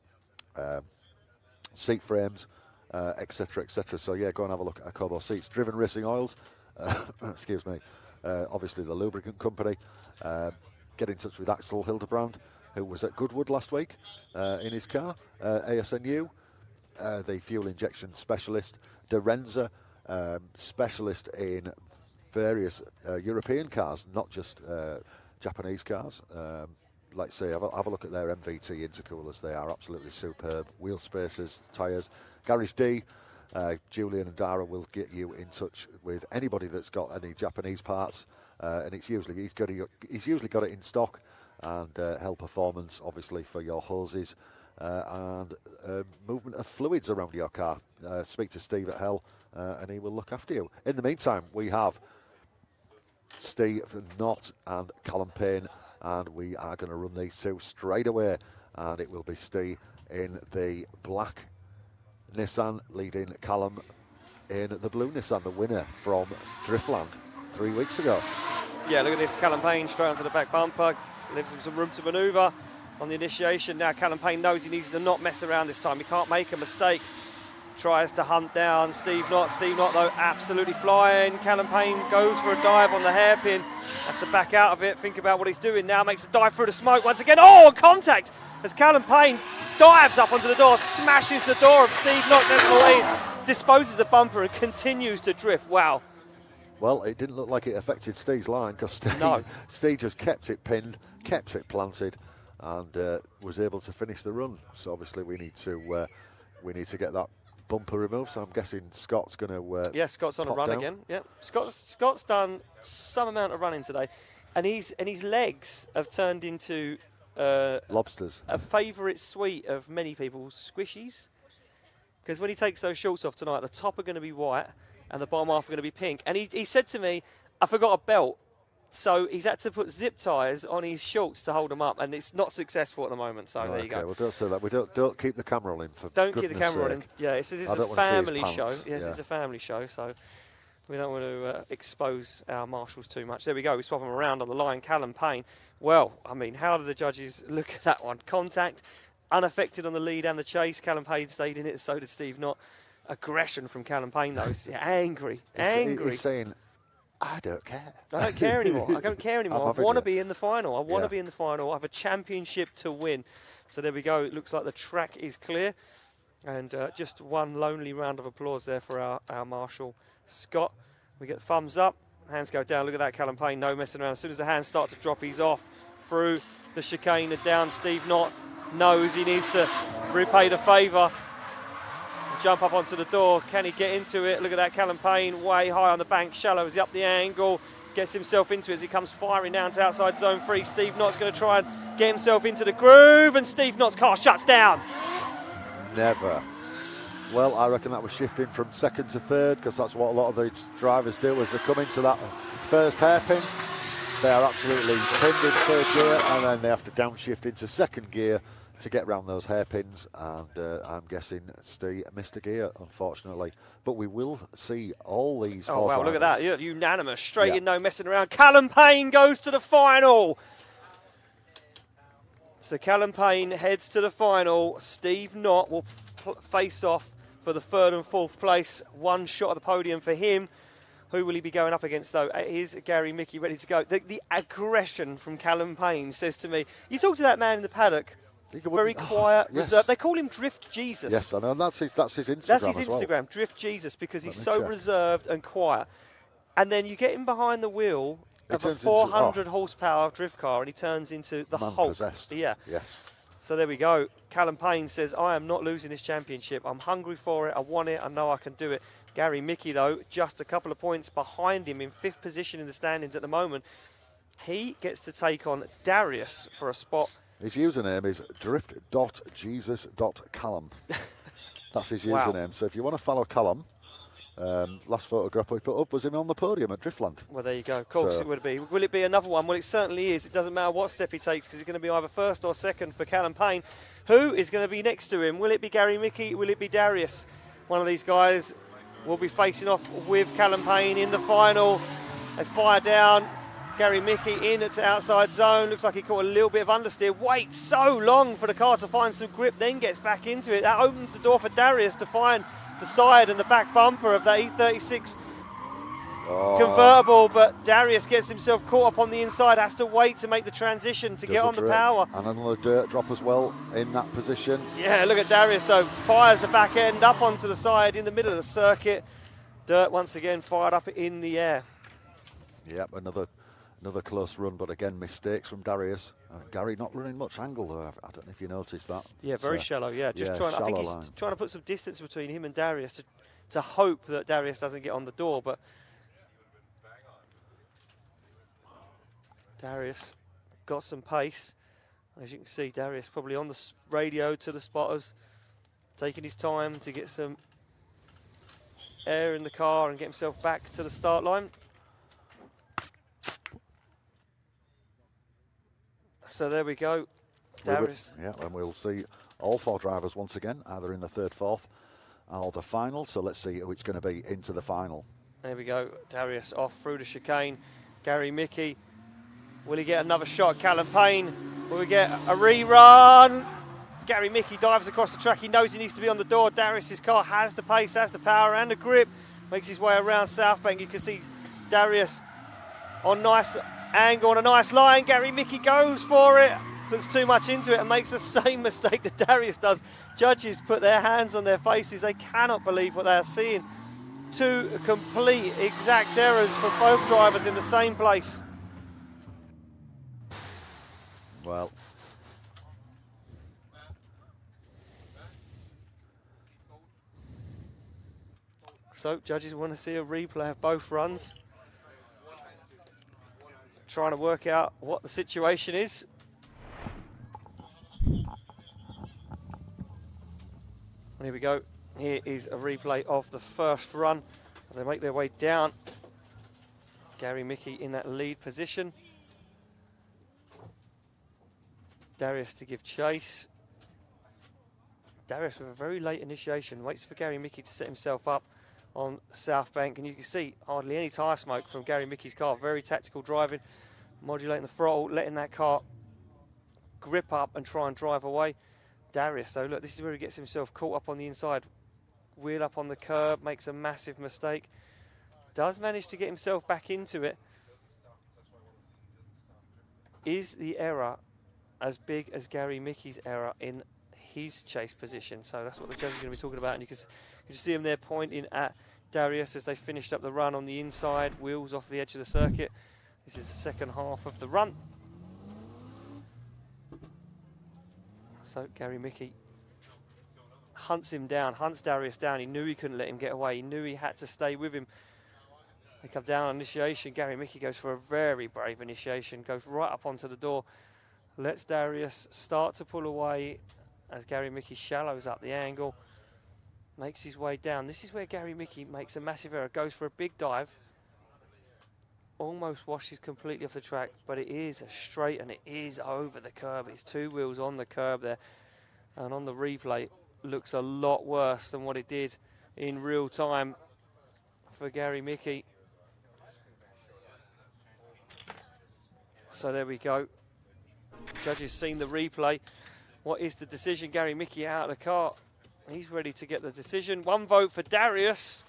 seat frames, etc., etc. So yeah, go and have a look at Kobo seats. Driven Racing Oils, excuse me, obviously the lubricant company. Get in touch with Axel Hildebrand, who was at Goodwood last week in his car. ASNU, the fuel injection specialist. Dorenza, specialist in various European cars, not just Japanese cars. Like I say, have a look at their MVT intercoolers. They are absolutely superb. Wheel spacers, tyres. Garage D, Julian and Dara will get you in touch with anybody that's got any Japanese parts, and it's usually he's usually got it in stock. And Hell Performance, obviously, for your hoses and movement of fluids around your car. Speak to Steve at Hell, and he will look after you. In the meantime, we have Steve Knott and Callum Payne, and we are going to run these two straight away. And it will be Steve in the black Nissan, leading Callum in the blue Nissan, the winner from Driftland 3 weeks ago. Yeah, look at this. Callum Payne straight onto the back bumper. Leaves him some room to manoeuvre on the initiation. Now Callum Payne knows he needs to not mess around this time. He can't make a mistake. Tries to hunt down Steve Knott. Steve Knott, though, absolutely flying. Callum Payne goes for a dive on the hairpin. Has to back out of it. Think about what he's doing now. Makes a dive through the smoke once again. Oh, contact as Callum Payne dives up onto the door, smashes the door of Steve Knott, disposes the bumper and continues to drift. Wow. Well, it didn't look like it affected Steve's line, because Steve just kept it pinned, kept it planted, and was able to finish the run. So obviously we need to get that bumper removed. So I'm guessing Scott's going to yeah, Scott's on a run again. Yeah, Scott's done some amount of running today, and his legs have turned into lobsters. A favourite sweet of many people's squishies, because when he takes those shorts off tonight, the top are going to be white and the bottom half are going to be pink. And he said to me, I forgot a belt. So he's had to put zip ties on his shorts to hold them up, and it's not successful at the moment. So there you go. Well, don't say that. We don't keep the camera on him, for don't keep the camera sake. on him. Yeah, it's a family show. Yes, it's a family show. So we don't want to expose our marshals too much. There we go. We swap them around on the line. Callum Payne. Well, I mean, how did the judges look at that one? Contact, unaffected on the lead and the chase. Callum Payne stayed in it. So did Steve Knott. Aggression from Callum Payne, though. Angry. He's saying, I don't care. I don't care anymore. I don't care anymore. I want to be in the final. I want to be in the final. I have a championship to win. So there we go. It looks like the track is clear. And just one lonely round of applause there for our marshal, Scott. We get thumbs up. Hands go down. Look at that, Callum Payne. No messing around. As soon as the hands start to drop, he's off through the chicane and down. Steve Knott knows he needs to repay the favour. Jump up onto the door. Can he get into it? Look at that, Callum Payne way high on the bank. Shallow is up the angle. Gets himself into it as he comes firing down to outside zone 3. Steve Knott's going to try and get himself into the groove, and Steve Knott's car shuts down. Never. Well, I reckon that was shifting from second to third, because that's what a lot of the drivers do as they come into that first hairpin. They are absolutely pinned in third gear, and then they have to downshift into second gear to get round those hairpins, and I'm guessing Steve missed a gear, unfortunately. But we will see all these four wow, drivers. Look at that. Yeah, unanimous. Straight in, no messing around. Callum Payne goes to the final. So Callum Payne heads to the final. Steve Knott will face off for the third and fourth place. One shot at the podium for him. Who will he be going up against, though? Here's Gary Mickey ready to go. The aggression from Callum Payne says to me, you talk to that man in the paddock, very quiet, reserved. They call him Drift Jesus. Yes, I know. That's his Instagram. That's his Instagram, Drift Jesus, because he's so reserved and quiet. And then you get him behind the wheel of a 400 horsepower drift car, and he turns into the Hulk. Possessed. Yeah. Yes. So there we go. Callum Payne says, I am not losing this championship. I'm hungry for it. I want it. I know I can do it. Gary Mickey, though, just a couple of points behind him in 5th position in the standings at the moment. He gets to take on Darius for a spot. His username is drift.jesus.callum. That's his username. So if you want to follow Callum, last photograph we put up was him on the podium at Driftland. Well, there you go. Of course it would be. Will it be another one? Well, it certainly is. It doesn't matter what step he takes because it's going to be either first or second for Callum Payne. Who is going to be next to him? Will it be Gary Mickey? Will it be Darius? One of these guys will be facing off with Callum Payne in the final. They fire down. Gary Mickey in at the outside zone. Looks like he caught a little bit of understeer. Waits so long for the car to find some grip, then gets back into it. That opens the door for Darius to find the side and the back bumper of that E36 convertible, but Darius gets himself caught up on the inside, has to wait to make the transition to get on the power. And another dirt drop as well in that position. Yeah, look at Darius though, fires the back end up onto the side in the middle of the circuit. Dirt once again fired up in the air. Yep, another close run, but again, mistakes from Darius. Gary not running much angle, though. I don't know if you noticed that. Yeah, very shallow, yeah. Just trying. I think he's trying to put some distance between him and Darius to hope that Darius doesn't get on the door, but Darius got some pace. As you can see, Darius probably on the radio to the spotters, taking his time to get some air in the car and get himself back to the start line. So there we go, Darius. Yeah, and we'll see all 4 drivers once again, either in the 3rd, 4th, or the final. So let's see who it's going to be into the final. There we go, Darius off through the chicane. Gary Mickey, will he get another shot? Callum Payne, will we get a rerun? Gary Mickey dives across the track. He knows he needs to be on the door. Darius's car has the pace, has the power and the grip. Makes his way around Southbank. You can see Darius on nice angle on a nice line. Gary Mickey goes for it, puts too much into it and makes the same mistake that Darius does. Judges put their hands on their faces. They cannot believe what they are seeing. 2 complete exact errors for both drivers in the same place. Well, so judges want to see a replay of both runs, trying to work out what the situation is. Here we go. Here is a replay of the first run as they make their way down. Gary Mickey in that lead position. Darius to give chase. Darius with a very late initiation, waits for Gary Mickey to set himself up on South Bank, and you can see hardly any tyre smoke from Gary Mickey's car. Very tactical driving, modulating the throttle, letting that car grip up and try and drive away. Darius though, look, this is where he gets himself caught up on the inside. Wheel up on the curb, makes a massive mistake. Does manage to get himself back into it. Is the error as big as Gary Mickey's error in his chase position? So that's what the judges are going to be talking about, and you can see him there pointing at Darius as they finished up the run on the inside, wheels off the edge of the circuit. This is the second half of the run. So Gary Mickey hunts him down, hunts Darius down. He knew he couldn't let him get away. He knew he had to stay with him. They come down on initiation. Gary Mickey goes for a very brave initiation, goes right up onto the door, lets Darius start to pull away as Gary Mickey shallows up the angle, makes his way down. This is where Gary Mickey makes a massive error, goes for a big dive, almost washes completely off the track, but it is straight and it is over the curb. It's 2 wheels on the curb there, and on the replay looks a lot worse than what it did in real time for Gary Mickey. So there we go. Judges seen the replay. What is the decision? Gary Mickey out of the car. He's ready to get the decision. 1 vote for Darius.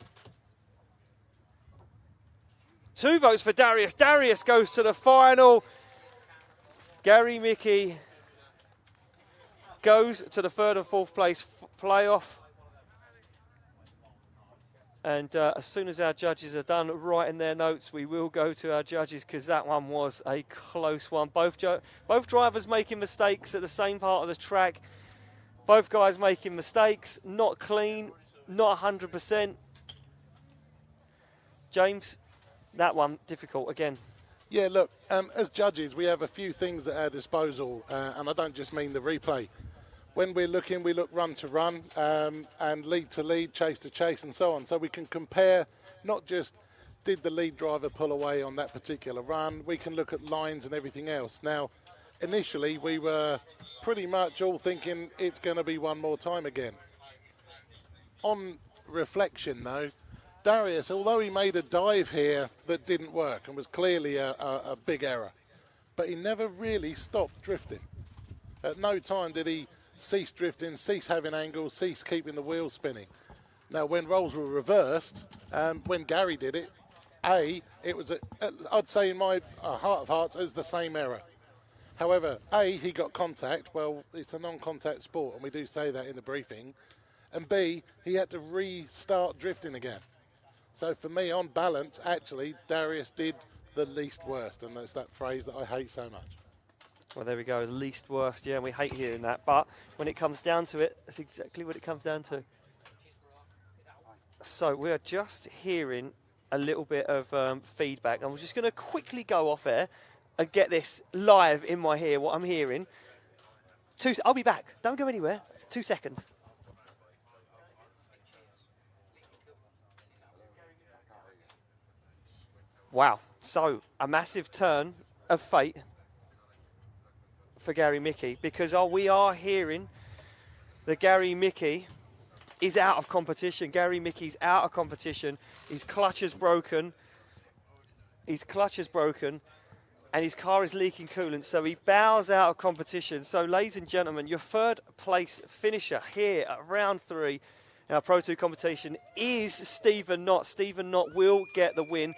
2 votes for Darius. Darius goes to the final. Gary Mickey goes to the 3rd and 4th place playoff. And as soon as our judges are done writing their notes, we will go to our judges, because that one was a close one. Both drivers making mistakes at the same part of the track. Both guys making mistakes, not clean, not 100%. James, that one difficult again. Yeah, look, as judges, we have a few things at our disposal, and I don't just mean the replay. When we're looking, we look run to run, and lead to lead, chase to chase, and so on. So we can compare not just did the lead driver pull away on that particular run, we can look at lines and everything else. Now, initially, we were pretty much all thinking it's going to be one more time again. On reflection, though, Darius, although he made a dive here that didn't work and was clearly a big error, but he never really stopped drifting. At no time did he cease drifting, cease having angles, cease keeping the wheels spinning. Now, when roles were reversed, when Gary did it, it was, I'd say in my heart of hearts, it's the same error. However, he got contact. Well, it's a non-contact sport, and we do say that in the briefing. And B, he had to restart drifting again. So for me, on balance, actually, Darius did the least worst, and that's that phrase that I hate so much. Well, there we go, the least worst, yeah, and we hate hearing that. But when it comes down to it, that's exactly what it comes down to. So we are just hearing a little bit of feedback. I'm just going to quickly go off air and get this live in my ear, what I'm hearing. I'll be back. Don't go anywhere. 2 seconds. Wow. So a massive turn of fate for Gary Mickey, because we are hearing that Gary Mickey is out of competition. Gary Mickey's out of competition. His clutch is broken. And his car is leaking coolant, so he bows out of competition. So, ladies and gentlemen, your third place finisher here at round 3 in our Pro 2 competition is Stephen Knott. Stephen Knott will get the win.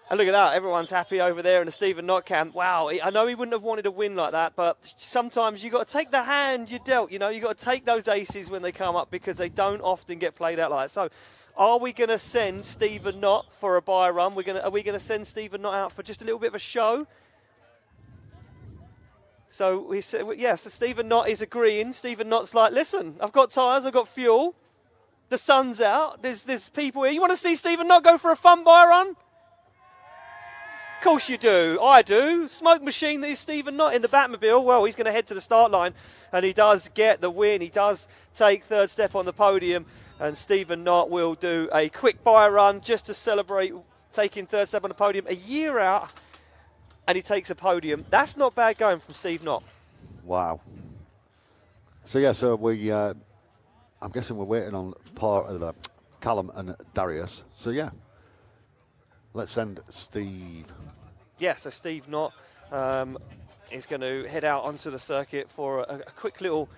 And look at that, everyone's happy over there in the Stephen Knott camp. Wow, I know he wouldn't have wanted a win like that, but sometimes you've got to take the hand you dealt. You know, you've got to take those aces when they come up, because they don't often get played out like that. So, are we going to send Stephen Knott for a bye run? Are we going to send Stephen Knott out for just a little bit of a show? So, so Stephen Knott is agreeing. Stephen Knott's like, listen, I've got tyres, I've got fuel. The sun's out. There's people here. You want to see Stephen Knott go for a fun bye run? Of course you do. I do. Smoke machine that is Stephen Knott in the Batmobile. Well, he's going to head to the start line, and he does get the win. He does take third step on the podium, and Stephen Knott will do a quick bye run just to celebrate taking third step on the podium. A year out, and he takes a podium. That's not bad going from Steve Knott. Wow. So, yeah, we, I'm guessing we're waiting on Callum and Darius. So, yeah, let's send Steve. Yeah, so Steve Knott is going to head out onto the circuit for a quick little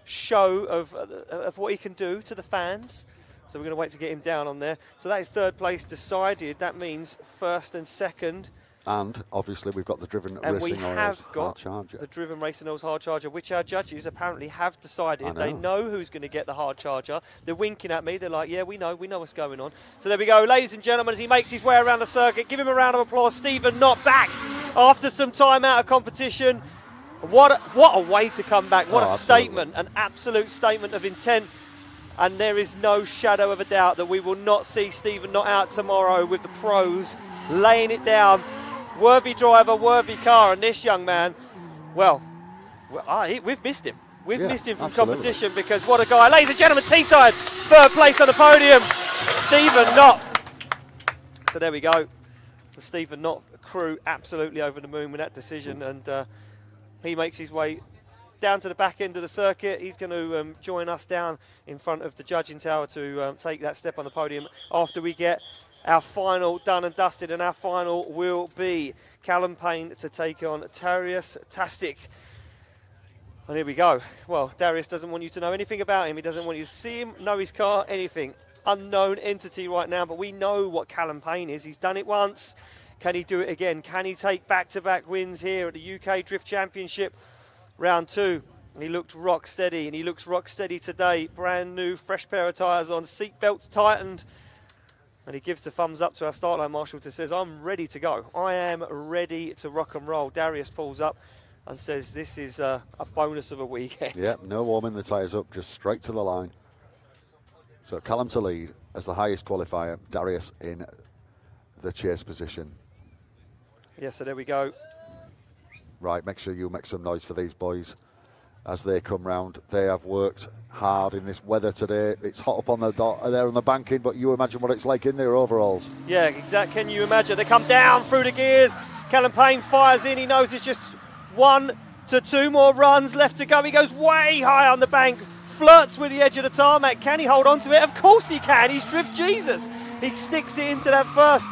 show of what he can do to the fans. So we're going to wait to get him down on there. So that is third place decided. That means first and second. And obviously we've got the Driven Racing Oils hard charger. The Driven Racing Oils hard charger, which our judges apparently have decided. They know who's going to get the hard charger. They're winking at me. They're like, yeah, we know what's going on. So there we go, ladies and gentlemen, as he makes his way around the circuit. Give him a round of applause. Stephen Knott back after some time out of competition. What a way to come back. What a statement, an absolute statement of intent. And there is no shadow of a doubt that we will not see Stephen Knott out tomorrow with the pros laying it down. Worthy driver, worthy car, and this young man, well, we've missed him. We've missed him from competition, because what a guy. Ladies and gentlemen, Teeside, third place on the podium, Stephen Knott. So there we go. The Stephen Knott crew absolutely over the moon with that decision, and he makes his way down to the back end of the circuit. He's going to join us down in front of the judging tower to take that step on the podium after we get our final done and dusted, and our final will be Callum Payne to take on Darius Tastic. And here we go. Well, Darius doesn't want you to know anything about him. He doesn't want you to see him, know his car, anything. Unknown entity right now, but we know what Callum Payne is. He's done it once. Can he do it again? Can he take back-to-back wins here at the UK Drift Championship round 2? He looked rock steady, and he looks rock steady today. Brand new, fresh pair of tyres on, seatbelts tightened. And he gives the thumbs up to our start line marshal to says, I'm ready to go. I am ready to rock and roll. Darius pulls up and says, this is a bonus of a weekend. Yeah, no warming the tyres up, just straight to the line. So Callum to lead. as the highest qualifier. Darius in the chase position. Yeah, so there we go. Right, make sure you make some noise for these boys as they come round. They have worked hard in this weather today. It's hot up on the there on the banking, but you imagine what it's like in their overalls. Yeah, exactly. Can you imagine? They come down through the gears. Callum Payne fires in. He knows it's just 1 to 2 more runs left to go. He goes way high on the bank, flirts with the edge of the tarmac. Can he hold on to it? Of course he can. He's Drift Jesus. He sticks it into that first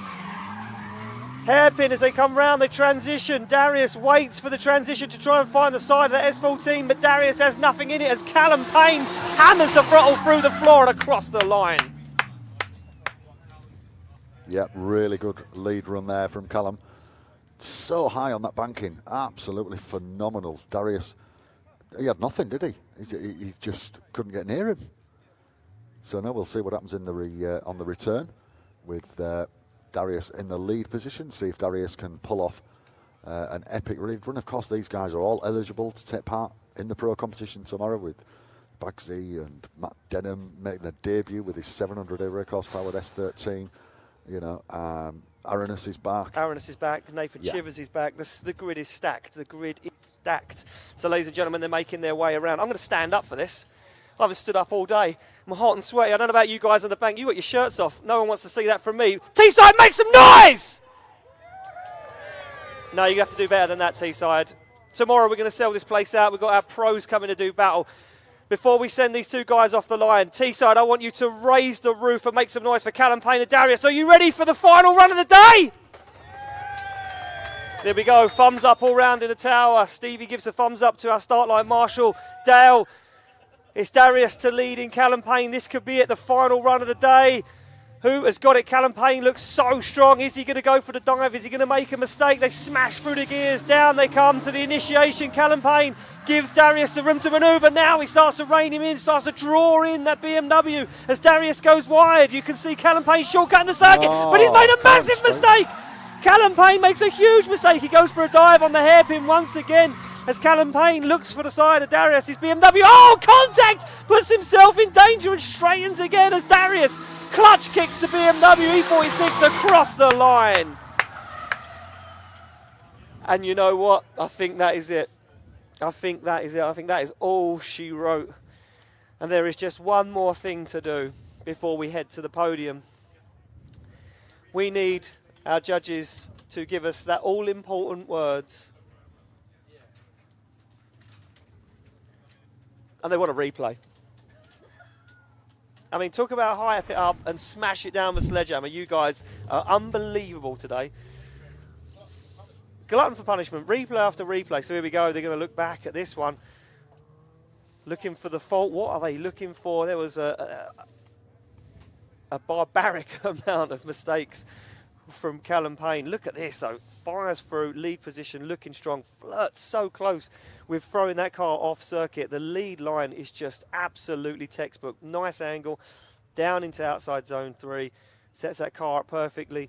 hairpin as they come round. They transition. Darius waits for the transition to try and find the side of the S14, but Darius has nothing in it as Callum Payne hammers the throttle through the floor and across the line. Yep, really good lead run there from Callum. So high on that banking, absolutely phenomenal. Darius, he had nothing, did he? He just couldn't get near him. So now we'll see what happens in the on the return with Darius in the lead position. See if Darius can pull off an epic lead run. Of course, these guys are all eligible to take part in the pro competition tomorrow, with Bugsy and Matt Denham making their debut with his 700 brake horsepower S13. You know, Andreas is back. Andreas is back. Nathan Chivers is back. The grid is stacked. The grid is stacked. So, ladies and gentlemen, they're making their way around. I'm going to stand up for this. I've stood up all day. I'm hot and sweaty. I don't know about you guys on the bank. You got your shirts off. No one wants to see that from me. Teeside, make some noise! No, you have to do better than that, Teeside. Tomorrow we're going to sell this place out. We've got our pros coming to do battle. Before we send these two guys off the line, Teeside, I want you to raise the roof and make some noise for Callum Payne and Darius. Are you ready for the final run of the day? There we go. Thumbs up all round in the tower. Stevie gives a thumbs up to our start line marshal, Dale. It's Darius to lead in Callum Payne. This could be it, the final run of the day. Who has got it? Callum Payne looks so strong. Is he going to go for the dive? Is he going to make a mistake? They smash through the gears. Down they come to the initiation. Callum Payne gives Darius the room to manoeuvre. Now he starts to rein him in, starts to draw in that BMW. As Darius goes wide, you can see Callum Payne shortcutting the circuit, but he's made a massive mistake. Callum Payne makes a huge mistake. He goes for a dive on the hairpin once again. As Callum Payne looks for the side of Darius, his BMW, contact, puts himself in danger and straightens again as Darius clutch kicks the BMW E46 across the line. And you know what? I think that is it. I think that is all she wrote. And there is just one more thing to do before we head to the podium. We need our judges to give us that all-important words. And they want a replay. I mean, talk about hype it up and smash it down with sledgehammer. You guys are unbelievable today. Glutton for punishment, replay after replay. So here we go. They're going to look back at this one. Looking for the fault. What are they looking for? There was a barbaric amount of mistakes from Callum Payne. Look at this, though. Fires through, lead position, looking strong. Flirts so close with throwing that car off circuit. The lead line is just absolutely textbook. Nice angle, down into outside zone 3. Sets that car up perfectly.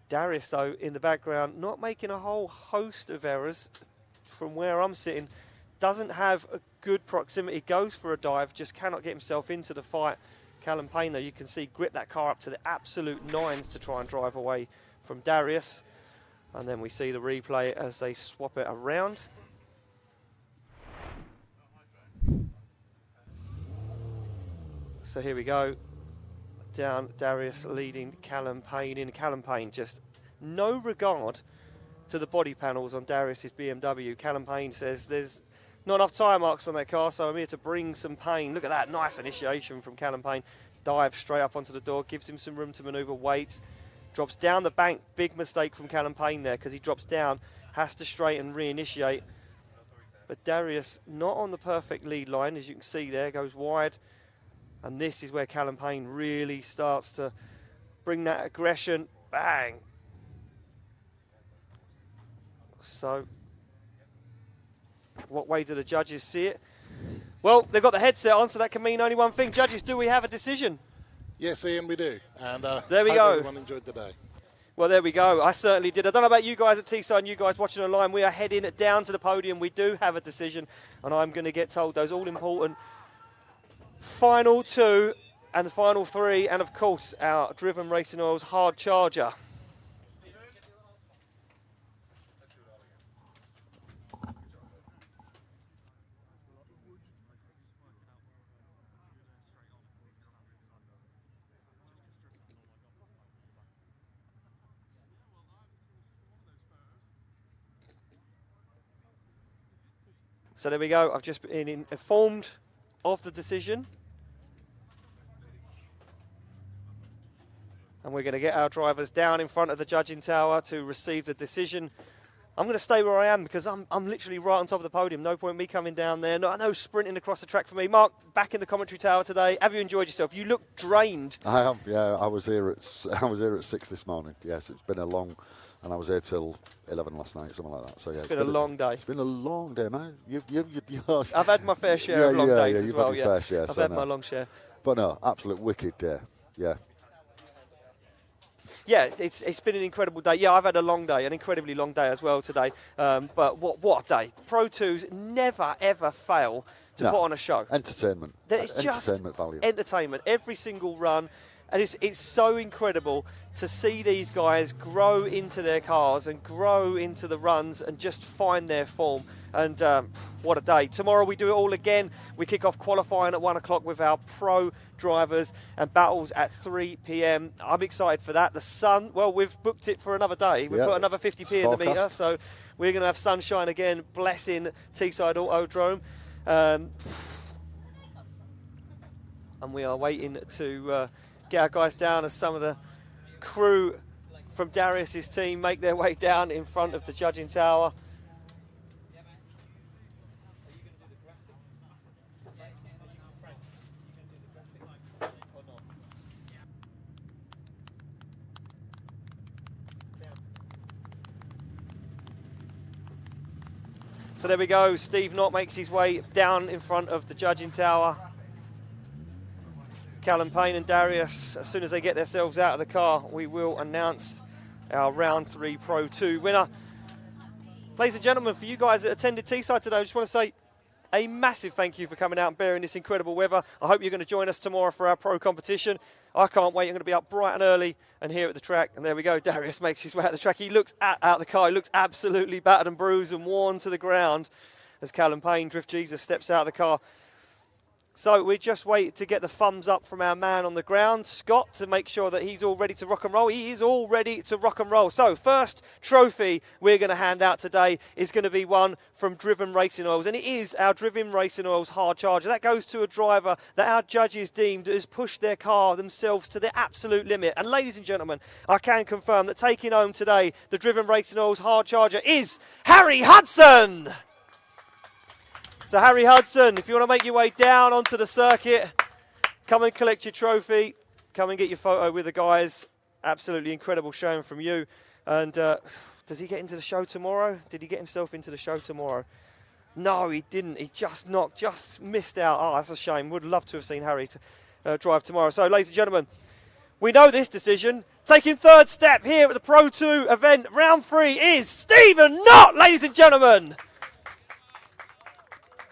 Darius, though, in the background, not making a whole host of errors from where I'm sitting. Doesn't have a good proximity. Goes for a dive, just cannot get himself into the fight. Callum Payne, though, you can see grip that car up to the absolute 9s to try and drive away from Darius. And then we see the replay as they swap it around. So here we go. Down Darius leading Callum Payne in. Callum Payne just no regard to the body panels on Darius's BMW. Callum Payne says there's not enough tyre marks on that car, so I'm here to bring some pain. Look at that, nice initiation from Callum Payne. Dives straight up onto the door, gives him some room to manoeuvre, waits. Drops down the bank, big mistake from Callum Payne there because he drops down, has to straighten, reinitiate. But Darius not on the perfect lead line, as you can see there, goes wide. And this is where Callum Payne really starts to bring that aggression. Bang! So, what way do the judges see it? Well, they've got the headset on, so that can mean only one thing. Judges, do we have a decision? Yes, Ian, we do. And there we go. Everyone enjoyed the day. Well, there we go. I certainly did. I don't know about you guys at Teeside and you guys watching online. We are heading down to the podium. We do have a decision, and I'm going to get told those all-important final 2 and the final three, and of course our Driven Racing Oils Hard Charger. So there we go. I've just been informed of the decision. And we're going to get our drivers down in front of the judging tower to receive the decision. I'm going to stay where I am because I'm literally right on top of the podium. No point me coming down there. No sprinting across the track for me. Mark, back in the commentary tower today. Have you enjoyed yourself? You look drained. I have. Yeah, I was here at 6 this morning. Yes, it's been a long. And I was here till 11 last night, something like that. So yeah, it's been a long day. It's been a long day, man. I've had my fair share of long days as well. Yeah, fair share, I've had my long share. But no, absolute wicked day. Yeah. Yeah, it's been an incredible day. Yeah, I've had a long day, an incredibly long day as well today. But what a day! Pro2s never ever fail to put on a show. Entertainment. It's just entertainment value. Entertainment every single run. And it's so incredible to see these guys grow into their cars and grow into the runs and just find their form. And what a day. Tomorrow we do it all again. We kick off qualifying at 1 o'clock with our pro drivers and battles at 3 p.m. I'm excited for that. The sun, well, we've booked it for another day. We've got another 50p in the meter. So we're going to have sunshine again, blessing Teeside Autodrome. And we are waiting to... get our guys down as some of the crew from Darius's team make their way down in front of the judging tower. So there we go, Steve Knott makes his way down in front of the judging tower. Payne and Darius, as soon as they get themselves out of the car, we will announce our round 3 Pro 2 winner. Ladies and gentlemen, for you guys that attended Teeside today, I just want to say a massive thank you for coming out and bearing this incredible weather. I hope you're going to join us tomorrow for our pro competition. I can't wait. I'm going to be up bright and early and here at the track. And there we go. Darius makes his way out the track. He looks out of the car. He looks absolutely battered and bruised and worn to the ground as Payne, Drift Jesus, steps out of the car. So we just wait to get the thumbs up from our man on the ground, Scott, to make sure that he's all ready to rock and roll. He is all ready to rock and roll. So first trophy we're going to hand out today is going to be one from Driven Racing Oils, and it is our Driven Racing Oils Hard Charger. That goes to a driver that our judges deemed has pushed their car themselves to the absolute limit. And ladies and gentlemen, I can confirm that taking home today the Driven Racing Oils Hard Charger is Harry Hudson. So Harry Hudson, if you want to make your way down onto the circuit, come and collect your trophy. Come and get your photo with the guys. Absolutely incredible showing from you. And does he get into the show tomorrow? Did he get himself into the show tomorrow? No, he didn't. He just missed out. Oh, that's a shame. Would love to have seen Harry drive tomorrow. So, ladies and gentlemen, we know this decision. Taking third step here at the Pro 2 event, round 3, is Stephen Knott, ladies and gentlemen.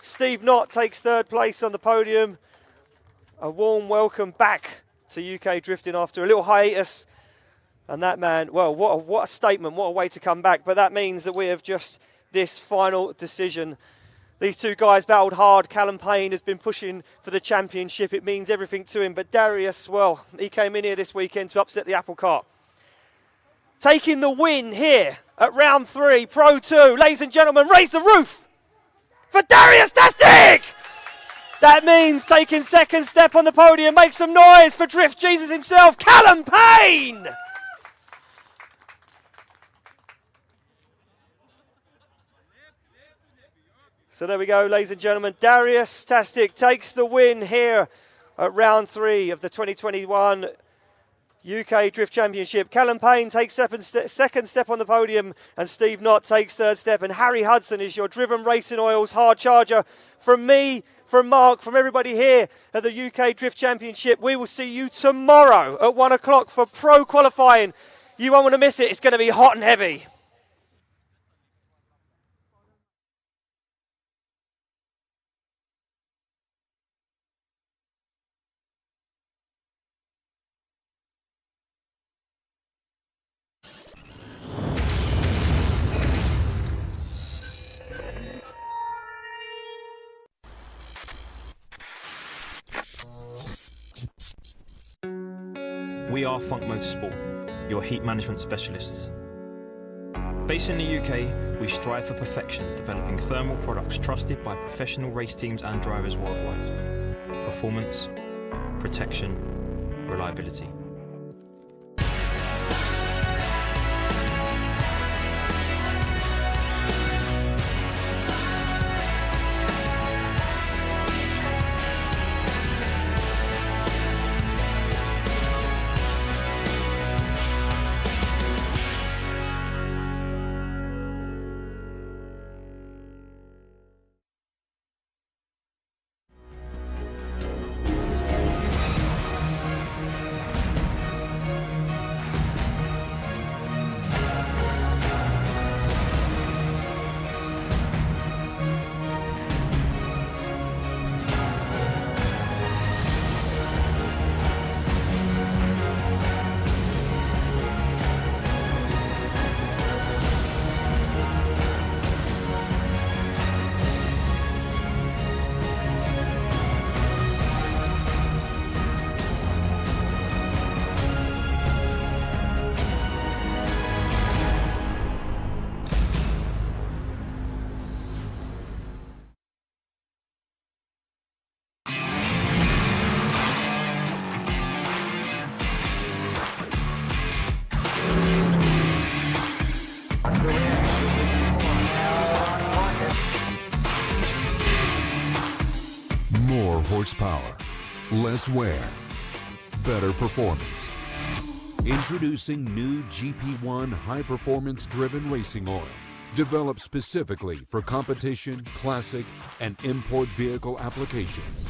Steve Knott takes third place on the podium. A warm welcome back to UK Drifting after a little hiatus. And that man, well, what a statement, what a way to come back. But that means that we have just this final decision. These two guys battled hard. Payne has been pushing for the championship. It means everything to him. But Darius, well, he came in here this weekend to upset the apple cart. Taking the win here at round 3, Pro 2. Ladies and gentlemen, raise the roof for Darius Tastic! That means taking second step on the podium. Make some noise for Drift Jesus himself, Payne! So there we go, ladies and gentlemen. Darius Tastic takes the win here at round 3 of the 2021 UK Drift Championship. Payne takes second step on the podium, and Steve Knott takes third step. And Harry Hudson is your Driven Racing Oils Hard Charger. From me, from Mark, from everybody here at the UK Drift Championship, we will see you tomorrow at 1 o'clock for pro qualifying. You won't want to miss it. It's going to be hot and heavy. We are Funk Motorsport, your heat management specialists. Based in the UK, we strive for perfection, developing thermal products trusted by professional race teams and drivers worldwide. Performance, protection, reliability. More horsepower, less wear, better performance. Introducing new GP1 high-performance driven racing oil, developed specifically for competition, classic, and import vehicle applications.